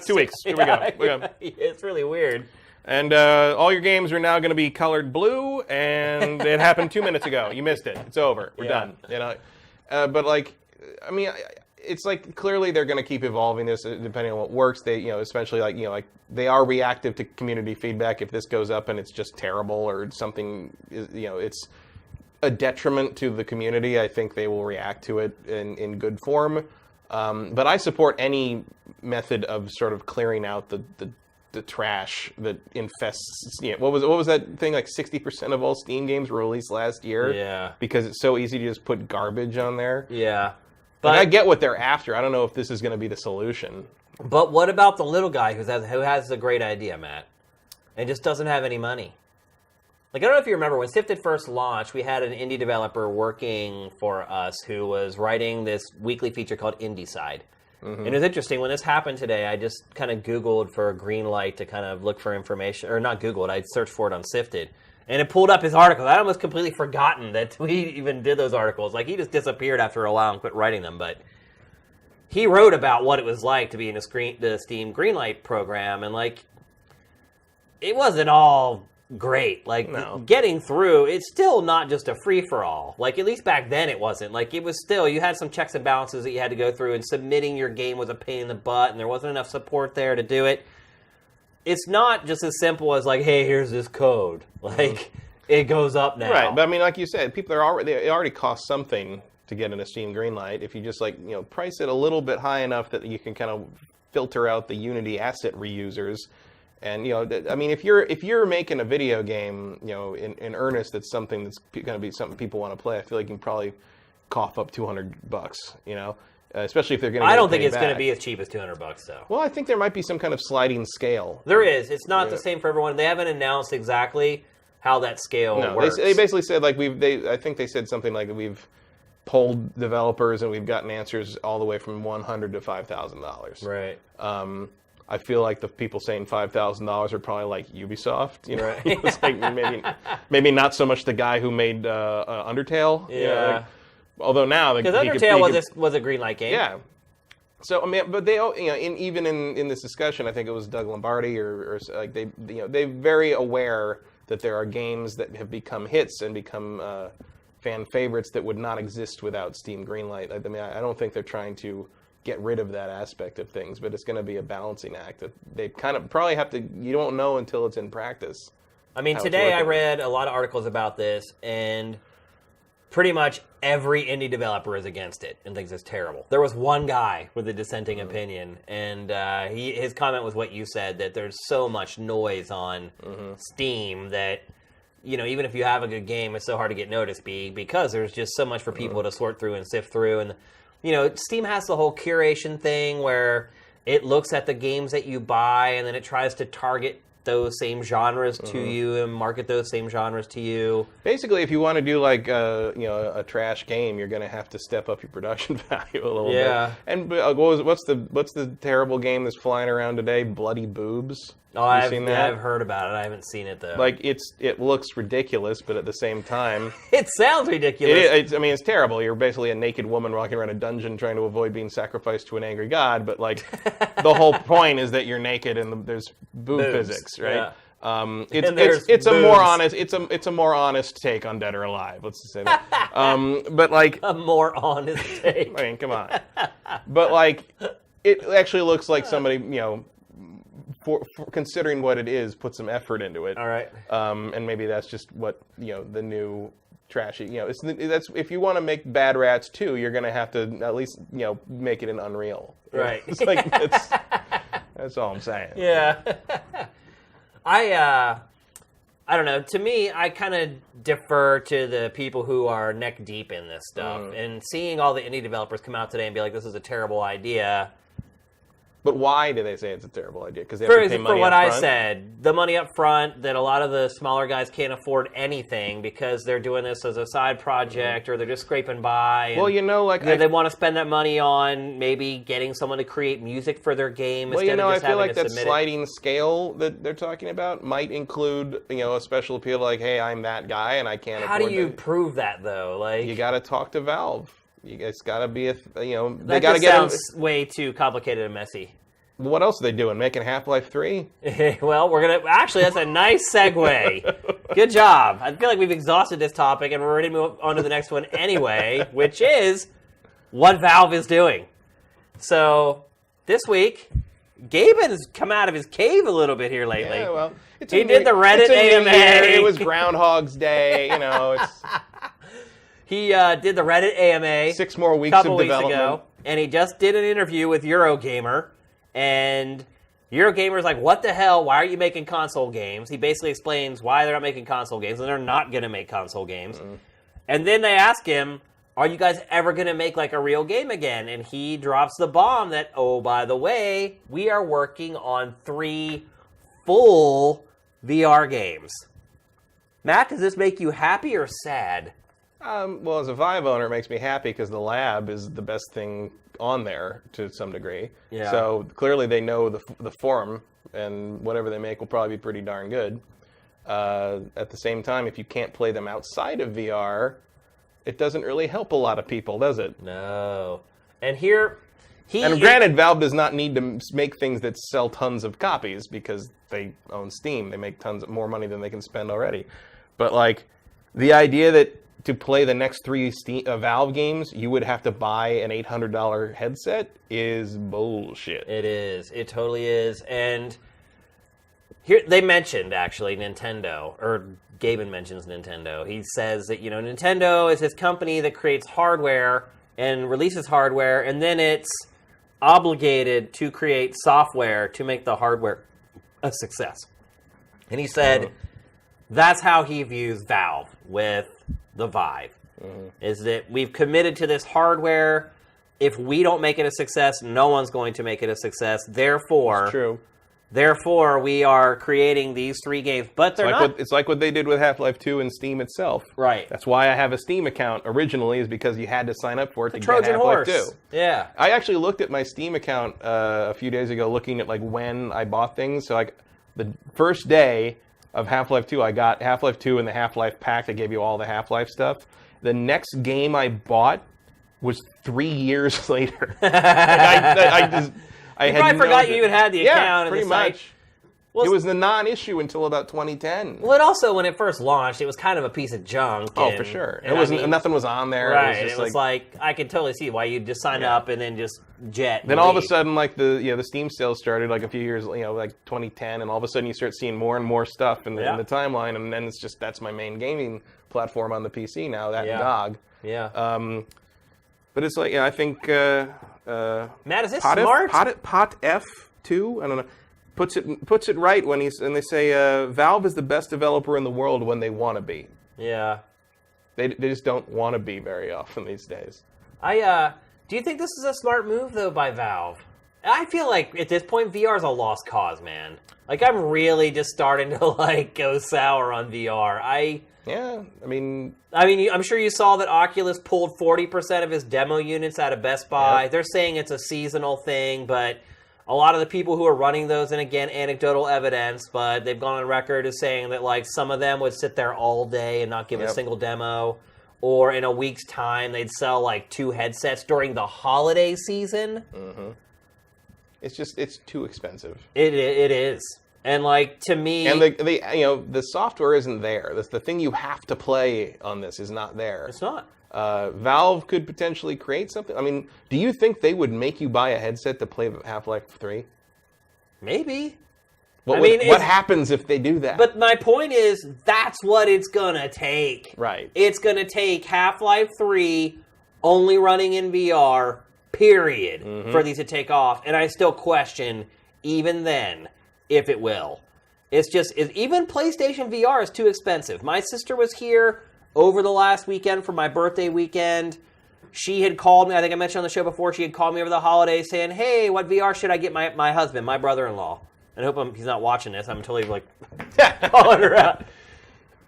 2 weeks. Here we go. It's really weird. And all your games are now going to be colored blue, and it happened 2 minutes ago. You missed it. It's over. We're done. You know, but like, I mean, it's like clearly they're going to keep evolving this depending on what works. They, you know, especially like, you know, like they are reactive to community feedback. If this goes up and it's just terrible or something, you know, it's a detriment to the community, I think they will react to it in good form. But I support any method of sort of clearing out the trash that infests. You know, what was that thing, like 60% of all Steam games were released last year? Yeah. Because it's so easy to just put garbage on there. Yeah. But I get what they're after. I don't know if this is going to be the solution. But what about the little guy who has a great idea, Matt, and just doesn't have any money? Like, I don't know if you remember, when Sifted first launched, we had an indie developer working for us who was writing this weekly feature called IndieSide. And it was interesting. When this happened today, I just kind of Googled for Greenlight to kind of look for information. Or not Googled, I searched for it on Sifted. And it pulled up his article. I'd almost completely forgotten that we even did those articles. Like, he just disappeared after a while and quit writing them. But he wrote about what it was like to be in the Steam Greenlight program. And, like, it wasn't all great. Like, getting through, it's still not just a free-for-all. Like, at least back then it wasn't. Like, it was still, you had some checks and balances that you had to go through, and submitting your game was a pain in the butt, and there wasn't enough support there to do it. It's not just as simple as, like, hey, here's this code. Like, it goes up now. Right, but I mean, like you said, people it already costs something to get into Steam Greenlight. If you just, like, you know, price it a little bit high enough that you can kind of filter out the Unity asset reusers. And, you know, I mean, if you're making a video game, you know, in earnest, that's something that's going to be something people want to play. I feel like you can probably cough up $200, you know, especially if they're going to. I don't think it's going to be as cheap as $200 though. Well, I think there might be some kind of sliding scale. There is. It's not the same for everyone. They haven't announced exactly how that scale works. They basically said, like, I think they said something like we've polled developers and we've gotten answers all the way from $100 to $5,000. Right. I feel like the people saying $5,000 are probably like Ubisoft. You know, Right. It's like maybe not so much the guy who made Undertale. Yeah. You know, like, although now because Undertale was a Greenlight game. Yeah. So I mean, but they, you know, even in this discussion, I think it was Doug Lombardi or like they're very aware that there are games that have become hits and become fan favorites that would not exist without Steam Greenlight. I mean, I don't think they're trying to get rid of that aspect of things, but it's going to be a balancing act that they kind of probably have to. You don't know until it's in practice. I mean, today I read a lot of articles about this, and pretty much every indie developer is against it and thinks it's terrible. There was one guy with a dissenting opinion, and his comment was what you said, that there's so much noise on Steam that, you know, even if you have a good game, it's so hard to get noticed because there's just so much for people to sort through and sift through. And you know, Steam has the whole curation thing where it looks at the games that you buy and then it tries to target those same genres to you and market those same genres to you. Basically, if you want to do like you know, a trash game, you're going to have to step up your production value a little bit. And what's the terrible game that's flying around today? Bloody Boobs. Oh, I've heard about it. I haven't seen it though. Like it looks ridiculous, but at the same time, it sounds ridiculous. I mean, it's terrible. You're basically a naked woman walking around a dungeon trying to avoid being sacrificed to an angry god. But like, the whole point is that you're naked and there's boob physics, right? Yeah. It's a more honest take on Dead or Alive. Let's just say that. But like a more honest take. I mean, come on. But like, it actually looks like somebody, you know, for considering what it is, put some effort into it. All right. And maybe that's just what, you know, the new trashy, you know, that's if you want to make Bad Rats 2, you're going to have to at least, you know, make it in Unreal. Right. It's like that's all I'm saying. Yeah. I don't know. To me, I kind of defer to the people who are neck deep in this stuff. And seeing all the indie developers come out today and be like, this is a terrible idea. But why do they say it's a terrible idea? Because they have to pay money up front? For what I said, the money up front, that a lot of the smaller guys can't afford anything because they're doing this as a side project or they're just scraping by. Well, you know, like... they want to spend that money on maybe getting someone to create music for their game instead of just having to submit it. I feel like that sliding scale that they're talking about might include, you know, a special appeal like, hey, I'm that guy and I can't afford it. How do you prove that, though? Like, you got to talk to Valve. It's got to be they got to get sounds way too complicated and messy. What else are they doing? Making Half-Life 3? Well, we're going to... Actually, that's a nice segue. Good job. I feel like we've exhausted this topic, and we're ready to move on to the next one anyway, which is what Valve is doing. So, this week, Gabe has come out of his cave a little bit here lately. Yeah, well... He did the Reddit AMA. It was Groundhog's Day, you know, it's... He did the Reddit AMA 6 more weeks of development. Ago, and he just did an interview with Eurogamer, and Eurogamer's like, what the hell, why aren't you making console games? He basically explains why they're not making console games, and they're not going to make console games. And then they ask him, are you guys ever going to make like a real game again? And he drops the bomb that, oh, by the way, we are working on 3 full VR games. Matt, does this make you happy or sad? Well, as a Vive owner, it makes me happy because the lab is the best thing on there to some degree. Yeah. So clearly they know the form, and whatever they make will probably be pretty darn good. At the same time, if you can't play them outside of VR, it doesn't really help a lot of people, does it? No. And here... And granted, Valve does not need to make things that sell tons of copies because they own Steam. They make tons more money than they can spend already. But, like, the idea that to play the next 3 Valve games, you would have to buy an $800 headset is bullshit. It is. It totally is. And here they mentioned, actually, Nintendo, or Gaben mentions Nintendo. He says that, you know, Nintendo is his company that creates hardware and releases hardware, and then it's obligated to create software to make the hardware a success. And he said that's how he views Valve with the Vive, is that we've committed to this hardware. If we don't make it a success, no one's going to make it a success. Therefore, True. Therefore, we are creating these 3 games, but they're not... It's like what they did with Half-Life 2 and Steam itself. Right. That's why I have a Steam account originally, is because you had to sign up for it to get Trojan Half-Life horse. 2. Yeah. I actually looked at my Steam account a few days ago, looking at like when I bought things. So like the first day of Half-Life 2, I got Half-Life 2 and the Half-Life pack that gave you all the Half-Life stuff. The next game I bought was 3 years later. I probably forgot you even had the account. Yeah, pretty much. Well, it was the non-issue until about 2010. Well, it also, when it first launched, it was kind of a piece of junk. Oh, for sure. Nothing was on there. Right. It was like I could totally see why you'd just sign up and then just jet. Then all of a sudden, like the Steam sales started like a few years, like 2010, and all of a sudden you start seeing more and more stuff in the timeline, and then it's just that's my main gaming platform on the PC now. That and GOG. Yeah. But it's like I think. Matt, is this smart? Pot F2, I don't know, puts it right when they say Valve is the best developer in the world when they want to be. Yeah. They just don't want to be very often these days. Do you think this is a smart move though by Valve? I feel like at this point VR is a lost cause, man. Like I'm really just starting to like go sour on VR. Yeah, I mean, I'm sure you saw that Oculus pulled 40% of his demo units out of Best Buy. Yep. They're saying it's a seasonal thing, but a lot of the people who are running those, and again, anecdotal evidence, but they've gone on record as saying that like some of them would sit there all day and not give a single demo, or in a week's time they'd sell like 2 headsets during the holiday season. Mm-hmm. It's too expensive. It is. And like to me, and the software isn't there. The thing you have to play on this is not there. It's not. Valve could potentially create something. I mean, do you think they would make you buy a headset to play Half-Life 3? Maybe. What happens if they do that? But my point is, that's what it's gonna take. Right. It's gonna take Half-Life 3 only running in VR, period, for these to take off. And I still question, even then, if it will. It's just, even PlayStation VR is too expensive. My sister was here over the last weekend for my birthday weekend. She had called me, I think I mentioned on the show before, she had called me over the holidays saying, hey, what VR should I get my husband, my brother-in-law? And I hope he's not watching this. I'm totally like calling her out.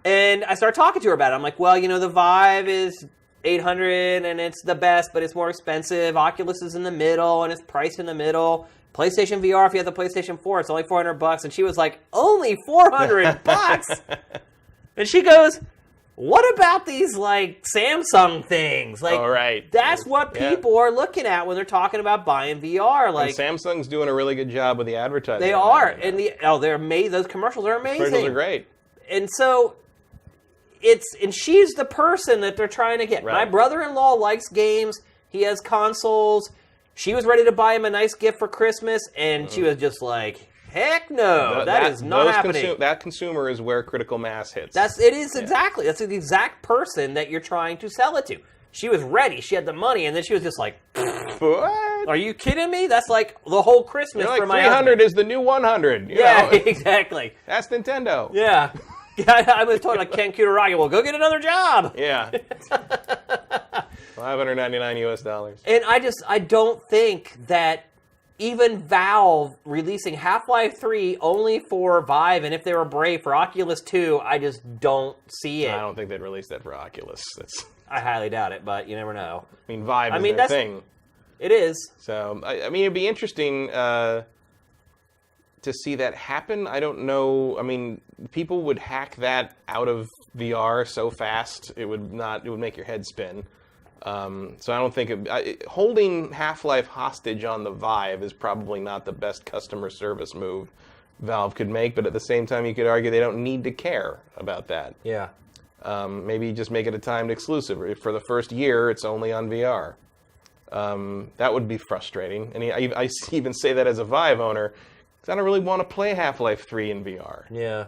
And I started talking to her about it. I'm like, well, the Vive is $800 and it's the best, but it's more expensive. Oculus is in the middle and it's priced in the middle. PlayStation VR, if you have the PlayStation 4, it's only $400. And she was like, only $400? And she goes, what about these, like, Samsung things? Like, all right. That's what people are looking at when they're talking about buying VR. Like, and Samsung's doing a really good job with the advertising. They are. And they're amazing. Those commercials are amazing. Commercials are great. And so, and she's the person that they're trying to get. Right. My brother-in-law likes games. He has consoles. She was ready to buy him a nice gift for Christmas, and she was just like, heck no, that is not happening. That consumer is where critical mass hits. Exactly. That's the exact person that you're trying to sell it to. She was ready. She had the money, and then she was just like, what? Are you kidding me? That's like the whole Christmas You're like, for my 300 husband. is the new 100. You Yeah, know? exactly. That's Nintendo. Yeah. I was told, like, Ken Kutaragi, well, go get another job. Yeah. $599 US. And I don't think that even Valve releasing Half-Life 3 only for Vive, and if they were brave for Oculus 2, I just don't see it. I don't think they'd release that for Oculus. I highly doubt it, but you never know. I mean, Vive is their thing. It is. So, I mean, it'd be interesting to see that happen. I don't know. I mean, people would hack that out of VR so fast, it would make your head spin. So I don't think holding Half-Life hostage on the Vive is probably not the best customer service move Valve could make, but at the same time you could argue they don't need to care about that. Yeah. Maybe just make it a timed exclusive. For the first year, it's only on VR. That would be frustrating. And I even say that as a Vive owner, because I don't really want to play Half-Life 3 in VR. Yeah.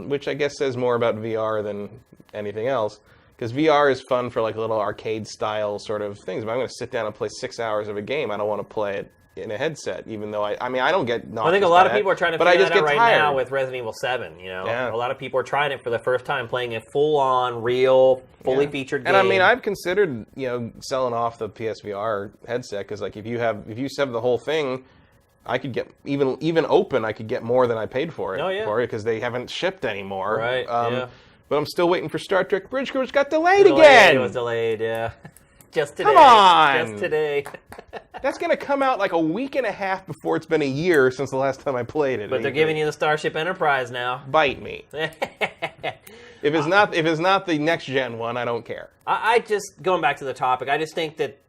Which I guess says more about VR than anything else. Because VR is fun for like little arcade-style sort of things. But I'm going to sit down and play 6 hours of a game. I don't want to play it in a headset, even though I don't get nauseous. I think a lot of people are trying to figure that out right tired. now with Resident Evil 7. You know, Yeah. A lot of people are trying it for the first time, playing a full-on, real, fully featured game. And I mean, I've considered selling off the PSVR headset because like if you have the whole thing, I could get even open. I could get more than I paid for it because they haven't shipped anymore. Right. Yeah. But I'm still waiting for Star Trek Bridge, which got delayed again. It was delayed, yeah. Just today. Come on! Just today. That's going to come out like a week and a half before it's been a year since the last time I played it. But they're giving you the Starship Enterprise now. Bite me. If it's not the next gen one, I don't care. I just, going back to the topic, I just think that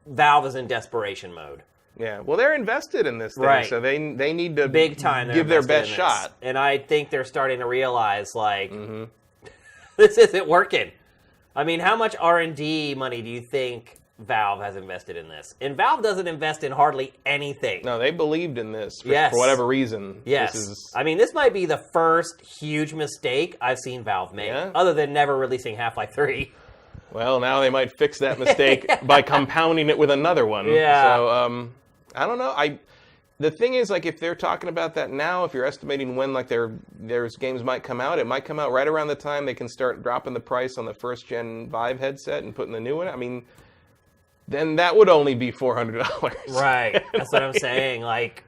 Valve is in desperation mode. Yeah, well, they're invested in this thing, right. So they need to big time give their best shot. And I think they're starting to realize, like, this isn't working. I mean, how much R&D money do you think Valve has invested in this? And Valve doesn't invest in hardly anything. No, they believed in this for whatever reason. Yes. I mean, this might be the first huge mistake I've seen Valve make, other than never releasing Half-Life 3. Well, now they might fix that mistake by compounding it with another one. Yeah. So, I don't know. The thing is, like, if they're talking about that now, if you're estimating when, like, their games might come out, it might come out right around the time they can start dropping the price on the first-gen Vive headset and putting the new one. I mean, then that would only be $400. Right. That's what I'm saying. Like,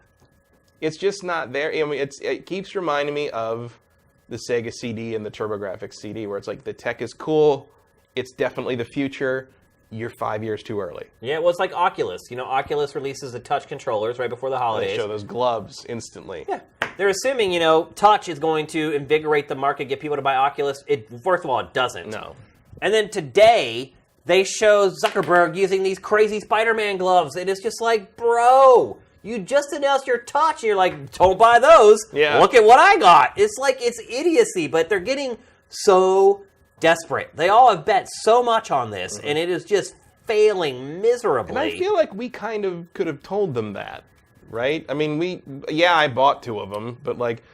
it's just not there. I mean, it keeps reminding me of the Sega CD and the TurboGrafx CD, where it's like the tech is cool, it's definitely the future. You're 5 years too early. Yeah, well, it's like Oculus. You know, Oculus releases the touch controllers right before the holidays. They show those gloves instantly. Yeah. They're assuming, touch is going to invigorate the market, get people to buy Oculus. First of all, it doesn't. No. And then today, they show Zuckerberg using these crazy Spider-Man gloves, and it's just like, bro, you just announced your touch, and you're like, don't buy those. Yeah. Look at what I got. It's like, it's idiocy, but they're getting so desperate. They all have bet so much on this, and it is just failing miserably. And I feel like we kind of could have told them that, right? I mean, I bought 2 of them, but like,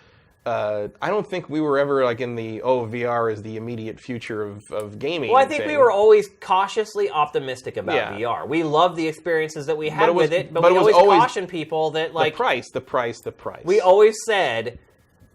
I don't think we were ever like in the, VR is the immediate future of gaming. Well, I think we were always cautiously optimistic about VR. We love the experiences that we had with it, but we always caution people that, like, the price. We always said,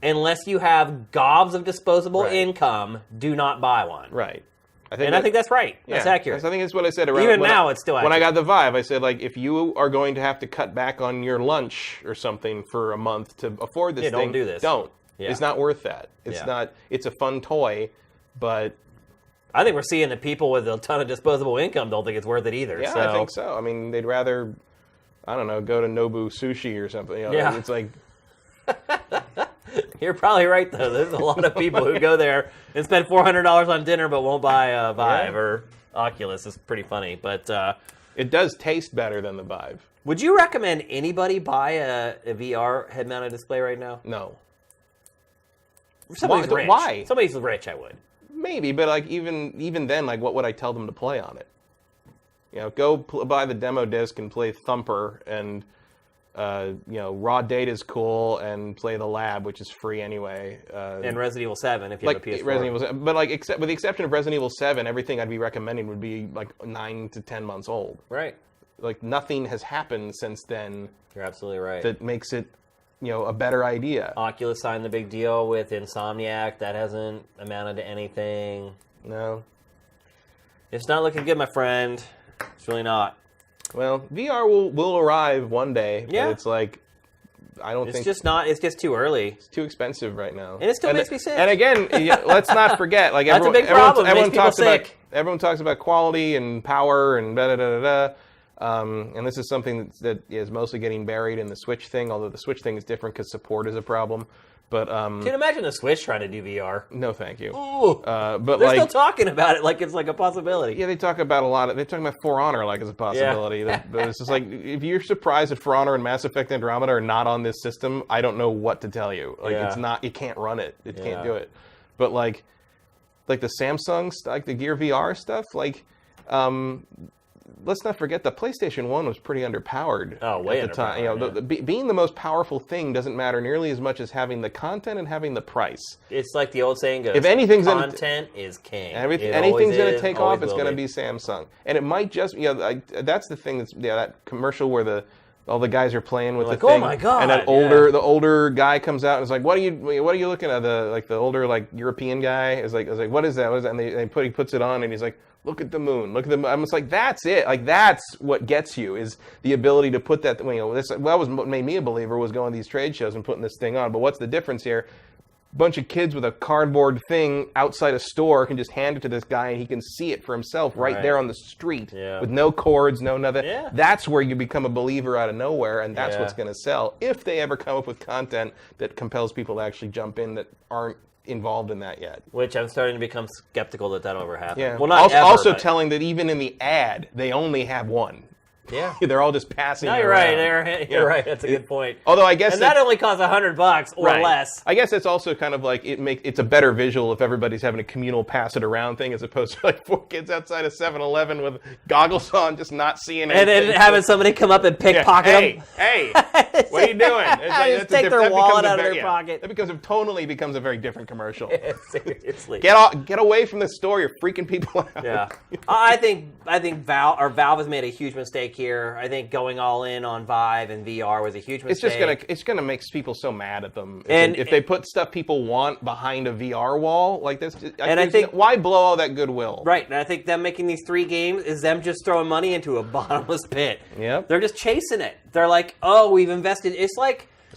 unless you have gobs of disposable income, do not buy one. Right. I think that's right. That's accurate. I think that's what I said around. Even now, it's still accurate. When I got the Vive, I said, like, if you are going to have to cut back on your lunch or something for a month to afford this thing, don't do this. Don't. Yeah. It's not worth that. It's not. It's a fun toy, but I think we're seeing that people with a ton of disposable income don't think it's worth it either. Yeah, I think so. I mean, they'd rather, I don't know, go to Nobu Sushi or something. It's like... You're probably right, though. There's a lot of people who go there and spend $400 on dinner but won't buy a Vive or Oculus. It's pretty funny. But it does taste better than the Vive. Would you recommend anybody buy a VR head-mounted display right now? No. Somebody's rich. Why? Somebody's rich, I would. Maybe, but like even then, like what would I tell them to play on it? You know, go buy the demo disc and play Thumper, and you know, Raw Data is cool, and play the Lab, which is free anyway. And Resident Evil 7 if you have a PS4. Resident Evil 7, but like with the exception of Resident Evil 7, everything I'd be recommending would be like 9 to 10 months old. Right. Like nothing has happened since then. You're absolutely right. That makes it, you know, a better idea. Oculus signed the big deal with Insomniac. That hasn't amounted to anything. No. It's not looking good, my friend. It's really not. Well, VR will arrive one day. Yeah. But it's like, I don't think... It's just too early. It's too expensive right now. And it still makes me sick. And again, let's not forget, like That's a big problem. Everyone talks about quality and power and da-da-da-da-da. And this is something that is mostly getting buried in the Switch thing, although the Switch thing is different because support is a problem. But can you imagine the Switch trying to do VR? No, thank you. Ooh, but they're still talking about it like it's like a possibility. Yeah, they talk about they're talking about For Honor like it's a possibility. Yeah. But it's just like, if you're surprised that For Honor and Mass Effect Andromeda are not on this system, I don't know what to tell you. Like it's not, it can't run it. It can't do it. But like the Samsung, like the Gear VR stuff, like. Let's not forget the PlayStation 1 was pretty underpowered way at the time. You know, yeah. Being the most powerful thing doesn't matter nearly as much as having the content and having the price. It's like the old saying goes, if anything's content is king. Anything's going to take off, it's going to be Samsung. And it might just, you know, that's the thing that's, that commercial where all the guys are playing with the thing. Oh my god! And that the older guy comes out and is like, "What are you looking at?" The older European guy is like, "What is that?" And he puts it on and he's like, "Look at the moon. Look at the moon." I'm just like, that's it. Like that's what gets you is the ability to put that. You know, what made me a believer was going to these trade shows and putting this thing on. But what's the difference here? Bunch of kids with a cardboard thing outside a store can just hand it to this guy and he can see it for himself right there on the street with no cords, no nothing. Yeah. That's where you become a believer out of nowhere, and that's what's going to sell if they ever come up with content that compels people to actually jump in that aren't involved in that yet. Which I'm starting to become skeptical that'll ever happen. Yeah. Well, not also telling that even in the ad, they only have one. Yeah, they're all just passing. No, you're right. You're right. That's a good point. Although I guess that only costs $100 or less. I guess it's also kind of like it's a better visual if everybody's having a communal pass it around thing as opposed to like 4 kids outside of 7-Eleven with goggles on, just not seeing anything. And then having somebody come up and pickpocket them. Hey, what are you doing? Just take their wallet out of their pocket. That totally becomes a very different commercial. Yeah, seriously. Get away from the store. You're freaking people out. Yeah, I think Valve has made a huge mistake here. I think going all in on Vive and VR was a huge mistake. It's gonna make people so mad at them if they put stuff people want behind a VR wall like this. I think why blow all that goodwill? Right, and I think them making these 3 games is them just throwing money into a bottomless pit. Yep. They're just chasing it. They're like, oh, we've invested. It's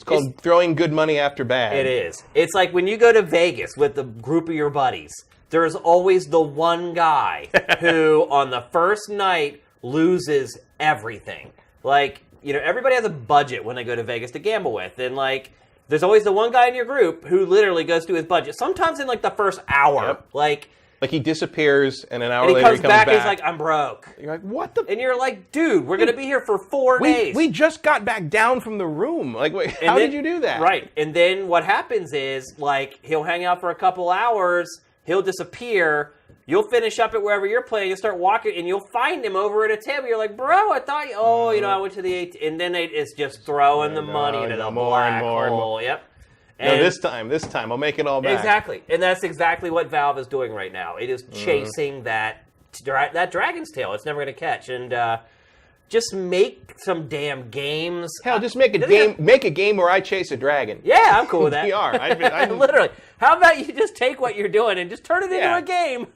called throwing good money after bad. It is. It's like when you go to Vegas with the group of your buddies. There's always the one guy who, on the first night, loses everything. Like, you know, everybody has a budget when they go to Vegas to gamble with. And, like, there's always the one guy in your group who literally goes through his budget. Sometimes in, like, the first hour. Yep. Like he disappears, and an hour later he comes back. And he's like, I'm broke. You're like, what the? And you're like, dude, we're going to be here for 4 days. We just got back down from the room. Like, wait, how did you do that? Right. And then what happens is, like, he'll hang out for a couple hours. He'll disappear. You'll finish up at wherever you're playing. You'll start walking, and you'll find him over at a table. You're like, bro, I thought I went to the ATM. And then it's just throwing the money into the black hole. Yep. And this time, I'll make it all back. Exactly. And that's exactly what Valve is doing right now. It is chasing that dragon's tail. It's never going to catch. And just make some damn games. Hell, just make a game. Make a game where I chase a dragon. Yeah, I'm cool with that. VR. Literally. How about you just take what you're doing and just turn it into a game?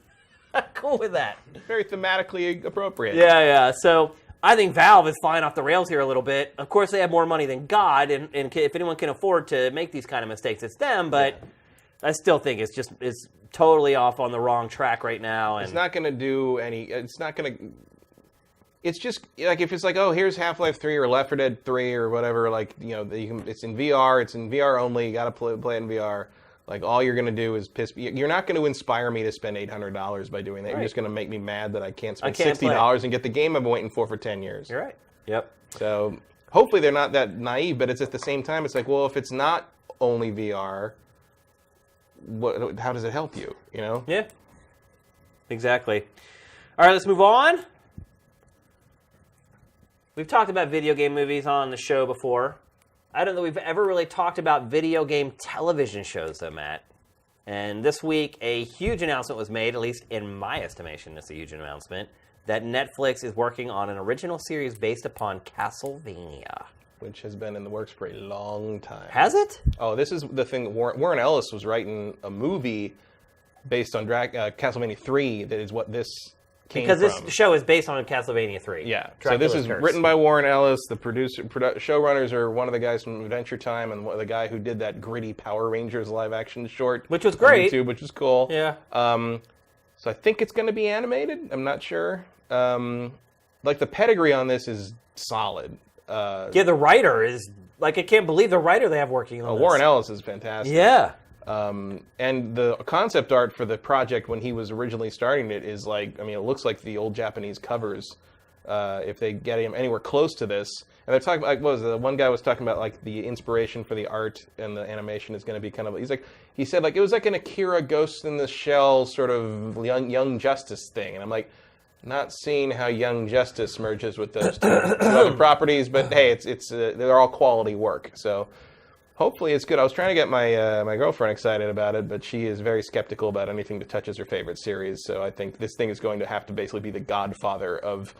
I'm cool with that. Very thematically appropriate. Yeah. So I think Valve is flying off the rails here a little bit. Of course, they have more money than God, and if anyone can afford to make these kind of mistakes, it's them. But I still think it's totally off on the wrong track right now. And it's not going to do any. It's not going to. it's just like if it's like, oh, here's Half-Life 3 or Left 4 Dead 3 or whatever, like, you know, it's in VR, it's in VR only, you got to play it in VR. Like, all you're going to do is piss me. You're not going to inspire me to spend $800 by doing that. Right. You're just going to make me mad that I can't spend $60 and get the game I've been waiting for 10 years. You're right. Yep. So hopefully they're not that naive, but it's at the same time, it's like, well, if it's not only VR, how does it help you, you know? Yeah. Exactly. All right, let's move on. We've talked about video game movies on the show before. I don't know if we've ever really talked about video game television shows, though, Matt. And this week, a huge announcement was made, at least in my estimation, it's a huge announcement, that Netflix is working on an original series based upon Castlevania. Which has been in the works for a long time. Has it? Oh, this is the thing. Warren Ellis was writing a movie based on Castlevania 3 that is what this came from. Because this show is based on Castlevania 3. Yeah. Dracula's so this is Curse. written by Warren Ellis. The showrunners are one of the guys from Adventure Time and the guy who did that gritty Power Rangers live-action short. Which was great. On YouTube, which was cool. Yeah. So I think it's going to be animated. I'm not sure. Like, the pedigree on this is solid. Yeah, the writer is, like, I can't believe the writer they have working on this. Warren Ellis is fantastic. Yeah. And the concept art for the project when he was originally starting it is like, I mean, it looks like the old Japanese covers, if they get him anywhere close to this. And they're talking about, like, one guy was talking about, like, the inspiration for the art and the animation is going to be kind of, he said, like, it was like an Akira Ghost in the Shell sort of Young Justice thing. And I'm like, not seeing how Young Justice merges with those two other properties, but hey, they're all quality work. So hopefully it's good. I was trying to get my girlfriend excited about it, but she is very skeptical about anything that touches her favorite series. So I think this thing is going to have to basically be the godfather of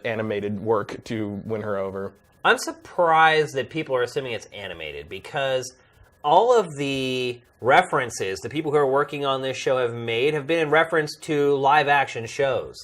animated work to win her over. I'm surprised that people are assuming it's animated because all of the references the people who are working on this show have made have been in reference to live-action shows.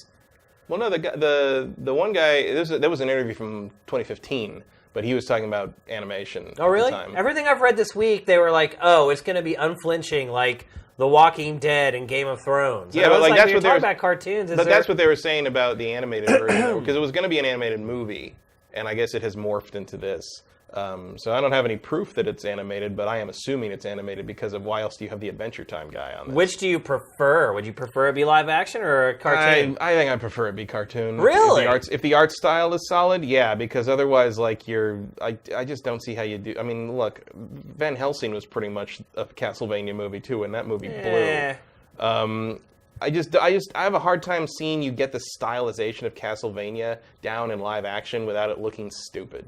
Well, no, the one guy, there was an interview from 2015, but he was talking about animation. Oh, really? At the time. Everything I've read this week, they were like, "Oh, it's going to be unflinching, like The Walking Dead and Game of Thrones." Yeah, but like that's what they're talking about cartoons. But that's what they were saying about the animated version, because it was going to be an animated movie, and I guess it has morphed into this. So I don't have any proof that it's animated, but I am assuming it's animated because of why else do you have the Adventure Time guy on this? Which do you prefer? Would you prefer it be live action or a cartoon? I think I prefer it be cartoon. Really? If the art style is solid, yeah, because otherwise, like, I just don't see how you do. I mean, look, Van Helsing was pretty much a Castlevania movie too, and that movie blew. I have a hard time seeing you get the stylization of Castlevania down in live action without it looking stupid.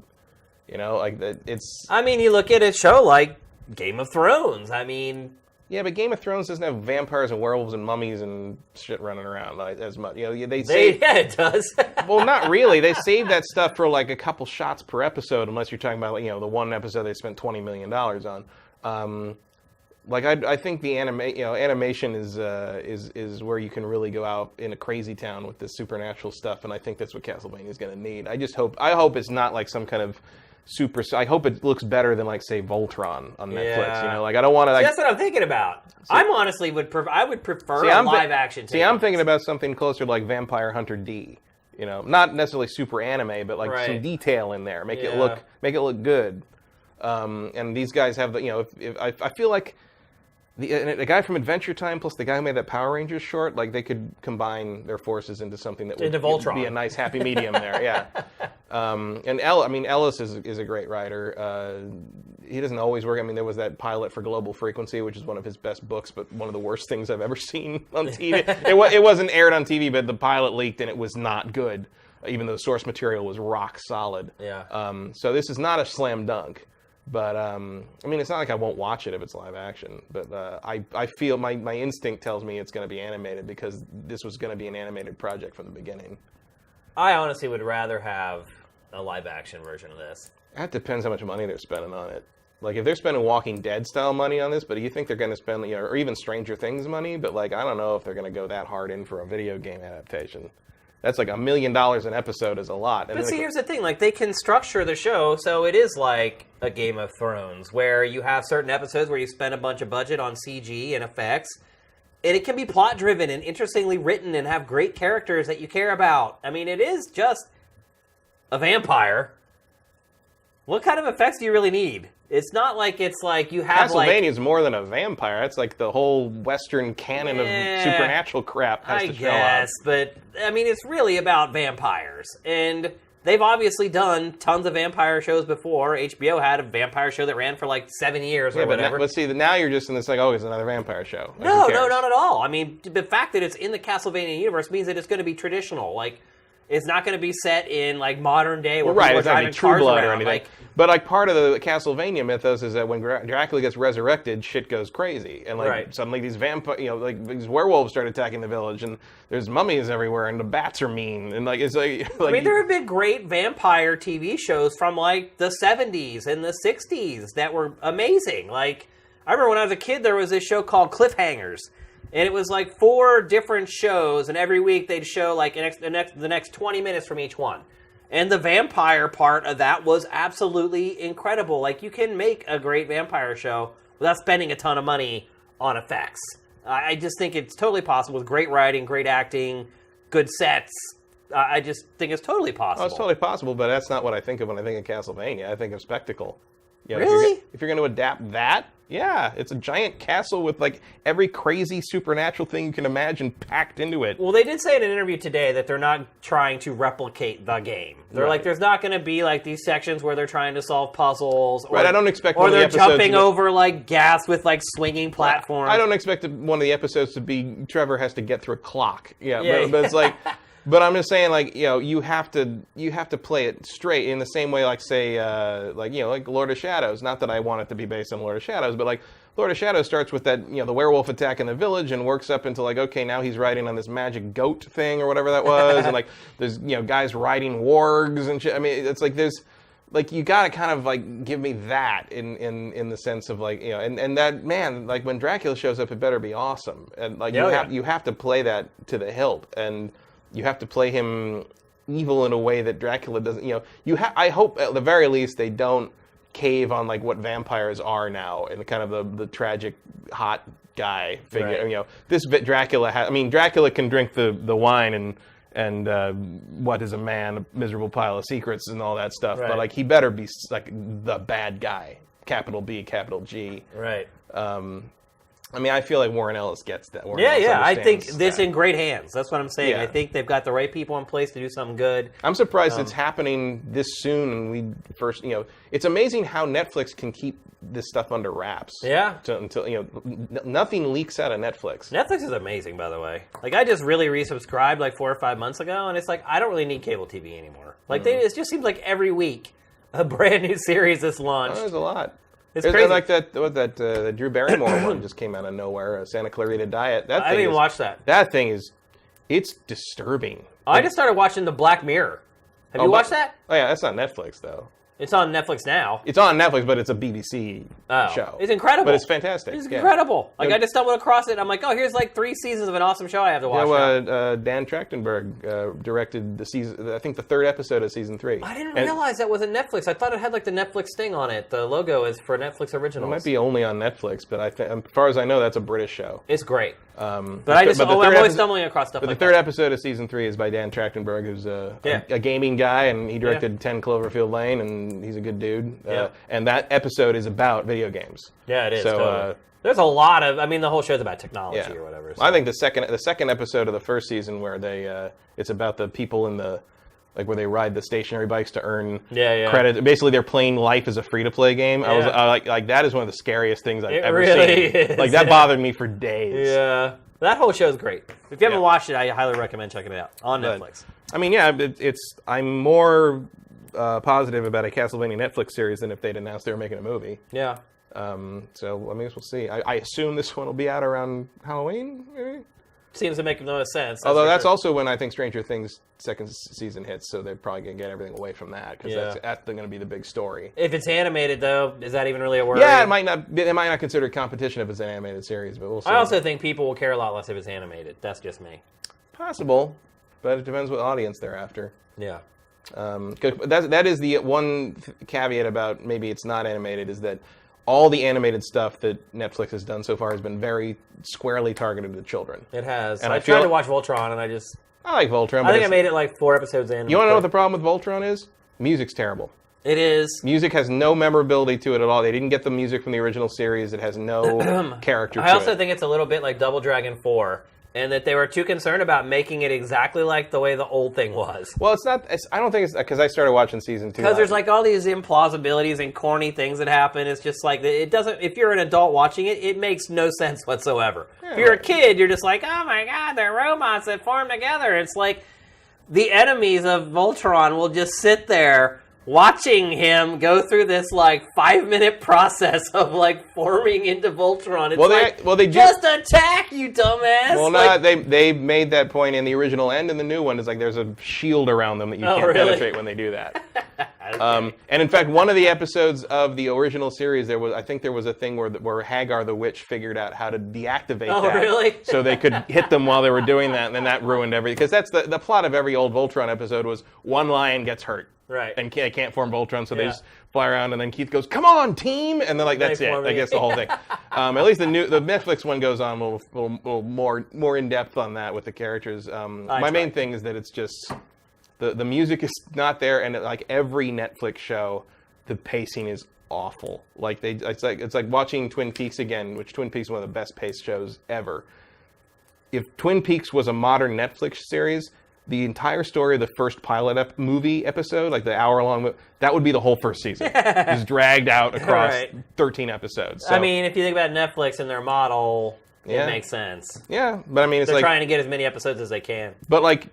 You know, like it's. I mean, you look at a show like Game of Thrones. I mean, yeah, but Game of Thrones doesn't have vampires and werewolves and mummies and shit running around like, as much. You know, yeah, it does. Well, not really. They save that stuff for like a couple shots per episode, unless you're talking about, you know, the one episode they spent $20 million on. Like I think the animation is where you can really go out in a crazy town with this supernatural stuff, and I think that's what Castlevania is going to need. I hope it's not like some kind of super. I hope it looks better than, like, say, Voltron on Netflix. Yeah. You know, like, I don't want to. Like, that's what I'm thinking about. I honestly would prefer a live action. I'm thinking about something closer to, like, Vampire Hunter D. You know, not necessarily super anime, but like some detail in there. Make it look good. And these guys have the, you know, if I feel like. The guy from Adventure Time plus the guy who made that Power Rangers short, like, they could combine their forces into something that would be a nice happy medium there. Yeah. And Ellis is a great writer. He doesn't always work. I mean, there was that pilot for Global Frequency, which is one of his best books, but one of the worst things I've ever seen on TV. It wasn't aired on TV, but the pilot leaked and it was not good, even though the source material was rock solid. Yeah. So this is not a slam dunk. But, I mean, it's not like I won't watch it if it's live action. But I feel my instinct tells me it's going to be animated because this was going to be an animated project from the beginning. I honestly would rather have a live action version of this. That depends how much money they're spending on it. Like, if they're spending Walking Dead style money on this, but do you think they're going to spend, you know, or even Stranger Things money? But, like, I don't know if they're going to go that hard in for a video game adaptation. That's like $1 million an episode is a lot. But see, here's the thing. Like, they can structure the show so it is like a Game of Thrones, where you have certain episodes where you spend a bunch of budget on CG and effects. And it can be plot-driven and interestingly written and have great characters that you care about. I mean, it is just a vampire. What kind of effects do you really need? It's not like it's like you have Castlevania's more than a vampire. That's like the whole Western canon of supernatural crap has to show up. I guess, but I mean, it's really about vampires. And they've obviously done tons of vampire shows before. HBO had a vampire show that ran for like 7 years or whatever. But see, now you're just in this like, oh, it's another vampire show. Like, no, not at all. I mean, the fact that it's in the Castlevania universe means that it's going to be traditional. Like, it's not going to be set in like modern day where people are driving cars around. Or anything. But like part of the Castlevania mythos is that when Dracula gets resurrected, shit goes crazy, and like suddenly these these werewolves start attacking the village, and there's mummies everywhere, and the bats are mean, and like it's like I mean, there have been great vampire TV shows from like the 70s and the 60s that were amazing. Like I remember when I was a kid, there was this show called Cliffhangers. And it was like 4 different shows, and every week they'd show like the next 20 minutes from each one. And the vampire part of that was absolutely incredible. Like, you can make a great vampire show without spending a ton of money on effects. I just think it's totally possible with great writing, great acting, good sets. I just think it's totally possible. Oh, it's totally possible, but that's not what I think of when I think of Castlevania. I think of spectacle. You know, really? If you're going to adapt that, yeah, it's a giant castle with like every crazy supernatural thing you can imagine packed into it. Well, they did say in an interview today that they're not trying to replicate the game. They're like, there's not going to be like these sections where they're trying to solve puzzles. Or, I don't expect or they're jumping over like gas with like swinging platforms. I don't expect one of the episodes to be Trevor has to get through a clock. Yeah. But it's like. But I'm just saying, like, you know, you have to play it straight in the same way, like, say, like Lord of Shadows. Not that I want it to be based on Lord of Shadows, but like Lord of Shadows starts with that, you know, the werewolf attack in the village and works up into like, okay, now he's riding on this magic goat thing or whatever that was, and like there's, you know, guys riding wargs and shit. I mean, it's like there's. Like, you gotta kind of like give me that in the sense of like, you know, and that, man, like when Dracula shows up, it better be awesome, and like you have to play that to the hilt, and you have to play him evil in a way that Dracula doesn't. You know, I hope at the very least they don't cave on like what vampires are now and kind of the tragic hot guy figure. Right. You know, this Dracula I mean, Dracula can drink the wine and what is a man, a miserable pile of secrets and all that stuff. Right. But like he better be like the bad guy, capital B, capital G. Right. I mean, I feel like Warren Ellis gets that. I think this in great hands. That's what I'm saying. Yeah. I think they've got the right people in place to do something good. I'm surprised it's happening this soon. And it's amazing how Netflix can keep this stuff under wraps. Yeah. Until nothing leaks out of Netflix. Netflix is amazing, by the way. Like, I just really resubscribed like 4 or 5 months ago, and it's like I don't really need cable TV anymore. Like, it just seems like every week a brand new series is launched. Oh, there's a lot. It's crazy. Like that Drew Barrymore one just came out of nowhere, Santa Clarita Diet. I didn't even watch that. That thing it's disturbing. I just started watching The Black Mirror. Have you watched that? Oh yeah, that's on Netflix though. It's on Netflix now. It's on Netflix, but it's a BBC show. It's incredible. But it's fantastic. It's incredible. Like, I just stumbled across it, and I'm like, oh, here's like 3 seasons of an awesome show I have to watch now. Dan Trachtenberg directed the season, I think the 3rd episode of season 3. I didn't realize that wasn't Netflix. I thought it had like the Netflix sting on it. The logo is for Netflix Originals. It might be only on Netflix, but as far as I know, that's a British show. It's great. But I'm always stumbling across stuff like that. But the 3rd episode of season 3 is by Dan Trachtenberg, who's a gaming guy, and he directed 10 Cloverfield Lane, and he's a good dude. And that episode is about video games. Yeah, it is. So totally. There's a lot of. I mean, the whole show's about technology or whatever. So. I think the second episode of the 1st season where it's about the people in the. Like where they ride the stationary bikes to earn credit. Basically, they're playing life as a free-to-play game. I was like that is one of the scariest things I've ever seen. Is. Like that bothered me for days. Yeah, that whole show's great. If you haven't watched it, I highly recommend checking it out on Netflix. I mean, I'm more positive about a Castlevania Netflix series than if they'd announced they were making a movie. Yeah. So I mean, we'll see. I assume this one will be out around Halloween, maybe. Seems to make no sense. Although that's also when I think Stranger Things 2nd season hits, so they're probably going to get everything away from that, because that's going to be the big story. If it's animated, though, is that even really a worry? Yeah, they might not consider it competition if it's an animated series, but we'll see. I also think people will care a lot less if it's animated. That's just me. Possible, but it depends what audience they're after. Yeah. That is the one caveat about maybe it's not animated, is that all the animated stuff that Netflix has done so far has been very squarely targeted to children. It has. And I tried to watch Voltron, and I like Voltron. I think I made it like 4 episodes in. You want to know what the problem with Voltron is? Music's terrible. It is. Music has no memorability to it at all. They didn't get the music from the original series. It has no character to it. I also think it's a little bit like Double Dragon 4, and that they were too concerned about making it exactly like the way the old thing was. Well, it's not. I don't think it's because I started watching season 2. Because there's like all these implausibilities and corny things that happen. It's just like it doesn't. If you're an adult watching it, it makes no sense whatsoever. Yeah, if you're a kid, you're just like, oh my god, they're robots that form together. It's like the enemies of Voltron will just sit there watching him go through this like 5-minute process of like forming into Voltron. It's they just attack, you dumbass. Well, no, they made that point in the original and in the new one. It's like there's a shield around them that you can't penetrate when they do that. Okay. And in fact, one of the episodes of the original series, I think there was a thing where Hagar the witch figured out how to deactivate that. Really? So they could hit them while they were doing that, and then that ruined everything. Because that's the plot of every old Voltron episode was one lion gets hurt. Right. And they can't form Voltron, so they just fly around, and then Keith goes, "Come on, team!" And they're like, "That's it." I guess the whole thing. At least the Netflix one goes on a little more in depth on that with the characters. My main thing is that it's just the music is not there, and like every Netflix show, the pacing is awful. Like it's like watching Twin Peaks again, which Twin Peaks is one of the best paced shows ever. If Twin Peaks was a modern Netflix series, the entire story of the first pilot movie episode, like the hour-long, that would be the whole first season. Just dragged out across 13 episodes. So, I mean, if you think about Netflix and their model, it makes sense. Yeah, but I mean, it's they're trying to get as many episodes as they can. But like,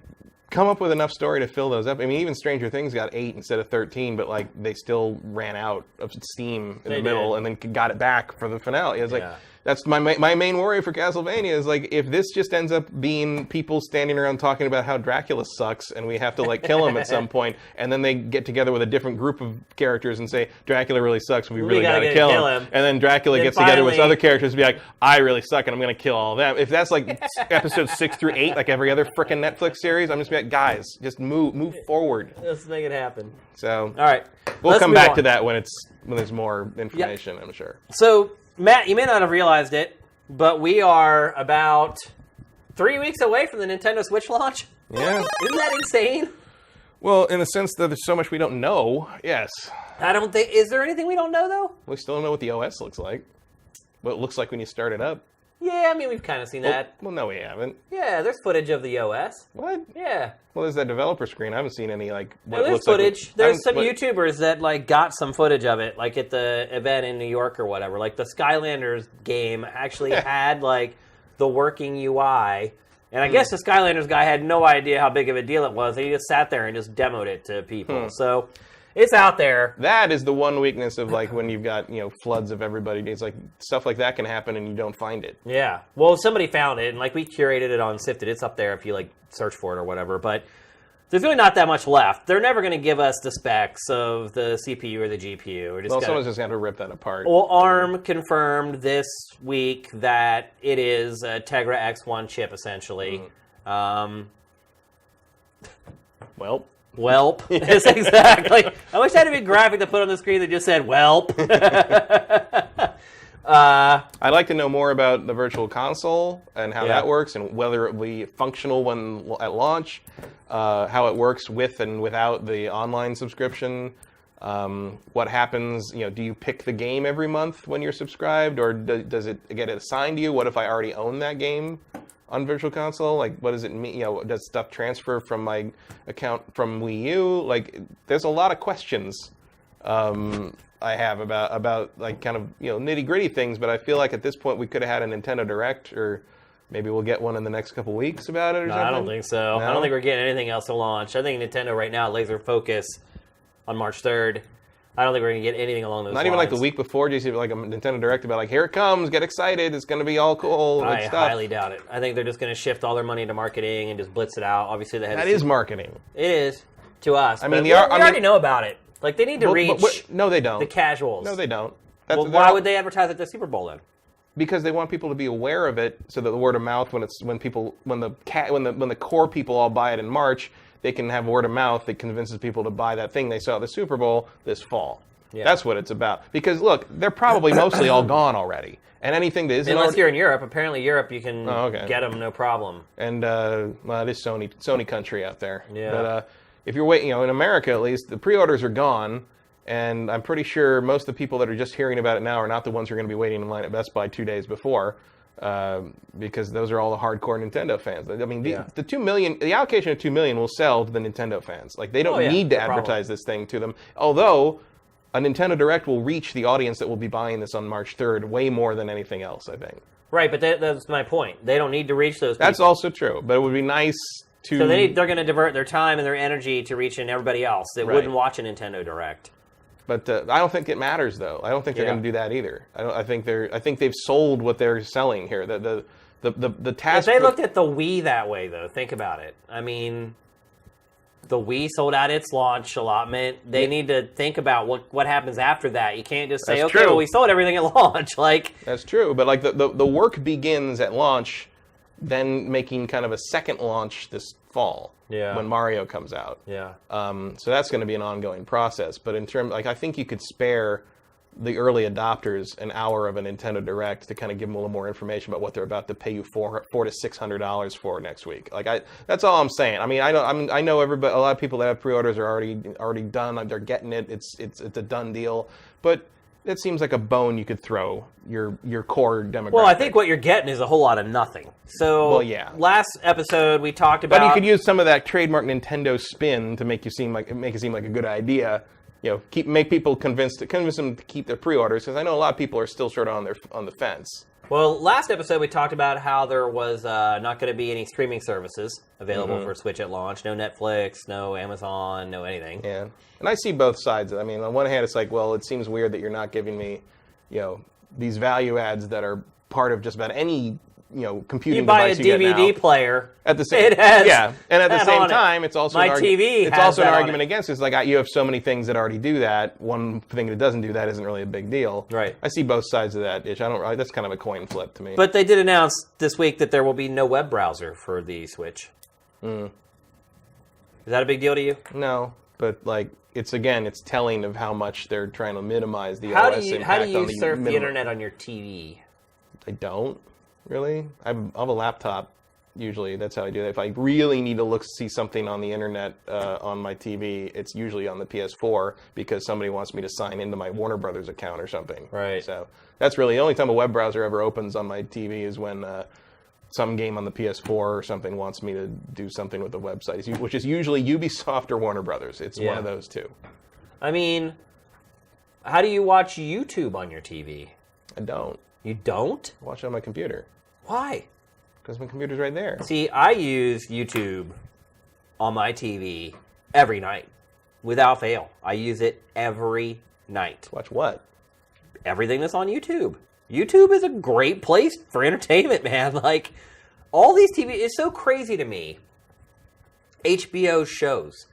come up with enough story to fill those up. I mean, even Stranger Things got 8 instead of 13, but like they still ran out of steam in the middle and then got it back for the finale. It's like that's my main worry for Castlevania is like if this just ends up being people standing around talking about how Dracula sucks and we have to like kill him at some point, and then they get together with a different group of characters and say Dracula really sucks, we really got to kill him, and then Dracula gets together with other characters and be like, I really suck and I'm going to kill all of them. If that's like episodes 6 through 8, like every other frickin' Netflix series, I'm just be like, guys, just move forward. Let's make it happen. So, all right, we'll come back to that when there's more information. I'm sure. So, Matt, you may not have realized it, but we are about 3 weeks away from the Nintendo Switch launch. Yeah. Isn't that insane? Well, in the sense that there's so much we don't know, yes. I don't think... Is there anything we don't know, though? We still don't know what the OS looks like. What it looks like when you start it up. Yeah, I mean, we've kind of seen that. Well, no, we haven't. Yeah, there's footage of the OS. What? Yeah. Well, there's that developer screen. I haven't seen any, like... What there's footage. Like, there's some YouTubers that, like, got some footage of it, like, at the event in New York or whatever. Like, the Skylanders game actually had, like, the working UI. And I guess the Skylanders guy had no idea how big of a deal it was. He just sat there and just demoed it to people. So... it's out there. That is the one weakness of, like, when you've got, floods of everybody. It's like, stuff like that can happen and you don't find it. Yeah. Well, somebody found it, and, like, we curated it on Sifted. It's up there if you, like, search for it or whatever. But there's really not that much left. They're never going to give us the specs of the CPU or the GPU. Someone's just going to rip that apart. Well, ARM confirmed this week that it is a Tegra X1 chip, essentially. Welp. Yes, exactly. I wish I had a big graphic to put on the screen that just said Welp. I'd like to know more about the Virtual Console and how that works and whether it will be functional at launch, how it works with and without the online subscription, what happens, do you pick the game every month when you're subscribed, or does it get assigned to you? What if I already own that game on Virtual Console? Like, what does it mean? Does stuff transfer from my account from Wii U? Like, there's a lot of questions I have about like kind of nitty gritty things. But I feel like at this point we could have had a Nintendo Direct, or maybe we'll get one in the next couple weeks about it. Or something. I don't think so. No? I don't think we're getting anything else to launch. I think Nintendo right now laser focus on March 3rd. I don't think we're going to get anything along those lines. Not even like the week before, do you see like a Nintendo Direct about like, here it comes, get excited, it's going to be all cool. I highly doubt it. I think they're just going to shift all their money into marketing and just blitz it out. Obviously, they have that is marketing. It is to us. I mean, we already know about it. Like they need to reach. No, they don't. The casuals. No, they don't. Well, why would they advertise at the Super Bowl then? Because they want people to be aware of it, so that the word of mouth when the core people all buy it in March, they can have word of mouth that convinces people to buy that thing they saw at the Super Bowl this fall. Yeah. That's what it's about. Because, look, they're probably mostly all gone already. And anything that isn't Unless you're in Europe. Apparently Europe, you can get them no problem. And, well, it is Sony country out there. Yeah. But if you're waiting, in America at least, the pre-orders are gone. And I'm pretty sure most of the people that are just hearing about it now are not the ones who are going to be waiting in line at Best Buy 2 days before. Because those are all the hardcore Nintendo fans. I mean, the 2 million, the allocation of 2 million will sell to the Nintendo fans. Like, they don't need to advertise this thing to them. Although, a Nintendo Direct will reach the audience that will be buying this on March 3rd way more than anything else, I think. Right, but that's my point. They don't need to reach those people. That's also true, but it would be nice to... So they're going to divert their time and their energy to reaching everybody else that wouldn't watch a Nintendo Direct. But I don't think it matters, though. I don't think they're going to do that either. I think they've sold what they're selling here. The task. If they looked at the Wii that way, though, think about it. I mean, the Wii sold out its launch allotment. They need to think about what happens after that. You can't just say, That's okay, true. well, we sold everything at launch. Like, that's true, but like the work begins at launch, then making kind of a second launch this fall. Yeah. When Mario comes out. Yeah. So that's going to be an ongoing process. But in terms, I think you could spare the early adopters an hour of a Nintendo Direct to kind of give them a little more information about what they're about to pay you $400 to $600 for next week. Like that's all I'm saying. I mean, I know everybody. A lot of people that have pre-orders are already done. They're getting it. It's a done deal. But it seems like a bone you could throw your core demographic. Well, I think what you're getting is a whole lot of nothing. So, last episode we talked about... But you could use some of that trademark Nintendo spin to make it seem like a good idea. Make people convince them to keep their pre-orders, because I know a lot of people are still sort of on the fence. Well, last episode we talked about how there was not going to be any streaming services available for Switch at launch. No Netflix, no Amazon, no anything. Yeah, and I see both sides. I mean, on one hand, it's like, well, it seems weird that you're not giving me, these value adds that are part of just about any, computing device you get now. You buy a DVD player. At the same, it has and at the same time, it's also my TV. It's also an argument against it. It's like you have so many things that already do that. One thing that doesn't do that isn't really a big deal. Right. I see both sides of that issue. That's kind of a coin flip to me. But they did announce this week that there will be no web browser for the Switch. Is that a big deal to you? No, but it's telling of how much they're trying to minimize the how OS do you, impact How do you on surf the internet on your TV? I don't really. I have a laptop. Usually, that's how I do it. If I really need to see something on the internet on my TV, it's usually on the PS4 because somebody wants me to sign into my Warner Brothers account or something. Right. So that's really the only time a web browser ever opens on my TV is when some game on the PS4 or something wants me to do something with the website, which is usually Ubisoft or Warner Brothers. It's one of those two. I mean, how do you watch YouTube on your TV? I don't. You don't? I watch it on my computer. Why? Because my computer's right there. See, I use YouTube on my TV every night, without fail. I use it every night. Watch what? Everything that's on YouTube. YouTube is a great place for entertainment, man. Like, all these TV... It's so crazy to me. HBO shows.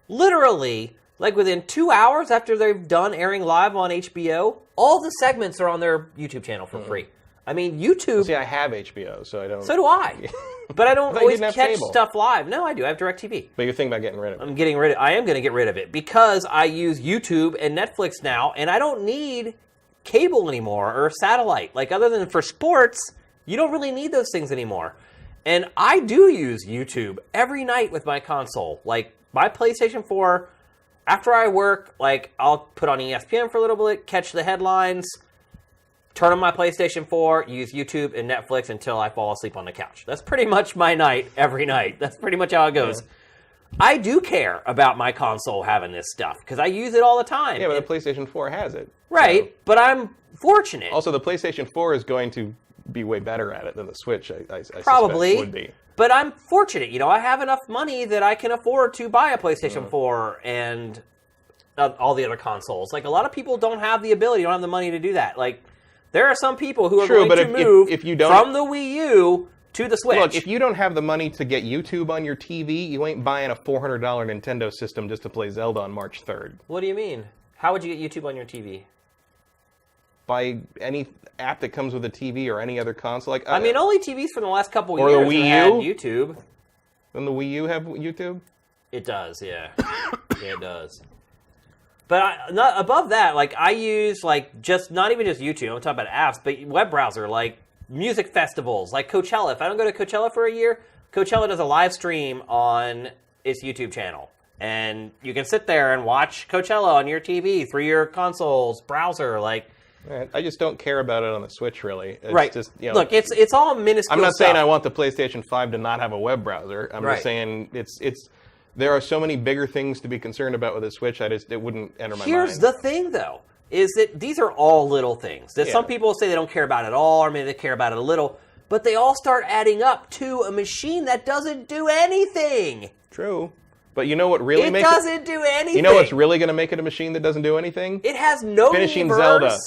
Literally, within 2 hours after they've done airing live on HBO, all the segments are on their YouTube channel for free. I mean, YouTube... See, I have HBO, so I don't... So do I. But I don't always catch cable. stuff live. No, I do. I have DirecTV. But you're thinking about getting rid of it. I am going to get rid of it because I use YouTube and Netflix now, and I don't need cable anymore or satellite. Other than for sports, you don't really need those things anymore. And I do use YouTube every night with my console. My PlayStation 4, after I work, I'll put on ESPN for a little bit, catch the headlines, turn on my PlayStation 4, use YouTube and Netflix until I fall asleep on the couch. That's pretty much my night every night. That's pretty much how it goes. Yeah. I do care about my console having this stuff because I use it all the time. Yeah, but the PlayStation 4 has it. Right, so. But I'm fortunate. Also, the PlayStation 4 is going to be way better at it than the Switch, I probably suspect would be. But I'm fortunate. I have enough money that I can afford to buy a PlayStation 4 and all the other consoles. A lot of people don't have the ability, don't have the money to do that. There are some people who are going to move from the Wii U to the Switch. Look, if you don't have the money to get YouTube on your TV, you ain't buying a $400 Nintendo system just to play Zelda on March 3rd. What do you mean? How would you get YouTube on your TV? By any app that comes with a TV or any other console. Only TVs from the last couple of years the Wii have had YouTube. Doesn't the Wii U have YouTube? It does, yeah. Yeah, it does. But not above that, like I use like just not even just YouTube. I'm talking about apps, but web browser, like music festivals, like Coachella. If I don't go to Coachella for a year, Coachella does a live stream on its YouTube channel, and you can sit there and watch Coachella on your TV through your console's browser. Like, I just don't care about it on the Switch, really. It's right? Just, you know, look, it's all minuscule. I'm not stuff. saying I want the PlayStation 5 to not have a web browser. I'm just saying it's. There are so many bigger things to be concerned about with the Switch. It wouldn't enter my mind. Here's the thing, though, is that these are all little things. That some people say they don't care about it at all, or maybe they care about it a little, but they all start adding up to a machine that doesn't do anything. True. But you know what really makes it? It doesn't do anything. You know what's really going to make it a machine that doesn't do anything? It has no Finishing Miiverse. Zelda.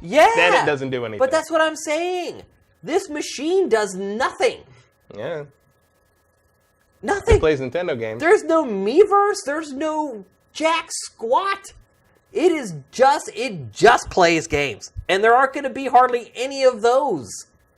Yeah. Then it doesn't do anything. But that's what I'm saying. This machine does nothing. Yeah. Nothing. It plays Nintendo games. There's no Miiverse. There's no jack squat. It just plays games. And there aren't going to be hardly any of those.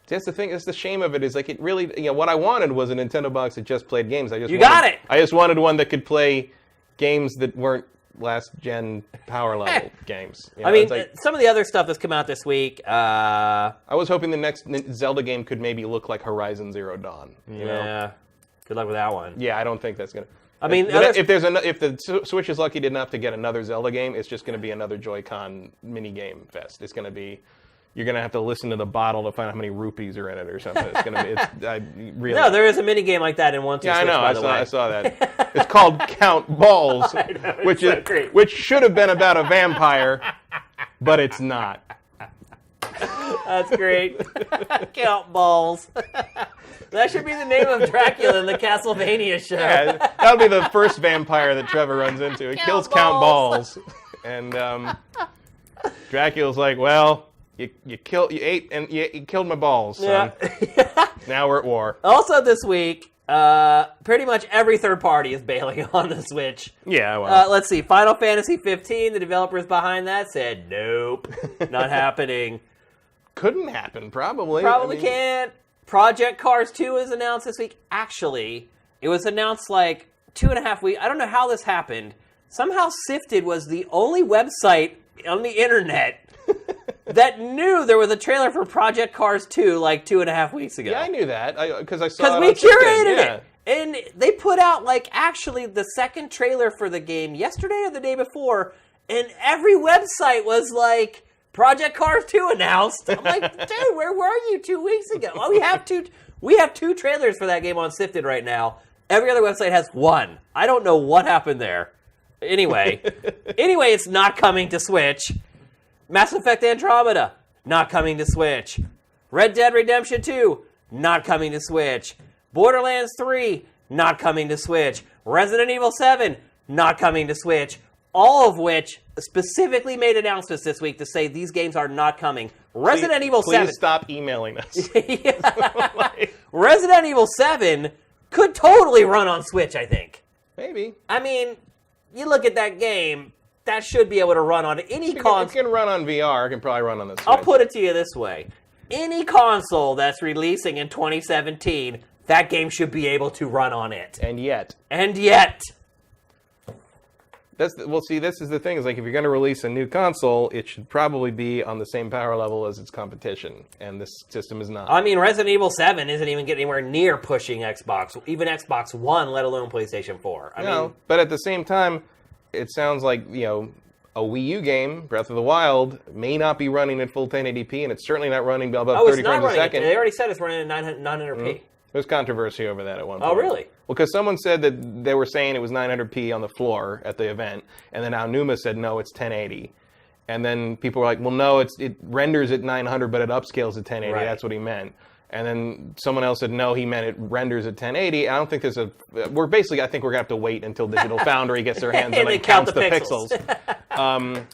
That's the thing. That's the shame of it. Is like it really. You know, what I wanted was a Nintendo box that just played games. I just wanted one that could play games that weren't last gen power level games. You know, I mean, some of the other stuff that's come out this week. I was hoping the next Zelda game could maybe look like Horizon Zero Dawn. You know? Good luck with that one. Yeah, I don't think that's gonna. I mean, if the Switch is lucky enough to get another Zelda game, it's just going to be another Joy-Con mini game fest. It's going to be. You're going to have to listen to the bottle to find out how many rupees are in it or something. It's going to be. Really. No, there is a mini game like that in 1-2 Switch, I know. I saw that. It's called Count Balls, which should have been about a vampire, but it's not. That's great. Count Balls. That should be the name of Dracula in the Castlevania show. Yeah, that'll be the first vampire that Trevor runs into. He kills Count Balls, and Dracula's like, "Well, you killed my balls, son. Yeah. Now we're at war." Also this week, pretty much every third party is bailing on the Switch. Yeah, well. Let's see. Final Fantasy 15, the developers behind that said, nope, not happening. Couldn't happen, probably. Probably can't. Project Cars 2 was announced this week. Actually, it was announced like 2.5 weeks. I don't know how this happened. Somehow Sifted was the only website on the internet that knew there was a trailer for Project Cars 2 like 2.5 weeks ago. Yeah, I knew that because I saw it. Because we curated it. And they put out like actually the second trailer for the game yesterday or the day before, and every website was like, Project Cars 2 announced. I'm like, dude, where were you 2 weeks ago? Oh, we have two trailers for that game on Sifted right now. Every other website has one. I don't know what happened there. Anyway, it's not coming to Switch. Mass Effect Andromeda, not coming to Switch. Red Dead Redemption 2, not coming to Switch. Borderlands 3, not coming to Switch. Resident Evil 7, not coming to Switch. All of which specifically made announcements this week to say these games are not coming. Resident Evil 7. Please stop emailing us. Resident Evil 7 could totally run on Switch, I think. Maybe. I mean, you look at that game, that should be able to run on any console. It can run on VR. It can probably run on the Switch. I'll put it to you this way. Any console that's releasing in 2017, that game should be able to run on it. And yet. This is the thing. Is like if you're going to release a new console, it should probably be on the same power level as its competition, and this system is not. I mean, Resident Evil 7 isn't even getting anywhere near pushing Xbox, even Xbox One, let alone PlayStation 4. I mean, but at the same time, it sounds like a Wii U game, Breath of the Wild, may not be running at full 1080p, and it's certainly not running above 30 frames a second. They already said it's running at 900p. There's controversy over that at one point. Oh, really? Well, because someone said that they were saying it was 900p on the floor at the event, and then Aonuma said, no, it's 1080. And then people were like, well, no, it renders at 900, but it upscales at 1080. Right. That's what he meant. And then someone else said, no, he meant it renders at 1080. I don't think I think we're going to have to wait until Digital Foundry gets their hands on it and counts the pixels.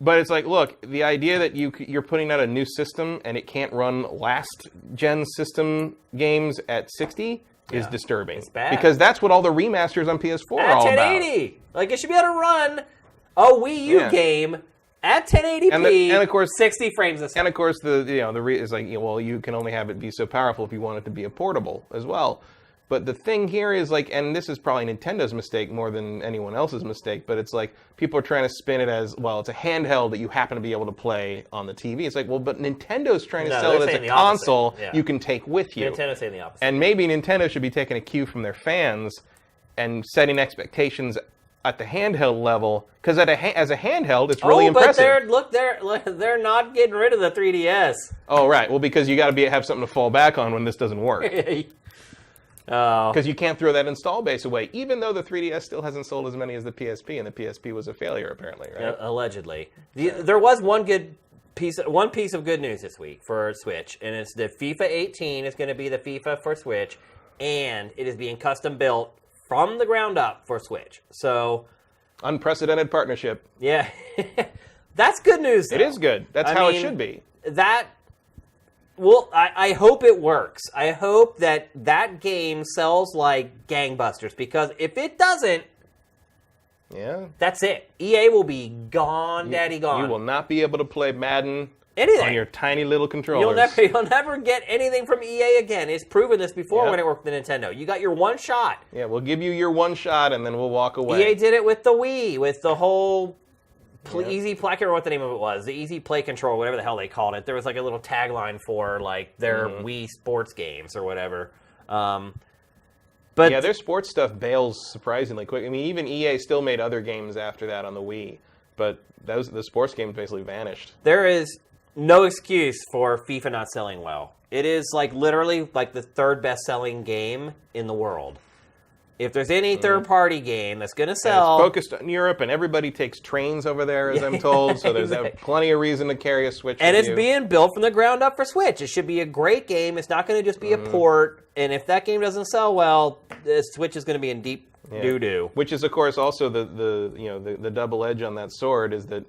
But it's like, look, the idea that you're putting out a new system and it can't run last-gen system games at 60 is disturbing. It's bad. Because that's what all the remasters on PS4 are all about. At 1080! Like, it should be able to run a Wii U game at 1080p, and of course, 60 frames a second. And of course, it's like, well, you can only have it be so powerful if you want it to be a portable as well. But the thing here is like, and this is probably Nintendo's mistake more than anyone else's mistake, but it's like people are trying to spin it as, well, it's a handheld that you happen to be able to play on the TV. It's like, well, but Nintendo's trying to sell it as a console you can take with you. Nintendo's saying the opposite. And maybe Nintendo should be taking a cue from their fans and setting expectations at the handheld level, because as a handheld, it's really impressive. But they're not getting rid of the 3DS. Oh, right. Well, because you got to have something to fall back on when this doesn't work. Because you can't throw that install base away, even though the 3DS still hasn't sold as many as the PSP, and the PSP was a failure apparently, right? Allegedly. There was one piece of good news this week for Switch, and it's that FIFA 18 is going to be the FIFA for Switch, and it is being custom built from the ground up for Switch. So, unprecedented partnership. Yeah. That's good news, though. It is good. That's how it should be. Well, I hope it works. I hope that game sells like gangbusters, because if it doesn't, that's it. EA will be gone, daddy gone. You will not be able to play Madden on your tiny little controllers. You'll never get anything from EA again. It's proven this before when it worked with Nintendo. You got your one shot. Yeah, we'll give you your one shot, and then we'll walk away. EA did it with the Wii, with the whole Easy Play, I can't remember what the name of it was. The Easy Play Control, whatever the hell they called it. There was like a little tagline for like their Wii sports games or whatever. But yeah, their sports stuff bails surprisingly quick. I mean, even EA still made other games after that on the Wii, but the sports games basically vanished. There is no excuse for FIFA not selling well. It is like literally like the third best selling game in the world. If there's any third-party game that's going to sell... And it's focused on Europe, and everybody takes trains over there, as I'm told, so there's plenty of reason to carry a Switch and with it's being built from the ground up for Switch. It should be a great game. It's not going to just be a port, and if that game doesn't sell well, the Switch is going to be in deep doo-doo. Which is, of course, also the double edge on that sword is that,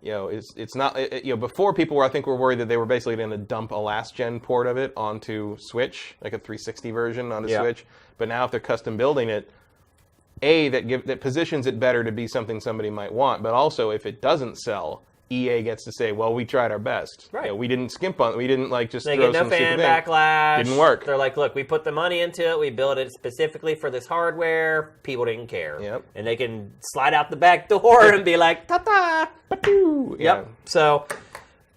it's not... before people were worried that they were basically going to dump a last-gen port of it onto Switch, like a 360 version onto Switch. But now if they're custom building it, that positions it better to be something somebody might want. But also, if it doesn't sell, EA gets to say, well, we tried our best. Right. We didn't skimp on it. We didn't just they throw get some fan stupid backlash. Didn't work. They're like, look, we put the money into it. We built it specifically for this hardware. People didn't care. Yep. And they can slide out the back door and be like, ta-ta. Yep. Yeah. So,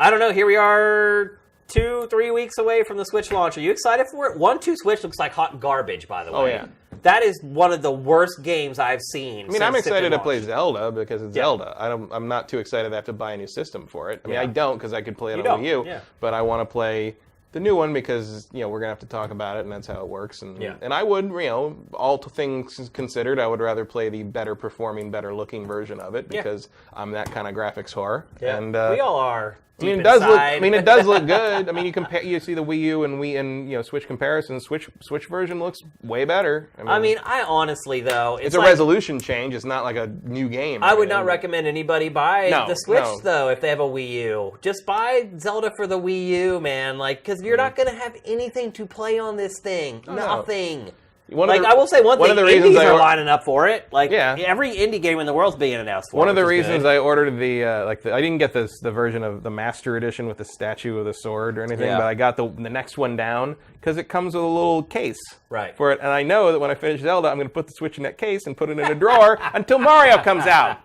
I don't know. Here we are 2-3 weeks away from the Switch launch. Are you excited for it? 1-2 Switch looks like hot garbage, by the way. Oh, yeah. That is one of the worst games I've seen. I mean, I'm excited to play Zelda because it's Zelda. I'm not too excited to have to buy a new system for it. I mean, I don't because I could play it on Wii U. Yeah. But I want to play the new one because, we're going to have to talk about it, and that's how it works. And I would, all things considered, I would rather play the better performing, better looking version of it because I'm that kind of graphics whore. Yeah. And we all are. I mean, it does look good. I mean, you see the Wii U and Switch comparisons. Switch version looks way better. I honestly though, it's a resolution change. It's not like a new game. I would not recommend anybody buy the Switch though if they have a Wii U. Just buy Zelda for the Wii U, man. Because you're not going to have anything to play on this thing. Nothing. I will say one thing, indies are lining up for it. Every indie game in the world's being announced for it. One of the reasons I ordered I didn't get the version of the Master Edition with the statue of the sword or anything, but I got the next one down because it comes with a little case for it. And I know that when I finish Zelda, I'm going to put the Switch in that case and put it in a drawer until Mario comes out.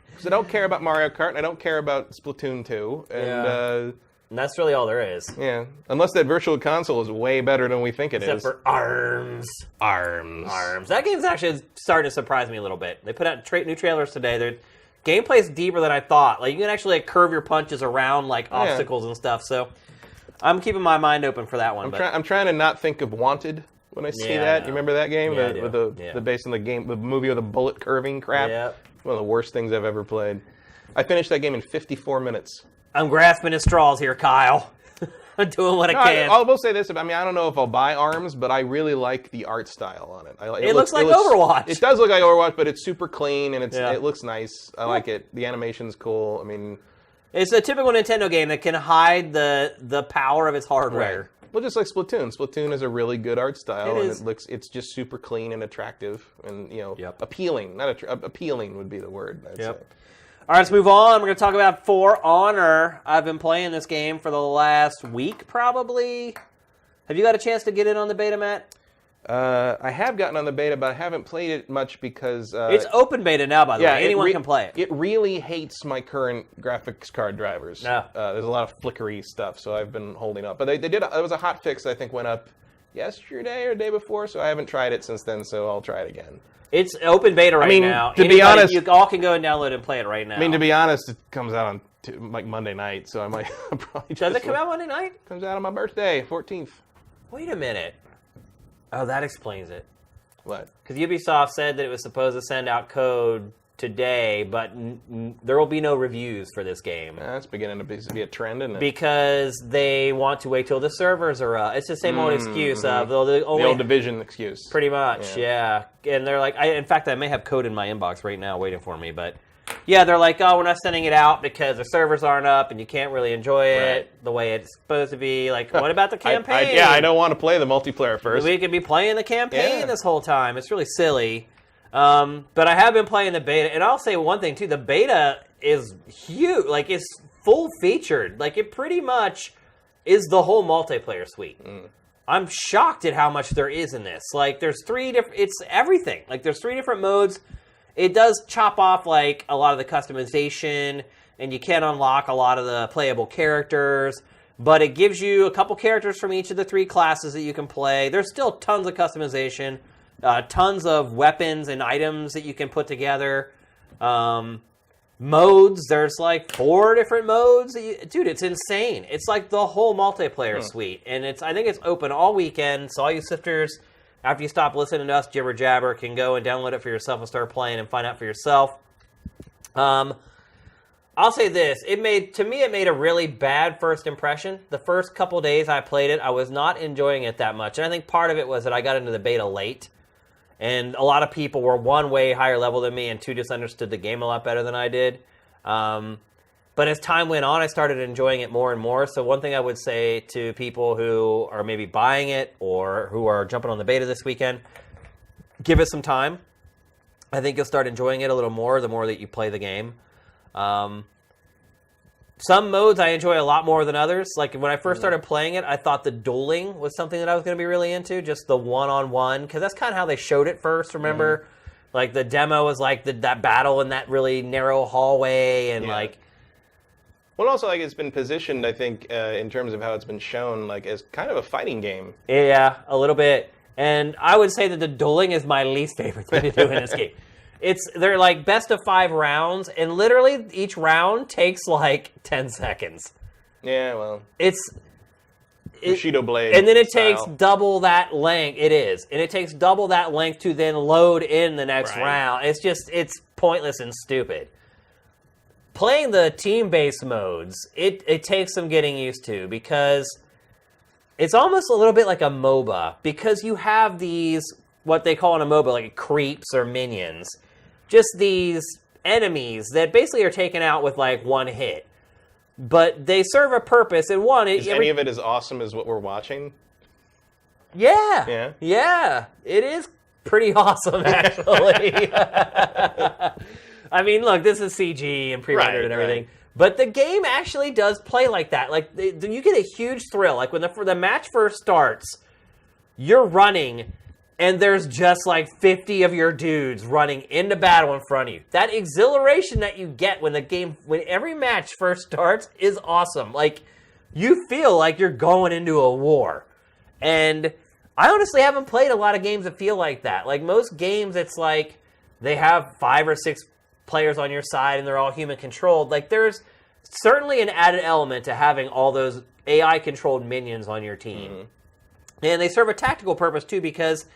Because I don't care about Mario Kart, and I don't care about Splatoon 2. And that's really all there is. Yeah. Unless that virtual console is way better than we think it is. Except for ARMS. That game's actually starting to surprise me a little bit. They put out new trailers today. Their gameplay's deeper than I thought. You can actually curve your punches around obstacles and stuff. So I'm keeping my mind open for that one. I'm trying to not think of Wanted when I see that. You remember that game? The based on the movie with the bullet curving crap? Yeah. It's one of the worst things I've ever played. I finished that game in 54 minutes. I'm grasping at straws here, Kyle. I'm doing what I can. I will say this. I don't know if I'll buy ARMS, but I really like the art style on it. It looks like Overwatch. It does look like Overwatch, but it's super clean, and it looks nice. I like it. The animation's cool. It's a typical Nintendo game that can hide the power of its hardware. Right. Well, just like Splatoon. Splatoon is a really good art style, it's just super clean and attractive, and appealing. Appealing would be the word, I'd say. All right, let's move on. We're going to talk about For Honor. I've been playing this game for the last week, probably. Have you got a chance to get in on the beta, Matt? I have gotten on the beta, but I haven't played it much because... it's open beta now, by the way. Anyone can play it. It really hates my current graphics card drivers. No. There's a lot of flickery stuff, so I've been holding up. But they did... It was a hot fix, I think, went up yesterday or the day before, so I haven't tried it since then, so I'll try it again. It's open beta right now. To be honest... You all can go and download and play it right now. I mean, to be honest, it comes out on Monday night, so I might probably just... Does it come out Monday night? It comes out on my birthday, 14th. Wait a minute. Oh, that explains it. What? Because Ubisoft said that it was supposed to send out code today, but there will be no reviews for this game. That's beginning to be a trend, isn't it? Because they want to wait till the servers are up. It's the same old excuse of the old Division excuse. Pretty much, yeah. And they're like, in fact, I may have code in my inbox right now waiting for me, but yeah, they're like, oh, we're not sending it out because the servers aren't up and you can't really enjoy it the way it's supposed to be. Like, what about the campaign? I don't want to play the multiplayer first. We could be playing the campaign this whole time. It's really silly. But I have been playing the beta, and I'll say one thing, too. The beta is huge. Like, it's full-featured. Like, it pretty much is the whole multiplayer suite. I'm shocked at how much there is in this. Like, there's 3 different... It's everything. Like, there's 3 different modes. It does chop off, like, a lot of the customization, and you can unlock a lot of the playable characters, but it gives you a couple characters from each of the 3 classes that you can play. There's still tons of customization, tons of weapons and items that you can put together. Modes, there's, like, 4 different modes. Dude, it's insane. It's, like, the whole multiplayer suite, and I think it's open all weekend, so all you sifters... After you stop listening to us jibber jabber, can go and download it for yourself and start playing and find out for yourself. I'll say this: it made a really bad first impression. The first couple days I played it, I was not enjoying it that much, and I think part of it was that I got into the beta late, and a lot of people were 1 way higher level than me, and 2 just understood the game a lot better than I did. But as time went on, I started enjoying it more and more. So one thing I would say to people who are maybe buying it or who are jumping on the beta this weekend, give it some time. I think you'll start enjoying it a little more the more that you play the game. Some modes I enjoy a lot more than others. Like when I first started playing it, I thought the dueling was something that I was going to be really into, just the one-on-one, because that's kind of how they showed it first, remember? Like the demo was like that battle in that really narrow hallway and like... Well, also, like, it's been positioned, I think, in terms of how it's been shown, like, as kind of a fighting game. Yeah, a little bit. And I would say that the dueling is my least favorite thing to do in this game. They're, like, best of 5 rounds, and literally each round takes, like, 10 seconds. Yeah, well... Bushido blade and then it style. takes double that length. It is. And it takes double that length to then load in the next round. It's pointless and stupid. Playing the team-based modes, it takes some getting used to because it's almost a little bit like a MOBA because you have these, what they call in a MOBA, like creeps or minions. Just these enemies that basically are taken out with like 1 hit. But they serve a purpose, and Is any of it as awesome as what we're watching? Yeah. Yeah. It is pretty awesome, actually. I mean, look, this is CG and pre-rendered and everything. But the game actually does play like that. Like, you get a huge thrill. Like, when the match first starts, you're running, and there's just, like, 50 of your dudes running into battle in front of you. That exhilaration that you get when every match first starts is awesome. Like, you feel like you're going into a war. And I honestly haven't played a lot of games that feel like that. Like, most games, it's like they have 5 or 6 players on your side and they're all human controlled. Like there's certainly an added element to having all those AI controlled minions on your team. And they serve a tactical purpose too because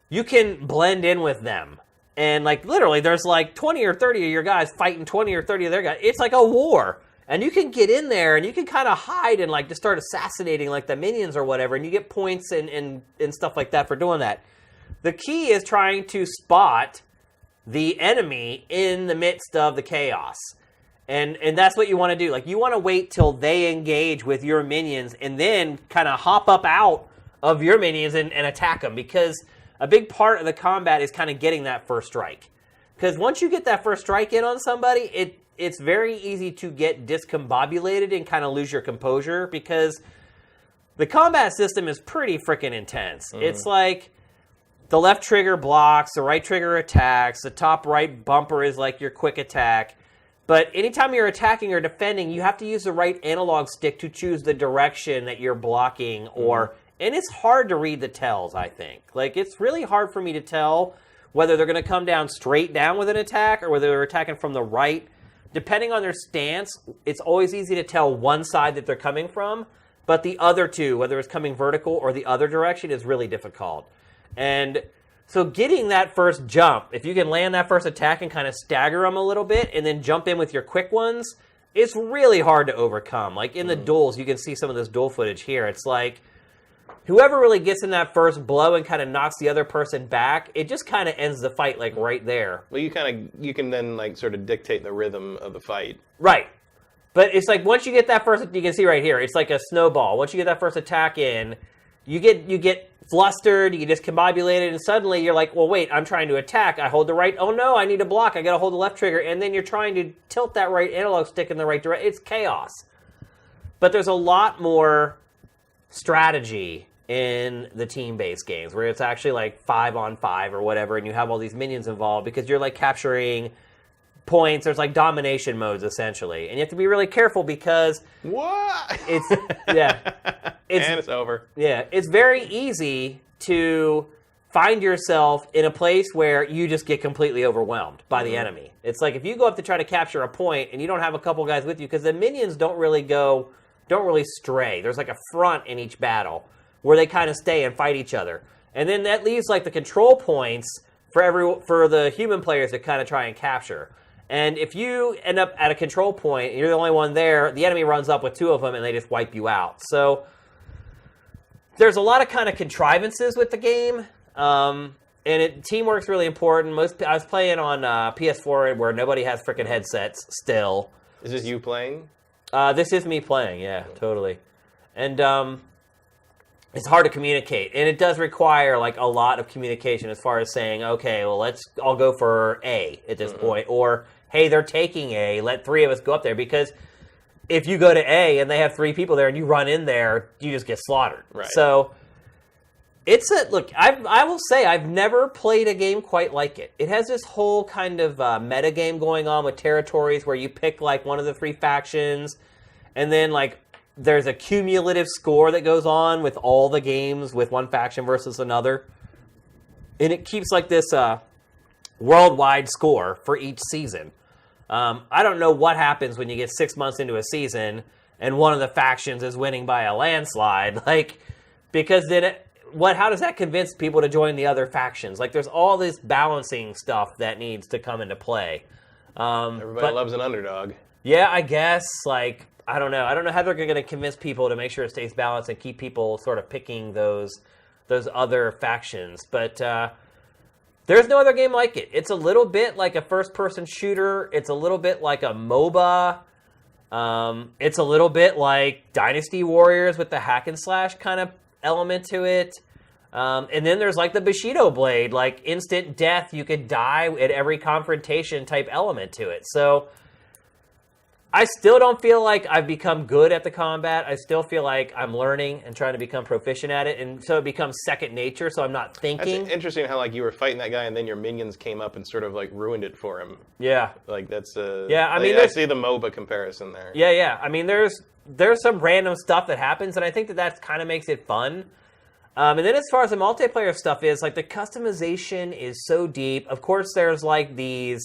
you can blend in with them. And like literally there's like 20 or 30 of your guys fighting 20 or 30 of their guys. It's like a war. And you can get in there and you can kind of hide and like just start assassinating like the minions or whatever, and you get points and stuff like that for doing that. The key is trying to spot the enemy in the midst of the chaos. And that's what you want to do. Like, you want to wait till they engage with your minions and then kind of hop up out of your minions and attack them. Because a big part of the combat is kind of getting that first strike. Because once you get that first strike in on somebody, it's very easy to get discombobulated and kind of lose your composure. Because the combat system is pretty freaking intense. It's like the left trigger blocks, the right trigger attacks, the top right bumper is like your quick attack. But anytime you're attacking or defending, you have to use the right analog stick to choose the direction that you're blocking. And it's hard to read the tells, I think. Like, it's really hard for me to tell whether they're going to come down straight down with an attack or whether they're attacking from the right. Depending on their stance, it's always easy to tell one side that they're coming from. But the other two, whether it's coming vertical or the other direction, is really difficult. And so getting that first jump, if you can land that first attack and kind of stagger them a little bit and then jump in with your quick ones, it's really hard to overcome. Like in the duels, you can see some of this duel footage here. It's like whoever really gets in that first blow and kind of knocks the other person back, it just kind of ends the fight like right there. Well, you can then like sort of dictate the rhythm of the fight. Right. But it's like once you get that first, you can see right here, it's like a snowball. Once you get that first attack in, you get flustered, you get discombobulated, and suddenly you're like, well, wait, I'm trying to attack. I hold the right, oh no, I need to block. I got to hold the left trigger, and then you're trying to tilt that right analog stick in the right direction. It's chaos. But there's a lot more strategy in the team-based games, where it's actually like 5-on-5 or whatever, and you have all these minions involved, because you're like capturing points. There's like domination modes, essentially. And you have to be really careful because... What? It's... Yeah. And it's over. Yeah, it's very easy to find yourself in a place where you just get completely overwhelmed by the enemy. It's like if you go up to try to capture a point and you don't have a couple guys with you, because the minions don't really stray. There's like a front in each battle where they kind of stay and fight each other. And then that leaves like the control points for the human players to kind of try and capture. And if you end up at a control point and you're the only one there, the enemy runs up with two of them and they just wipe you out. So there's a lot of kind of contrivances with the game, and teamwork's really important. I was playing on PS4 where nobody has freaking headsets still. Is this you playing? This is me playing, yeah, totally. And it's hard to communicate, and it does require like a lot of communication as far as saying, okay, well, I'll go for A at this point, or hey, they're taking A, let three of us go up there, because if you go to A and they have three people there and you run in there, you just get slaughtered. Right. So look, I will say I've never played a game quite like it. It has this whole kind of meta game going on with territories where you pick like one of the three factions, and then like there's a cumulative score that goes on with all the games with one faction versus another. And it keeps like this worldwide score for each season. I don't know what happens when you get 6 months into a season and one of the factions is winning by a landslide. Like, because then how does that convince people to join the other factions? Like, there's all this balancing stuff that needs to come into play. Everybody loves an underdog. Yeah, I guess. Like, I don't know. I don't know how they're going to convince people to make sure it stays balanced and keep people sort of picking those other factions. But there's no other game like it. It's a little bit like a first-person shooter. It's a little bit like a MOBA. It's a little bit like Dynasty Warriors with the hack-and-slash kind of element to it. And then there's like the Bushido Blade, like instant death. You could die at every confrontation type element to it. So I still don't feel like I've become good at the combat. I still feel like I'm learning and trying to become proficient at it, and so it becomes second nature, so I'm not thinking. That's interesting how like you were fighting that guy and then your minions came up and sort of like ruined it for him. Yeah. Like that's yeah, I mean, I see the MOBA comparison there. Yeah, yeah. I mean, there's some random stuff that happens, and I think that kind of makes it fun. And then as far as the multiplayer stuff is, like the customization is so deep. Of course, there's like these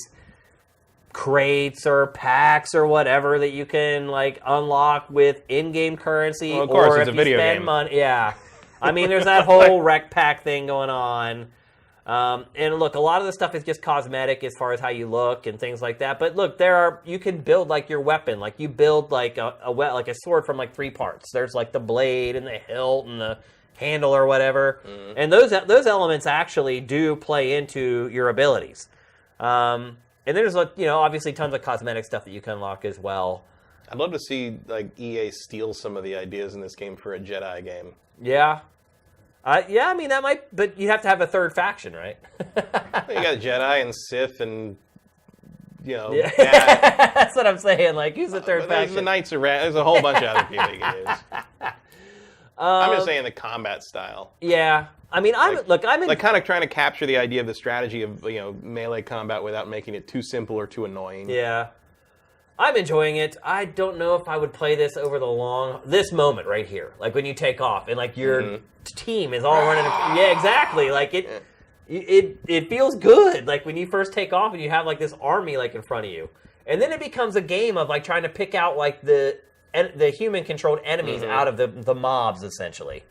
crates or packs or whatever that you can like unlock with in-game currency, well, of course, or it's if a video you spend game. money. Yeah, I mean, there's that whole rec pack thing going on. And look, a lot of the stuff is just cosmetic as far as how you look and things like that. But look, you can build like your weapon, like you build like a sword from like 3 parts. There's like the blade and the hilt and the handle or whatever, and those elements actually do play into your abilities. And there's, obviously tons of cosmetic stuff that you can unlock as well. I'd love to see, like, EA steal some of the ideas in this game for a Jedi game. Yeah. Yeah, I mean, that might... But you have to have a third faction, right? Well, you got Jedi and Sith and, Yeah. That's what I'm saying. Like, who's the third faction? There's the Knights of Ren. There's a whole bunch of other people you can use. I'm just saying the combat style. Yeah. I mean, I'm like kind of trying to capture the idea of the strategy of melee combat without making it too simple or too annoying. Yeah. I'm enjoying it. I don't know if I would play this over this moment right here. Like when you take off and like your team is all running. Yeah, exactly. Like it feels good. Like when you first take off and you have like this army like in front of you. And then it becomes a game of like trying to pick out like the human controlled enemies out of the mobs essentially.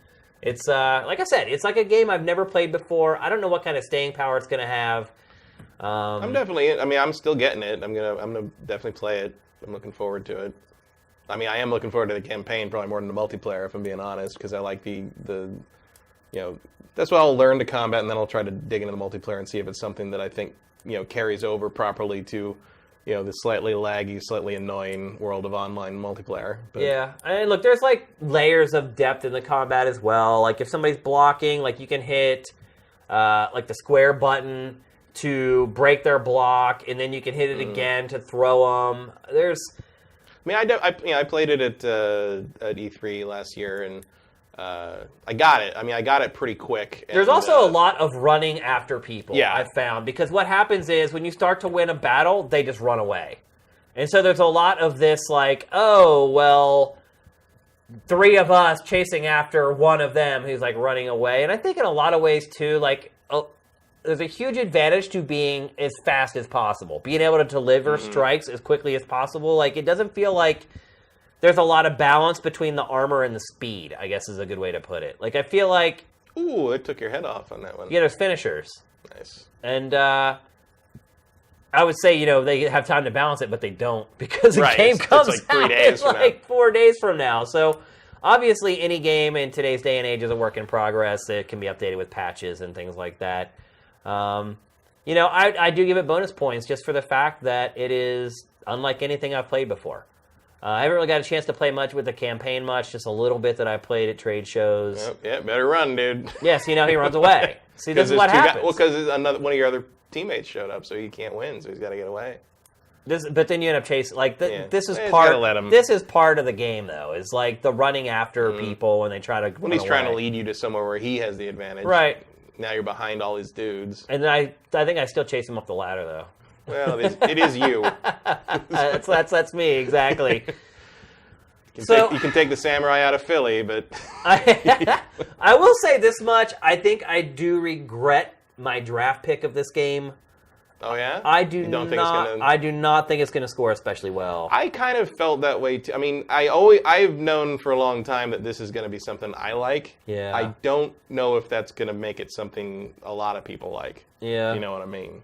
It's like I said, it's like a game I've never played before. I don't know what kind of staying power it's going to have. I'm definitely. I mean, I'm still getting it. I'm gonna definitely play it. I'm looking forward to it. I mean, I am looking forward to the campaign probably more than the multiplayer, if I'm being honest, because I like the that's why I'll learn to combat, and then I'll try to dig into the multiplayer and see if it's something that I think carries over properly to the slightly laggy, slightly annoying world of online multiplayer. But, yeah, and look, there's like layers of depth in the combat as well. Like if somebody's blocking, like you can hit like the square button to break their block, and then you can hit it again to throw them. I mean, I played it at E3 last year, and I got it. I mean, I got it pretty quick. There's also a lot of running after people, yeah. I've found, because what happens is when you start to win a battle, they just run away. And so there's a lot of this like, oh, well, 3 of us chasing after one of them who's like running away. And I think in a lot of ways, too, like, there's a huge advantage to being as fast as possible, being able to deliver strikes as quickly as possible. Like, it doesn't feel like there's a lot of balance between the armor and the speed, I guess is a good way to put it. Like, I feel like... Ooh, it took your head off on that one. Yeah, there's finishers. Nice. And I would say, they have time to balance it, but they don't, because the game comes it's like 3 days out in like 4 days from now. So, obviously, any game in today's day and age is a work in progress. It can be updated with patches and things like that. I do give it bonus points just for the fact that it is unlike anything I've played before. I haven't really got a chance to play much with the campaign just a little bit that I played at trade shows. Yep, yeah, better run, dude. Yeah, he runs away. See, this is what happens. Because one of your other teammates showed up, so he can't win, so he's got to get away. But then you end up chasing. Like this is part of the game, though. Is like the running after people when they try to. When he's trying to lead you to somewhere where he has the advantage, right? Now you're behind all his dudes. And then I think I still chase him up the ladder, though. Well, it is you. That's me, exactly. You can take the samurai out of Philly, but... I will say this much. I think I do regret my draft pick of this game. Oh, yeah? I do not think it's going to score especially well. I kind of felt that way, too. I mean, I've known for a long time that this is going to be something I like. Yeah. I don't know if that's going to make it something a lot of people like. Yeah. You know what I mean?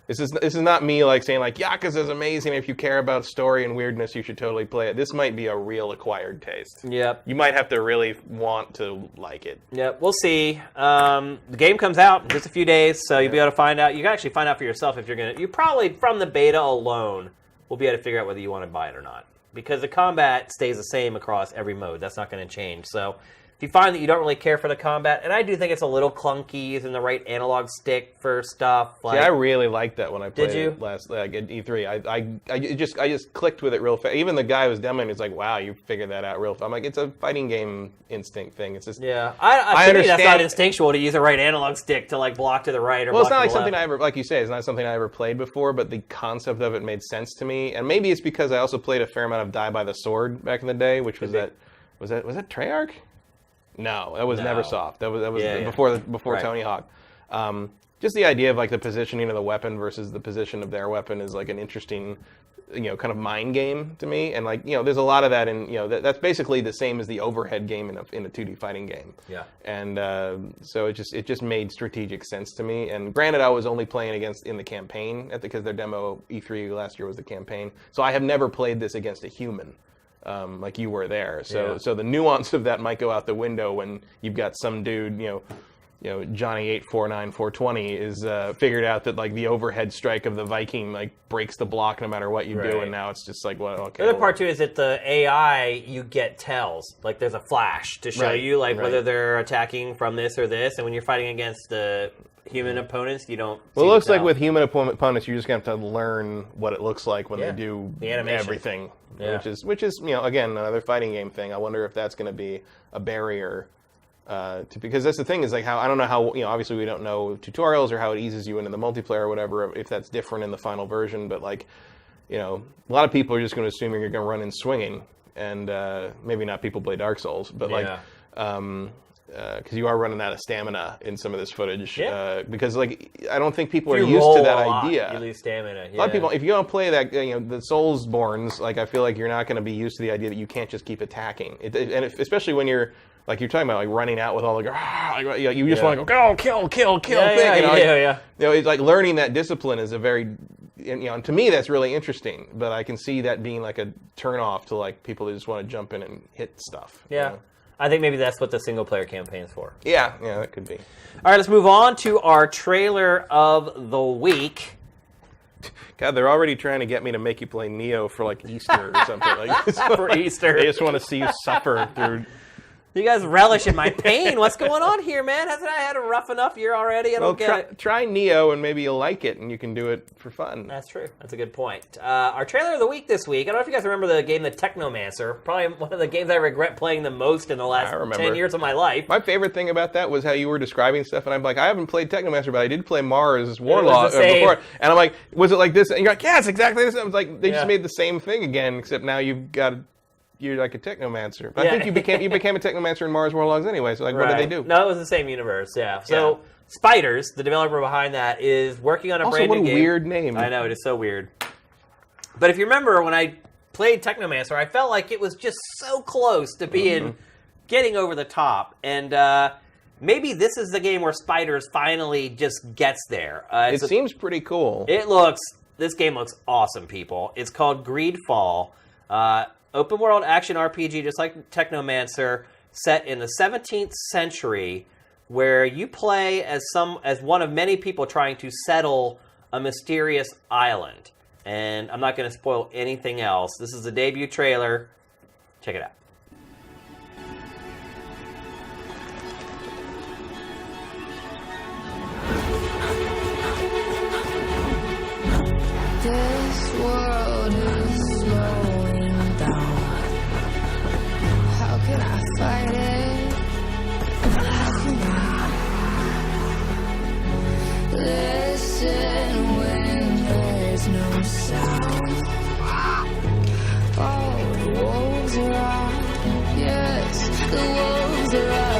This is not me like saying like Yakuza's amazing. If you care about story and weirdness, you should totally play it. This might be a real acquired taste. Yep. You might have to really want to like it. Yep. We'll see. The game comes out in just a few days, so you'll be able to find out. You can actually find out for yourself if you're gonna. You probably from the beta alone will be able to figure out whether you want to buy it or not, because the combat stays the same across every mode. That's not going to change. So. If you find that you don't really care for the combat, and I do think it's a little clunky using the right analog stick for stuff. Like, see, I really liked that when I played it last at E3. I just clicked with it real fast. Even the guy who was demoing, was like, "Wow, you figured that out real fast." I'm like, it's a fighting game instinct thing. It's just I understand that's not instinctual to use the right analog stick to like block to the right or. Well, it's not like something I ever, like you say, it's not something I ever played before. But the concept of it made sense to me, and maybe it's because I also played a fair amount of Die by the Sword back in the day, which was that Treyarch? No, that was Neversoft. That was before Tony Hawk. Just the idea of like the positioning of the weapon versus the position of their weapon is like an interesting, kind of mind game to me. And like there's a lot of that in that's basically the same as the overhead game in a 2D fighting game. Yeah. And so it just made strategic sense to me. And granted, I was only playing in the campaign because their demo E3 last year was the campaign. So I have never played this against a human. Like you were there, so the nuance of that might go out the window when you've got some dude, Johnny 849420 is figured out that like the overhead strike of the Viking like breaks the block no matter what you do, and now it's just like okay. The other part too is that the AI you get tells, like there's a flash to show you like whether they're attacking from this or this, and when you're fighting against the human opponents, you don't. Well, it looks like with human opponents, you're just going to have to learn what it looks like when they do the animation. Everything, which is again another fighting game thing. I wonder if that's going to be a barrier. Because that's the thing is like how I don't know how obviously we don't know tutorials or how it eases you into the multiplayer or whatever if that's different in the final version, but like a lot of people are just going to assume you're going to run in swinging, and maybe not people play Dark Souls, but because you are running out of stamina in some of this footage. Because like I don't think people are used to that idea. You lose stamina. A lot of people, if you don't play that, the Soulsborns, like I feel like you're not going to be used to the idea that you can't just keep attacking, especially when you're talking about like running out with all the you just want to go kill thing. It's like learning that discipline is a very to me that's really interesting. But I can see that being like a turn off to like people that just want to jump in and hit stuff. Yeah. I think maybe that's what the single-player campaign's for. Yeah, that could be. All right, let's move on to our trailer of the week. God, they're already trying to get me to make you play Nioh for, like, Easter or something. Like this. For Easter. They just want to see you suffer through... You guys relish in my pain. What's going on here, man? Hasn't I had a rough enough year already? I don't get it. Try Nioh, and maybe you'll like it, and you can do it for fun. That's true. That's a good point. Our trailer of the week this week, I don't know if you guys remember the game The Technomancer. Probably one of the games I regret playing the most in the last 10 years of my life. My favorite thing about that was how you were describing stuff, and I'm like, I haven't played Technomancer, but I did play Mars Warlock before. And I'm like, was it like this? And you're like, yeah, it's exactly this. I was like, they just made the same thing again, except now you're like a technomancer. I think you became a technomancer in Mars Warlogs anyway. So like, what did they do? No, it was the same universe. Yeah. So Spiders, the developer behind that, is working on a brand new game. What a weird name. I know, it is so weird. But if you remember when I played Technomancer, I felt like it was just so close to being getting over the top, and maybe this is the game where Spiders finally just gets there. It seems pretty cool. This game looks awesome, people. It's called Greedfall. Open world action RPG, just like Technomancer, set in the 17th century, where you play as one of many people trying to settle a mysterious island. And I'm not going to spoil anything else. This is the debut trailer. Check it out. This world is slowing down. How can I fight it? How can I listen when there's no sound? Oh, the wolves are out. Yes, the wolves are out.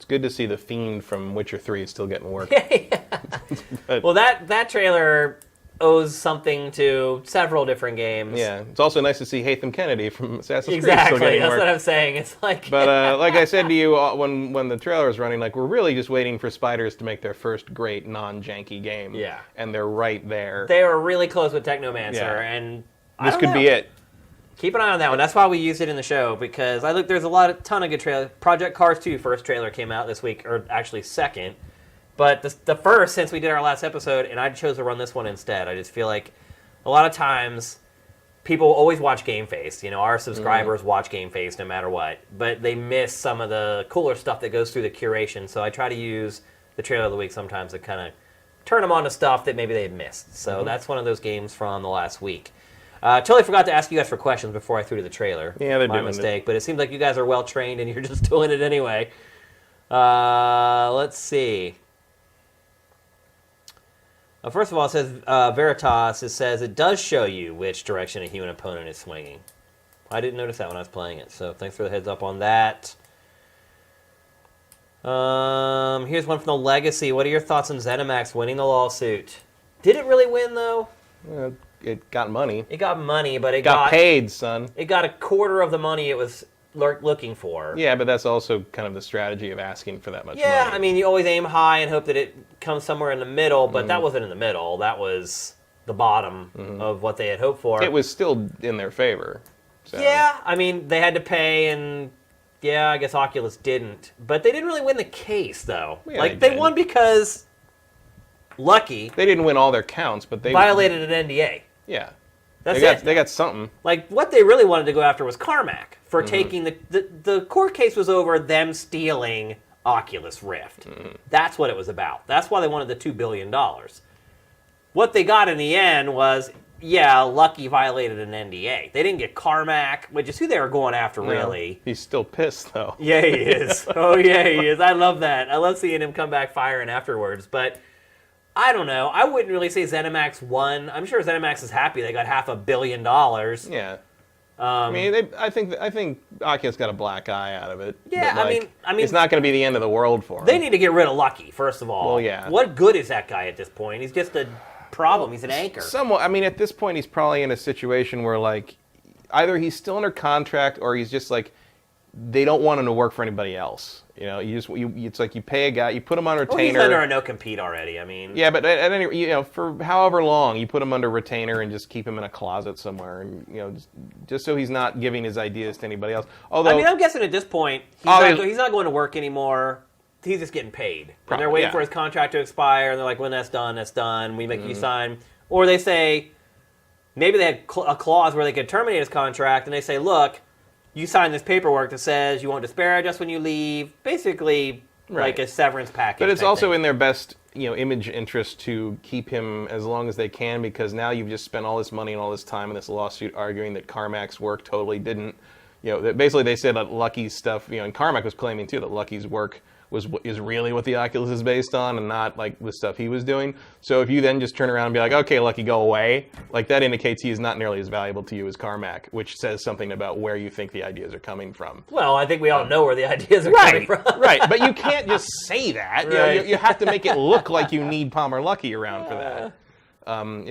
Good to see the Fiend from Witcher 3 still getting work. Well, that trailer owes something to several different games. Yeah, it's also nice to see Haytham Kennedy from Assassin's Creed still getting work. That's what I'm saying. It's like, but like I said to you when the trailer was running, like we're really just waiting for Spiders to make their first great non-janky game. Yeah, and they're right there. They were really close with Technomancer, and this could be it. Keep an eye on that one. That's why we used it in the show, because there's a ton of good trailers. Project Cars 2 first trailer came out this week, or actually second. But the first, since we did our last episode, and I chose to run this one instead. I just feel like a lot of times people always watch GameFace. Our subscribers watch GameFace no matter what. But they miss some of the cooler stuff that goes through the curation. So I try to use the trailer of the week sometimes to kind of turn them on to stuff that maybe they've missed. So that's one of those games from the last week. Totally forgot to ask you guys for questions before I threw to the trailer. Yeah, they're my mistake. But it seems like you guys are well trained and you're just doing it anyway. Let's see. First of all, it says Veritas. It says it does show you which direction a human opponent is swinging. I didn't notice that when I was playing it, so thanks for the heads up on that. Here's one from the Legacy. What are your thoughts on ZeniMax winning the lawsuit? Did it really win, though? It got money. It got money, but it got paid, son. It got a quarter of the money it was looking for. Yeah, but that's also kind of the strategy of asking for that much money. Yeah, I mean, you always aim high and hope that it comes somewhere in the middle, but that wasn't in the middle. That was the bottom of what they had hoped for. It was still in their favor. So. Yeah, I mean, they had to pay, and yeah, I guess Oculus didn't. But they didn't really win the case, though. Yeah, like, they they won because Lucky they didn't win all their counts, but they violated an NDA. Yeah. That's They got something. Like, what they really wanted to go after was Carmack for taking the court case was over them stealing Oculus Rift. That's what it was about. That's why they wanted the $2 billion. What they got in the end was, yeah, Lucky violated an NDA. They didn't get Carmack, which is who they were going after, really. He's still pissed, though. Yeah, he is. Oh, yeah, he is. I love that. I love seeing him come back firing afterwards, but I don't know. I wouldn't really say ZeniMax won. I'm sure ZeniMax is happy they got $500 million. Yeah. I mean, I think Oculus got a black eye out of it. Yeah, but, I mean, it's not going to be the end of the world for him. They need to get rid of Lucky, first of all. Well, yeah. What good is that guy at this point? He's just a problem. He's an anchor. Somewhat. I mean, at this point, he's probably in a situation where, like, either he's still under contract or he's just like, they don't want him to work for anybody else. You know, it's like you pay a guy, you put him on retainer. Well, he's under a no-compete already. I mean, yeah, but at any, for however long, you put him under retainer and just keep him in a closet somewhere, and just so he's not giving his ideas to anybody else. Although, I mean, I'm guessing at this point he's not going to work anymore. He's just getting paid. And they're waiting for his contract to expire, and they're like, when that's done, that's done. We make you sign. Or they say, maybe they had a clause where they could terminate his contract, and they say, look, you sign this paperwork that says you won't disparage us when you leave. Basically, like a severance package. But it's also in their best, image interest to keep him as long as they can, because now you've just spent all this money and all this time in this lawsuit arguing that Carmack's work totally didn't. That basically they said that Lucky's stuff, and Carmack was claiming too that Lucky's work is really what the Oculus is based on and not like the stuff he was doing. So if you then just turn around and be like, okay, Lucky, go away, like that indicates he is not nearly as valuable to you as Carmack, which says something about where you think the ideas are coming from. Well, I think we all know where the ideas are coming from. Right, but you can't just say that. Right. You have to make it look like you need Palmer Lucky around for that.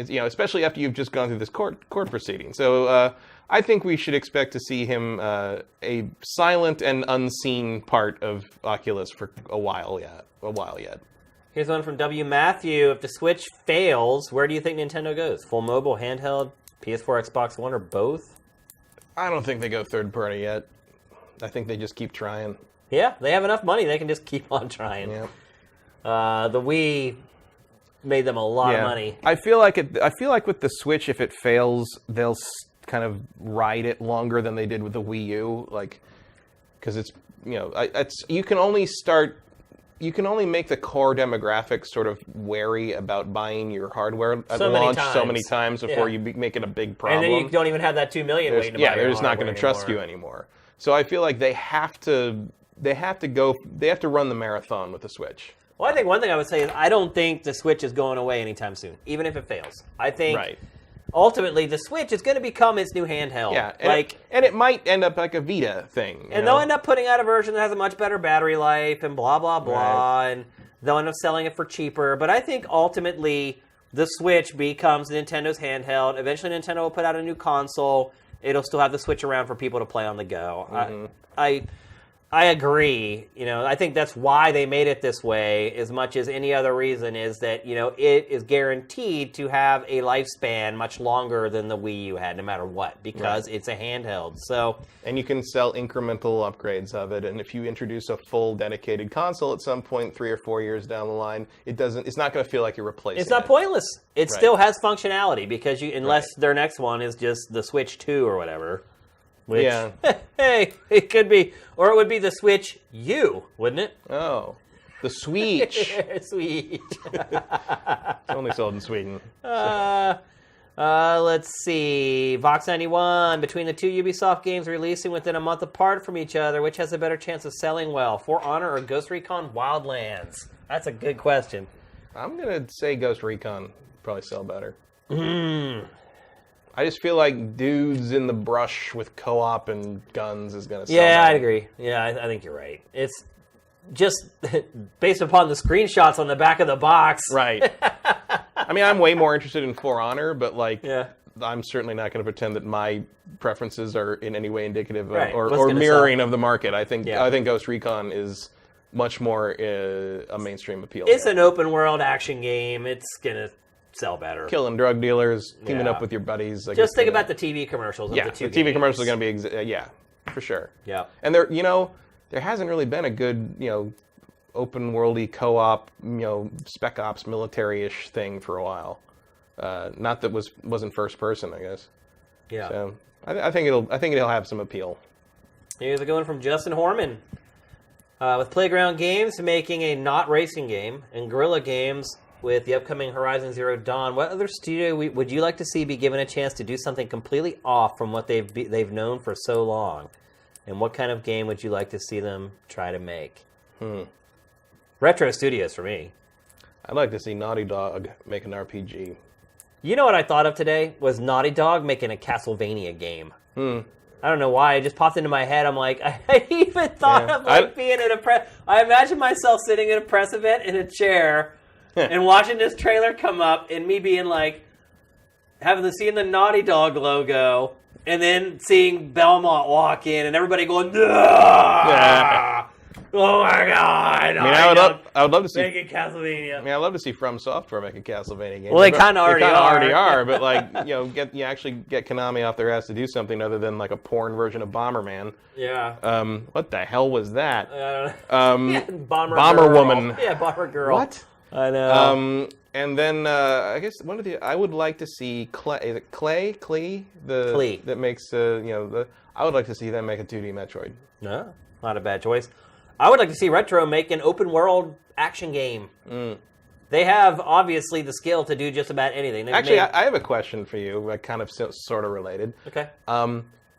Especially after you've just gone through this court proceeding. So I think we should expect to see him a silent and unseen part of Oculus for a while yet. Here's one from W. Matthew. If the Switch fails, where do you think Nintendo goes? Full mobile, handheld, PS4, Xbox One, or both? I don't think they go third party yet. I think they just keep trying. Yeah, they have enough money. They can just keep on trying. Yeah. The Wii made them a lot of money. I feel like with the Switch, if it fails, they'll kind of ride it longer than they did with the Wii U, because it's you can only make the core demographic sort of wary about buying your hardware at launch so many times before you make it a big problem. And then you don't even have that 2 million waiting to buy. They're just not going to trust you anymore. So I feel like they have to run the marathon with the Switch. Well, I think one thing I would say is I don't think the Switch is going away anytime soon, even if it fails. I think ultimately the Switch is going to become its new handheld. Yeah, and it might end up like a Vita thing. And they'll end up putting out a version that has a much better battery life and blah, blah, blah, and they'll end up selling it for cheaper. But I think ultimately the Switch becomes Nintendo's handheld. Eventually Nintendo will put out a new console. It'll still have the Switch around for people to play on the go. I agree. I think that's why they made it this way as much as any other reason is that, it is guaranteed to have a lifespan much longer than the Wii U had, no matter what, because it's a handheld. So, and you can sell incremental upgrades of it. And if you introduce a full dedicated console at some point, 3 or 4 years down the line, it's not going to feel like you're replacing it. It's not pointless. It still has functionality because unless their next one is just the Switch 2 or whatever. Which, hey, it could be. Or it would be the Switch U, wouldn't it? Oh, the Switch. Switch. It's only sold in Sweden. Let's see. Vox91. Between the two Ubisoft games releasing within a month apart from each other, which has a better chance of selling well? For Honor or Ghost Recon Wildlands? That's a good question. I'm going to say Ghost Recon probably sell better. Mm. I just feel like dudes in the brush with co-op and guns is going to sell Yeah, better. I agree. Yeah, I think you're right. It's just based upon the screenshots on the back of the box. Right. I mean, I'm way more interested in For Honor, but like, Yeah. I'm certainly not going to pretend that my preferences are in any way indicative of, Right. or What's gonna mirroring sell? of the market. I think Yeah. I think Ghost Recon is much more a mainstream appeal. It's an open world action game. It's gonna sell better. Killing drug dealers, teaming Yeah. up with your buddies. Like, Just it's think gonna- about the TV commercials. yeah, of the two TV games. commercials are going to be yeah, for sure. Yeah. And there, there hasn't really been a good, open worldy co-op, spec ops military-ish thing for a while. Not that wasn't first person, I guess. Yeah. So I think it'll have some appeal. Here's a good one from Justin Horman. With Playground Games making a not racing game, and Guerrilla Games with the upcoming Horizon Zero Dawn, what other studio would you like to see be given a chance to do something completely off from what they've known for so long? And what kind of game would you like to see them try to make? Retro Studios for me. I'd like to see Naughty Dog make an RPG. You know what I thought of today? Was Naughty Dog making a Castlevania game. I don't know why. It just popped into my head. I'm like, I even thought Yeah. of being at a press. I imagine myself sitting at a press event in a chair and watching this trailer come up and me being like, seeing the Naughty Dog logo and then seeing Belmont walk in and everybody going, "Ah! Oh my God. I mean, I would love to see. making Castlevania. I mean, I'd love to see From Software make a Castlevania game. Well, they kinda already are. but like, actually get Konami off their ass to do something other than like a porn version of Bomberman. Yeah. What the hell was that? Bomber Bomber Girl. Woman. Yeah, Bomber Girl. What? I know. And then I guess I would like to see Clay. Is it Clay? Klee? Klee. That makes I would like to see them make a 2D Metroid. No, not a bad choice. I would like to see Retro make an open world action game. They have obviously the skill to do just about anything. They've Actually, made- I have a question for you, like kind of sort of related. Okay.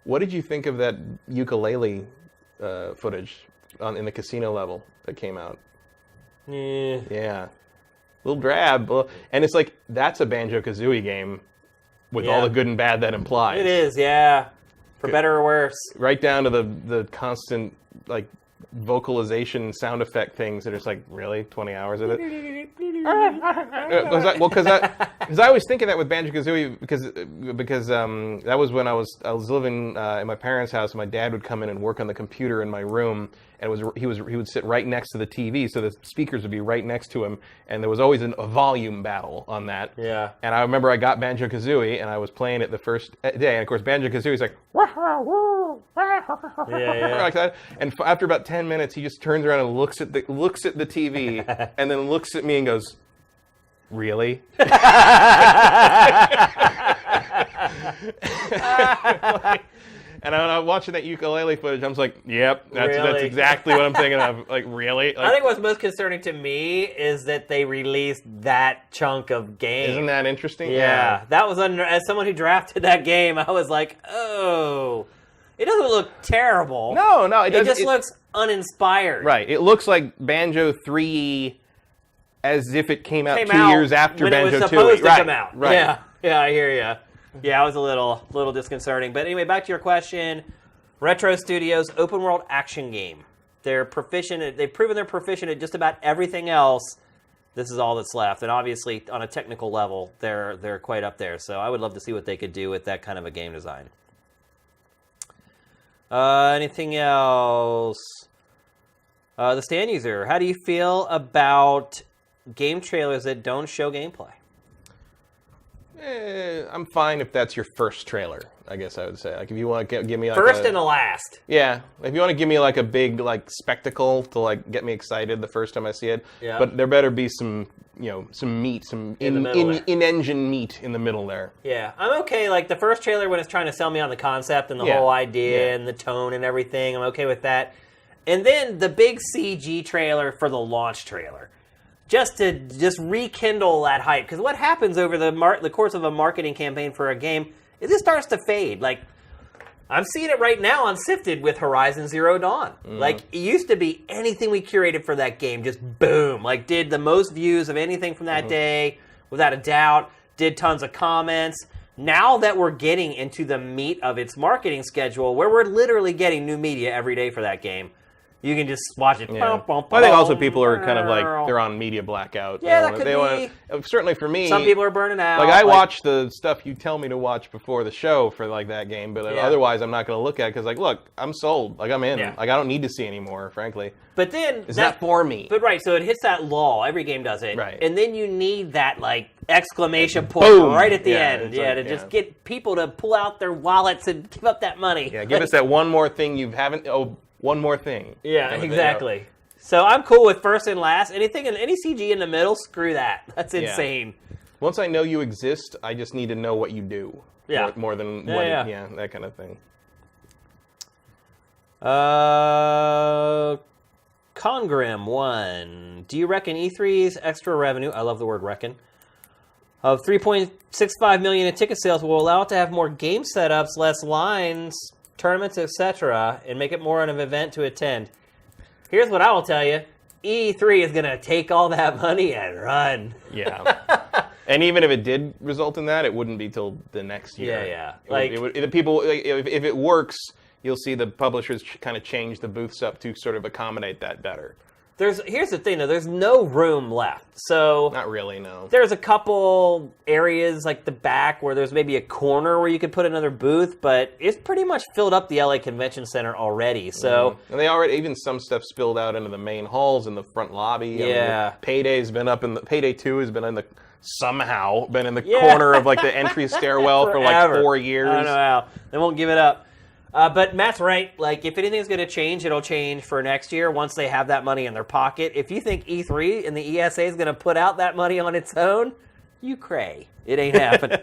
What did you think of that ukulele footage in the casino level that came out? Yeah. A little drab. And it's like, that's a Banjo-Kazooie game with all Yeah. the good and bad that implies. It is, yeah. For better or worse. Right down to the constant, like, vocalization sound effect things that are just like, really? 20 hours of it? Because I always think of that with Banjo-Kazooie because that was when I was living in my parents' house, and my dad would come in and work on the computer in my room, and he would sit right next to the TV, so the speakers would be right next to him, and there was always a volume battle on that. Yeah. And I remember I got Banjo-Kazooie, and I was playing it the first day, and of course Banjo-Kazooie is like, Yeah. like that. And after about 10 minutes, he just turns around and looks at the TV, and then looks at me and goes, "Really?" And when I'm watching that ukulele footage, I'm just like, "Yep, that's Really? exactly what I'm thinking of." Like, really? I think what's most concerning to me is that they released that chunk of game. Isn't that interesting? Yeah, that was as someone who drafted that game, I was like, oh, it doesn't look terrible. No, It doesn't. just looks uninspired. Right. It looks like Banjo 3 as if it came out 2 out years after when Banjo it was 2. supposed to Right, come out. Right. Yeah, I hear you. Yeah, it was a little disconcerting. But anyway, back to your question. Retro Studios open world action game. They're proficient. They've proven they're proficient at just about everything else. This is all that's left, and obviously on a technical level, they're quite up there. So I would love to see what they could do with that kind of a game design. Anything else? The Stand User. How do you feel about game trailers that don't show gameplay? I'm fine if that's your first trailer, I guess I would say. Like, if you want to give me like First and the last. Yeah, if you want to give me like a big like spectacle to like get me excited the first time I see it. Yeah. But there better be some some meat, some In the middle there. in-engine meat in the middle there. Yeah, I'm okay. Like the first trailer when it's trying to sell me on the concept and the Yeah. whole idea Yeah. and the tone and everything, I'm okay with that. And then the big CG trailer for the launch trailer. Just to rekindle that hype. Because what happens over the course of a marketing campaign for a game is it starts to fade. Like, I'm seeing it right now on Sifted with Horizon Zero Dawn. Like, it used to be anything we curated for that game, just boom. Like, did the most views of anything from that day, without a doubt. Did tons of comments. Now that we're getting into the meat of its marketing schedule, where we're literally getting new media every day for that game, you can just watch it. Yeah. I think also people are kind of like, they're on media blackout. Yeah, that could be. Certainly for me. Some people are burning out. Like, I watch the stuff you tell me to watch before the show for, like, that game, but otherwise I'm not going to look at it because, like, look, I'm sold. Like, I'm in. Yeah. Like, I don't need to see anymore, frankly. But then... It's not for me. But, right, so it hits that lull. Every game does it. Right. And then you need that, like, exclamation point Boom. right at the Yeah, end. it's Yeah, like, to just get people to pull out their wallets and give up that money. Yeah, give us that one more thing you haven't... Oh, one more thing. Yeah, exactly. So I'm cool with first and last. Anything in any CG in the middle, screw that. That's insane. Once I know you exist, I just need to know what you do. Yeah. More than that kind of thing. Congrim 1. Do you reckon E3's extra revenue, I love the word reckon, of $3.65 million in ticket sales will allow it to have more game setups, less lines, tournaments, etc., and make it more of an event to attend? Here's what I will tell you. E3 is going to take all that money and run. Yeah. And even if it did result in that, it wouldn't be till the next year. Yeah. If it works, you'll see the publishers kind of change the booths up to sort of accommodate that better. Here's the thing, though. There's no room left. So not really, no. There's a couple areas like the back where there's maybe a corner where you could put another booth, but it's pretty much filled up the LA Convention Center already. So and they already even some stuff spilled out into the main halls in the front lobby. Yeah. Payday's been up in the Payday 2 has been in the corner of like the entry stairwell for like 4 years. I don't know how. They won't give it up. But Matt's right. Like, if anything's going to change, it'll change for next year once they have that money in their pocket. If you think E3 and the ESA is going to put out that money on its own, you cray. It ain't happening.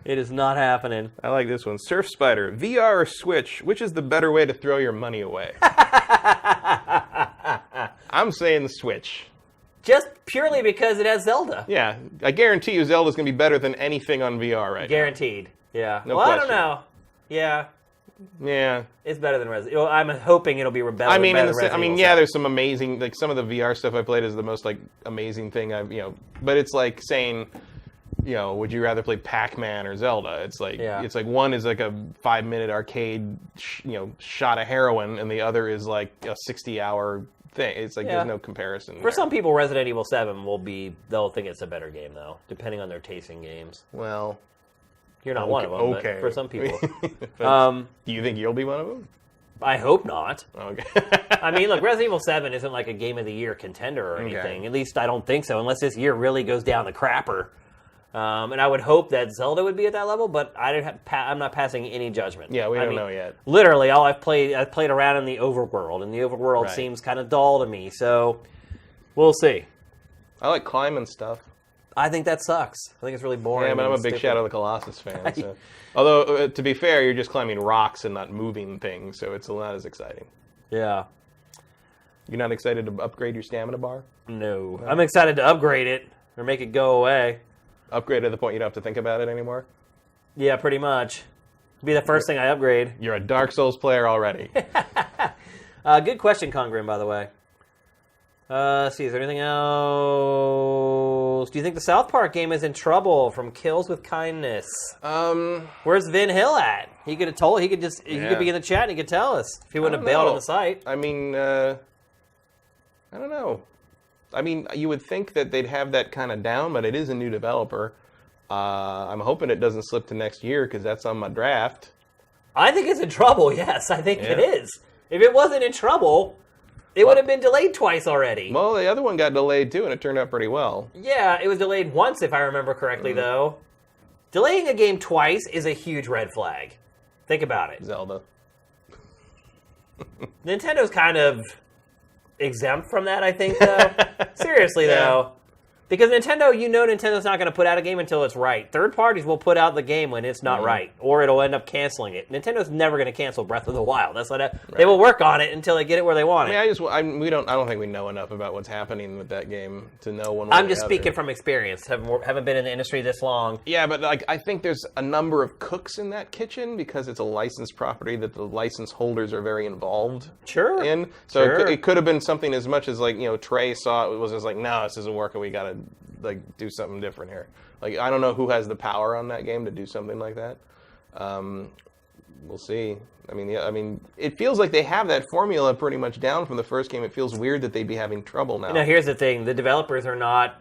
It is not happening. I like this one. Surf Spider, VR or Switch, which is the better way to throw your money away? I'm saying the Switch. Just purely because it has Zelda. Yeah. I guarantee you Zelda's going to be better than anything on VR right Guaranteed. Yeah. No well, question. I don't know. Yeah. Yeah, it's better than Resident. I'm hoping it'll be better. There's some amazing, like some of the VR stuff I played is the most like amazing thing but it's like saying, would you rather play Pac-Man or Zelda? It's like it's like one is like a 5-minute arcade, shot of heroin, and the other is like a 60-hour thing. It's like there's no comparison. For some people, Resident Evil 7 they'll think it's a better game though, depending on their taste in games. Well. You're not one of them, but for some people. Do you think you'll be one of them? I hope not. Okay. I mean, look, Resident Evil 7 isn't like a Game of the Year contender or anything. At least I don't think so, unless this year really goes down the crapper. And I would hope that Zelda would be at that level, but I'm not passing any judgment. Yeah, we don't know yet. Literally, I've played around in the overworld, and the overworld seems kind of dull to me, so we'll see. I like climbing stuff. I think that sucks. I think it's really boring. Yeah, but I'm a big Shadow of the Colossus fan. So. Although, to be fair, you're just climbing rocks and not moving things, so it's not as exciting. Yeah. You're not excited to upgrade your stamina bar? No. I'm excited to upgrade it or make it go away. Upgrade to the point you don't have to think about it anymore? Yeah, pretty much. Be the first thing I upgrade. You're a Dark Souls player already. Good question, Congrim, by the way. Let's see, is there anything else? Do you think the South Park game is in trouble from Kills with Kindness? Where's Vin Hill at? He could have told. He could be in the chat and he could tell us if he wouldn't have bailed on the site. I mean, I don't know. I mean, you would think that they'd have that kind of down, but it is a new developer. I'm hoping it doesn't slip to next year because that's on my draft. I think it's in trouble. Yes, I think it is. If it wasn't in trouble, it would have been delayed twice already. Well, the other one got delayed too, and it turned out pretty well. Yeah, it was delayed once, if I remember correctly, though. Delaying a game twice is a huge red flag. Think about it. Zelda. Nintendo's kind of exempt from that, I think, though. Seriously, though. Because Nintendo, Nintendo's not going to put out a game until it's right. Third parties will put out the game when it's not right, or it'll end up canceling it. Nintendo's never going to cancel Breath of the Wild. That's what they will work on it until they get it where they want it. I don't think we know enough about what's happening with that game to know one way I'm just speaking from experience. Haven't been in the industry this long. Yeah, but I think there's a number of cooks in that kitchen because it's a licensed property that the license holders are very involved in. So it could have been something as much as Trey saw it was just like, no, this isn't working. We got to do something different here. I don't know who has the power on that game to do something like that. We'll see. I mean, it feels like they have that formula pretty much down from the first game. It feels weird that they'd be having trouble now. Here's the thing: the developers are not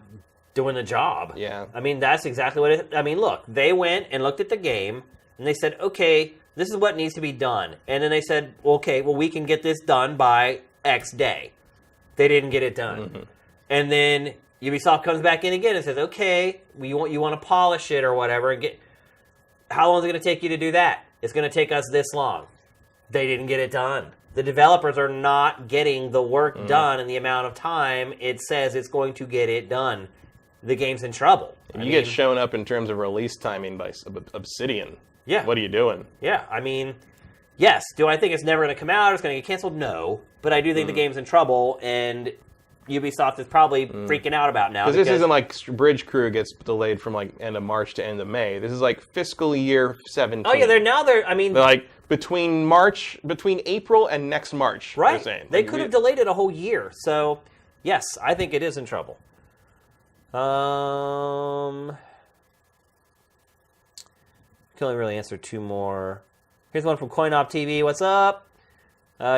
doing the job. Yeah. I mean, that's exactly what it. I mean, look, they went and looked at the game and they said, okay, this is what needs to be done, and then they said, okay, well, we can get this done by X day. They didn't get it done, and then Ubisoft comes back in again and says, okay, you want to polish it or whatever. And how long is it going to take you to do that? It's going to take us this long. They didn't get it done. The developers are not getting the work done in the amount of time it says it's going to get it done. The game's in trouble. You get shown up in terms of release timing by Obsidian. Yeah. What are you doing? Yeah, I mean, yes. Do I think it's never going to come out or it's going to get canceled? No. But I do think the game's in trouble, and Ubisoft is probably freaking out about now. Because this isn't like Bridge Crew gets delayed from end of March to end of May. This is fiscal year 17. Oh yeah, they're between April and next March. Right. They're saying. They could have delayed it a whole year. So yes, I think it is in trouble. Can only really answer two more. Here's one from CoinOp TV. What's up?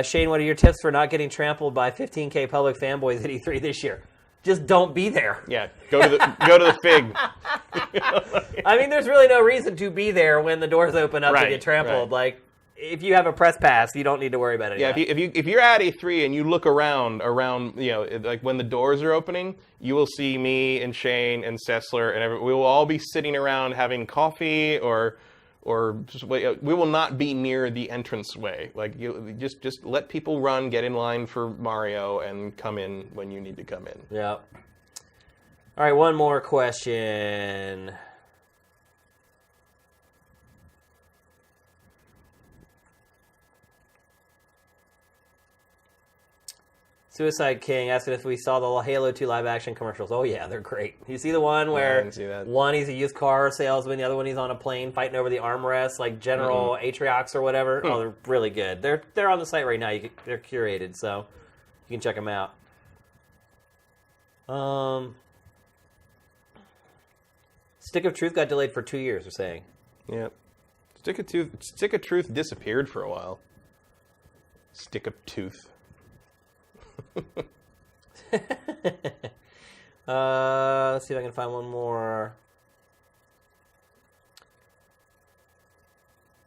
Shane, what are your tips for not getting trampled by 15K public fanboys at E3 this year? Just don't be there. Yeah, go to the Fig. I mean, there's really no reason to be there when the doors open up to get trampled. Right. If you have a press pass, you don't need to worry about it. Yeah, if you're at E3 and you look around, when the doors are opening, you will see me and Shane and Sessler and we will all be sitting around having coffee or just wait. We will not be near the entranceway. You just let people run, get in line for Mario, and come in when you need to come in. Yeah. All right, one more question. Suicide King asking if we saw the Halo 2 live-action commercials. Oh, yeah, they're great. You see the one where I didn't see that. One he's a used car salesman, the other one he's on a plane fighting over the armrest, like General Atriox or whatever? Oh, they're really good. They're on the site right now. They're curated, so you can check them out. Stick of Truth got delayed for 2 years, they're saying. Yeah. Stick of Truth disappeared for a while. Stick of Tooth. Let's see if I can find one more.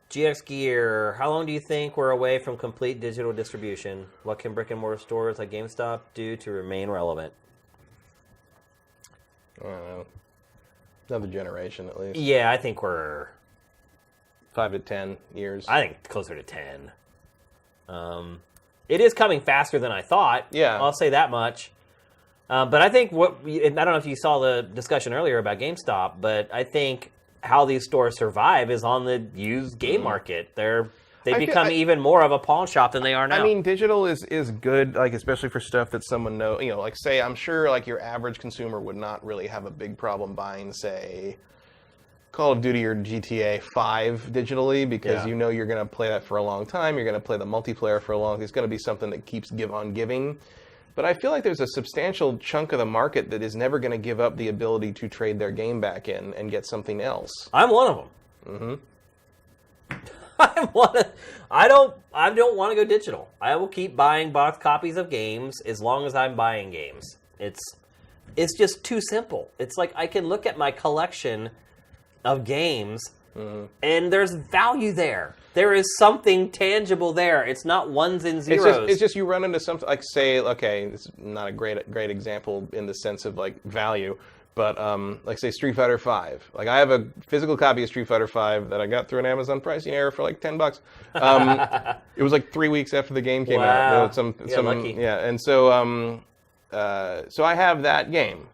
GX Gear, how long do you think we're away from complete digital distribution? What can brick and mortar stores like GameStop do to remain relevant? I don't know. Another generation at least. Yeah, I think we're 5 to 10 years. I think closer to 10. It is coming faster than I thought. Yeah. I'll say that much. But I think and I don't know if you saw the discussion earlier about GameStop, but I think how these stores survive is on the used game market. They become even more of a pawn shop than they are now. I mean, digital is good, especially for stuff that someone knows. Say, I'm sure your average consumer would not really have a big problem buying, say, Call of Duty or GTA 5 digitally because you're going to play that for a long time. You're going to play the multiplayer for a long time. It's going to be something that keeps give on giving. But I feel like there's a substantial chunk of the market that is never going to give up the ability to trade their game back in and get something else. I'm one of them. I don't want to go digital. I will keep buying box copies of games as long as I'm buying games. It's just too simple. It's like I can look at my collection of games and there's value there. There is something tangible there. It's not ones and zeros. It's just you run into something say, okay, this is not a great example in the sense of value, but say Street Fighter V. I have a physical copy of Street Fighter V that I got through an Amazon pricing error for $10. It was 3 weeks after the game came out. Lucky. Yeah, and so so I have that game.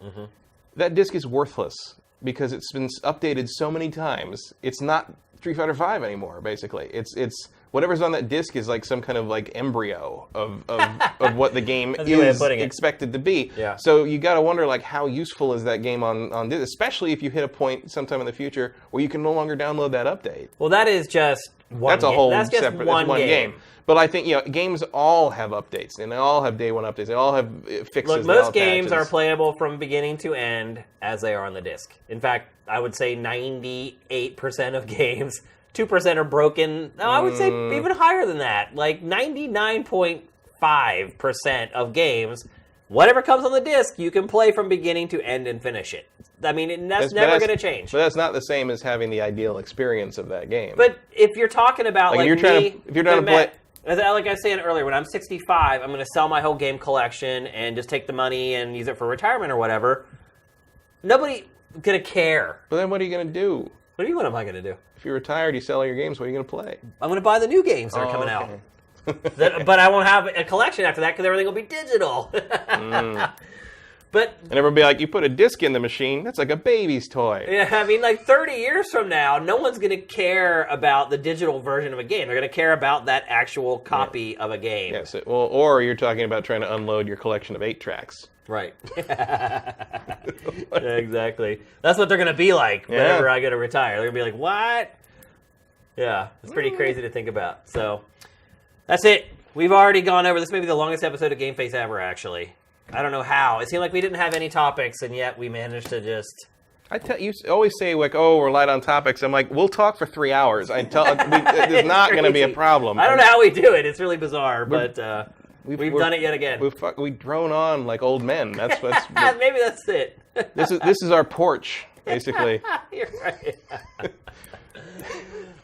that disc is worthless because it's been updated so many times. It's not Street Fighter V anymore, basically. It's whatever's on that disc is like some kind of like embryo of what the game is expected to be. Yeah. So you got to wonder like how useful is that game on disc, especially if you hit a point sometime in the future where you can no longer download that update. Well, that is just one That's a whole That's just separate one game. But I think games all have updates, and they all have day one updates. They all have fixes. Look, most games are playable from beginning to end as they are on the disc. In fact, I would say 98% of games, 2% are broken. No, I would say even higher than that. Like 99.5% of games, whatever comes on the disc, you can play from beginning to end and finish it. I mean, that's never going to change. But that's not the same as having the ideal experience of that game. But if you're talking about if you're trying to play. Like I was saying earlier, when I'm 65, I'm going to sell my whole game collection and just take the money and use it for retirement or whatever. Nobody's going to care. But then what are you going to do? What am I going to do? If you're retired, you sell all your games, what are you going to play? I'm going to buy the new games that are coming out. But I won't have a collection after that because everything will be digital. And everyone will be like, you put a disc in the machine, that's like a baby's toy. Yeah, I mean, like 30 years from now, no one's going to care about the digital version of a game. They're going to care about that actual copy of a game. Yes, or you're talking about trying to unload your collection of 8 tracks. Right. Yeah, exactly. That's what they're going to be like whenever I go to retire. They're going to be like, what? Yeah, it's pretty crazy to think about. So, that's it. We've already gone over this. May be the longest episode of GameFace ever, actually. I don't know how. It seemed like we didn't have any topics, and yet we managed to just... You always say, like, oh, we're light on topics. I'm like, we'll talk for 3 hours. It's not going to be a problem. I don't know how we do it. It's really bizarre, but we've done it yet again. We drone on like old men. That's what's... Maybe that's it. This is our porch, basically. You're right.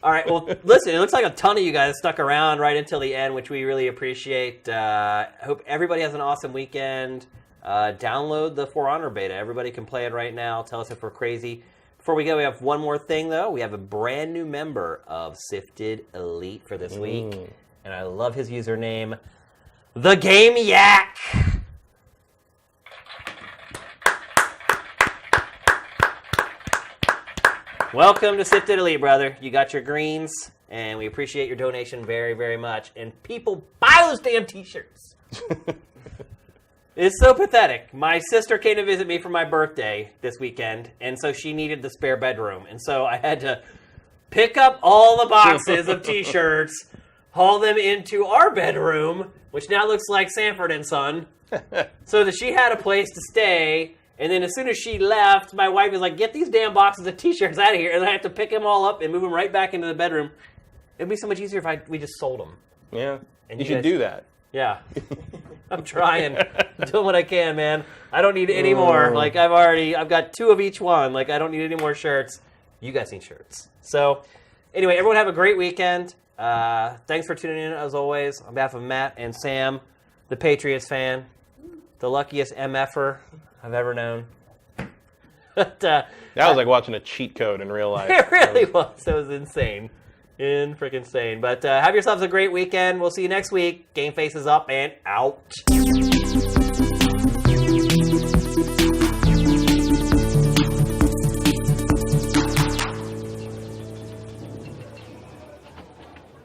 All right, well, listen, it looks like a ton of you guys stuck around right until the end, which we really appreciate. Hope everybody has an awesome weekend. Download the For Honor beta. Everybody can play it right now. Tell us if we're crazy. Before we go, we have one more thing, though. We have a brand new member of Sifted Elite for this week, and I love his username, The Game Yak. Welcome to Sifted Elite, brother. You got your greens, and we appreciate your donation very, very much. And people, buy those damn t-shirts. It's so pathetic. My sister came to visit me for my birthday this weekend, and so she needed the spare bedroom. And so I had to pick up all the boxes of t-shirts, haul them into our bedroom, which now looks like Sanford and Son, so that she had a place to stay. And then as soon as she left, my wife was like, get these damn boxes of t-shirts out of here. And I have to pick them all up and move them right back into the bedroom. It'd be so much easier if we just sold them. Yeah. And you should do that. Yeah. I'm trying. I'm doing what I can, man. I don't need any more. Like, I've got 2 of each one. Like, I don't need any more shirts. You guys need shirts. So, anyway, everyone have a great weekend. Thanks for tuning in, as always. On behalf of Matt and Sam, the Patriots fan, the luckiest MFer I've ever known. But, that was like watching a cheat code in real life. It really was. It was insane. Freaking insane. But have yourselves a great weekend. We'll see you next week. GameFace is up and out.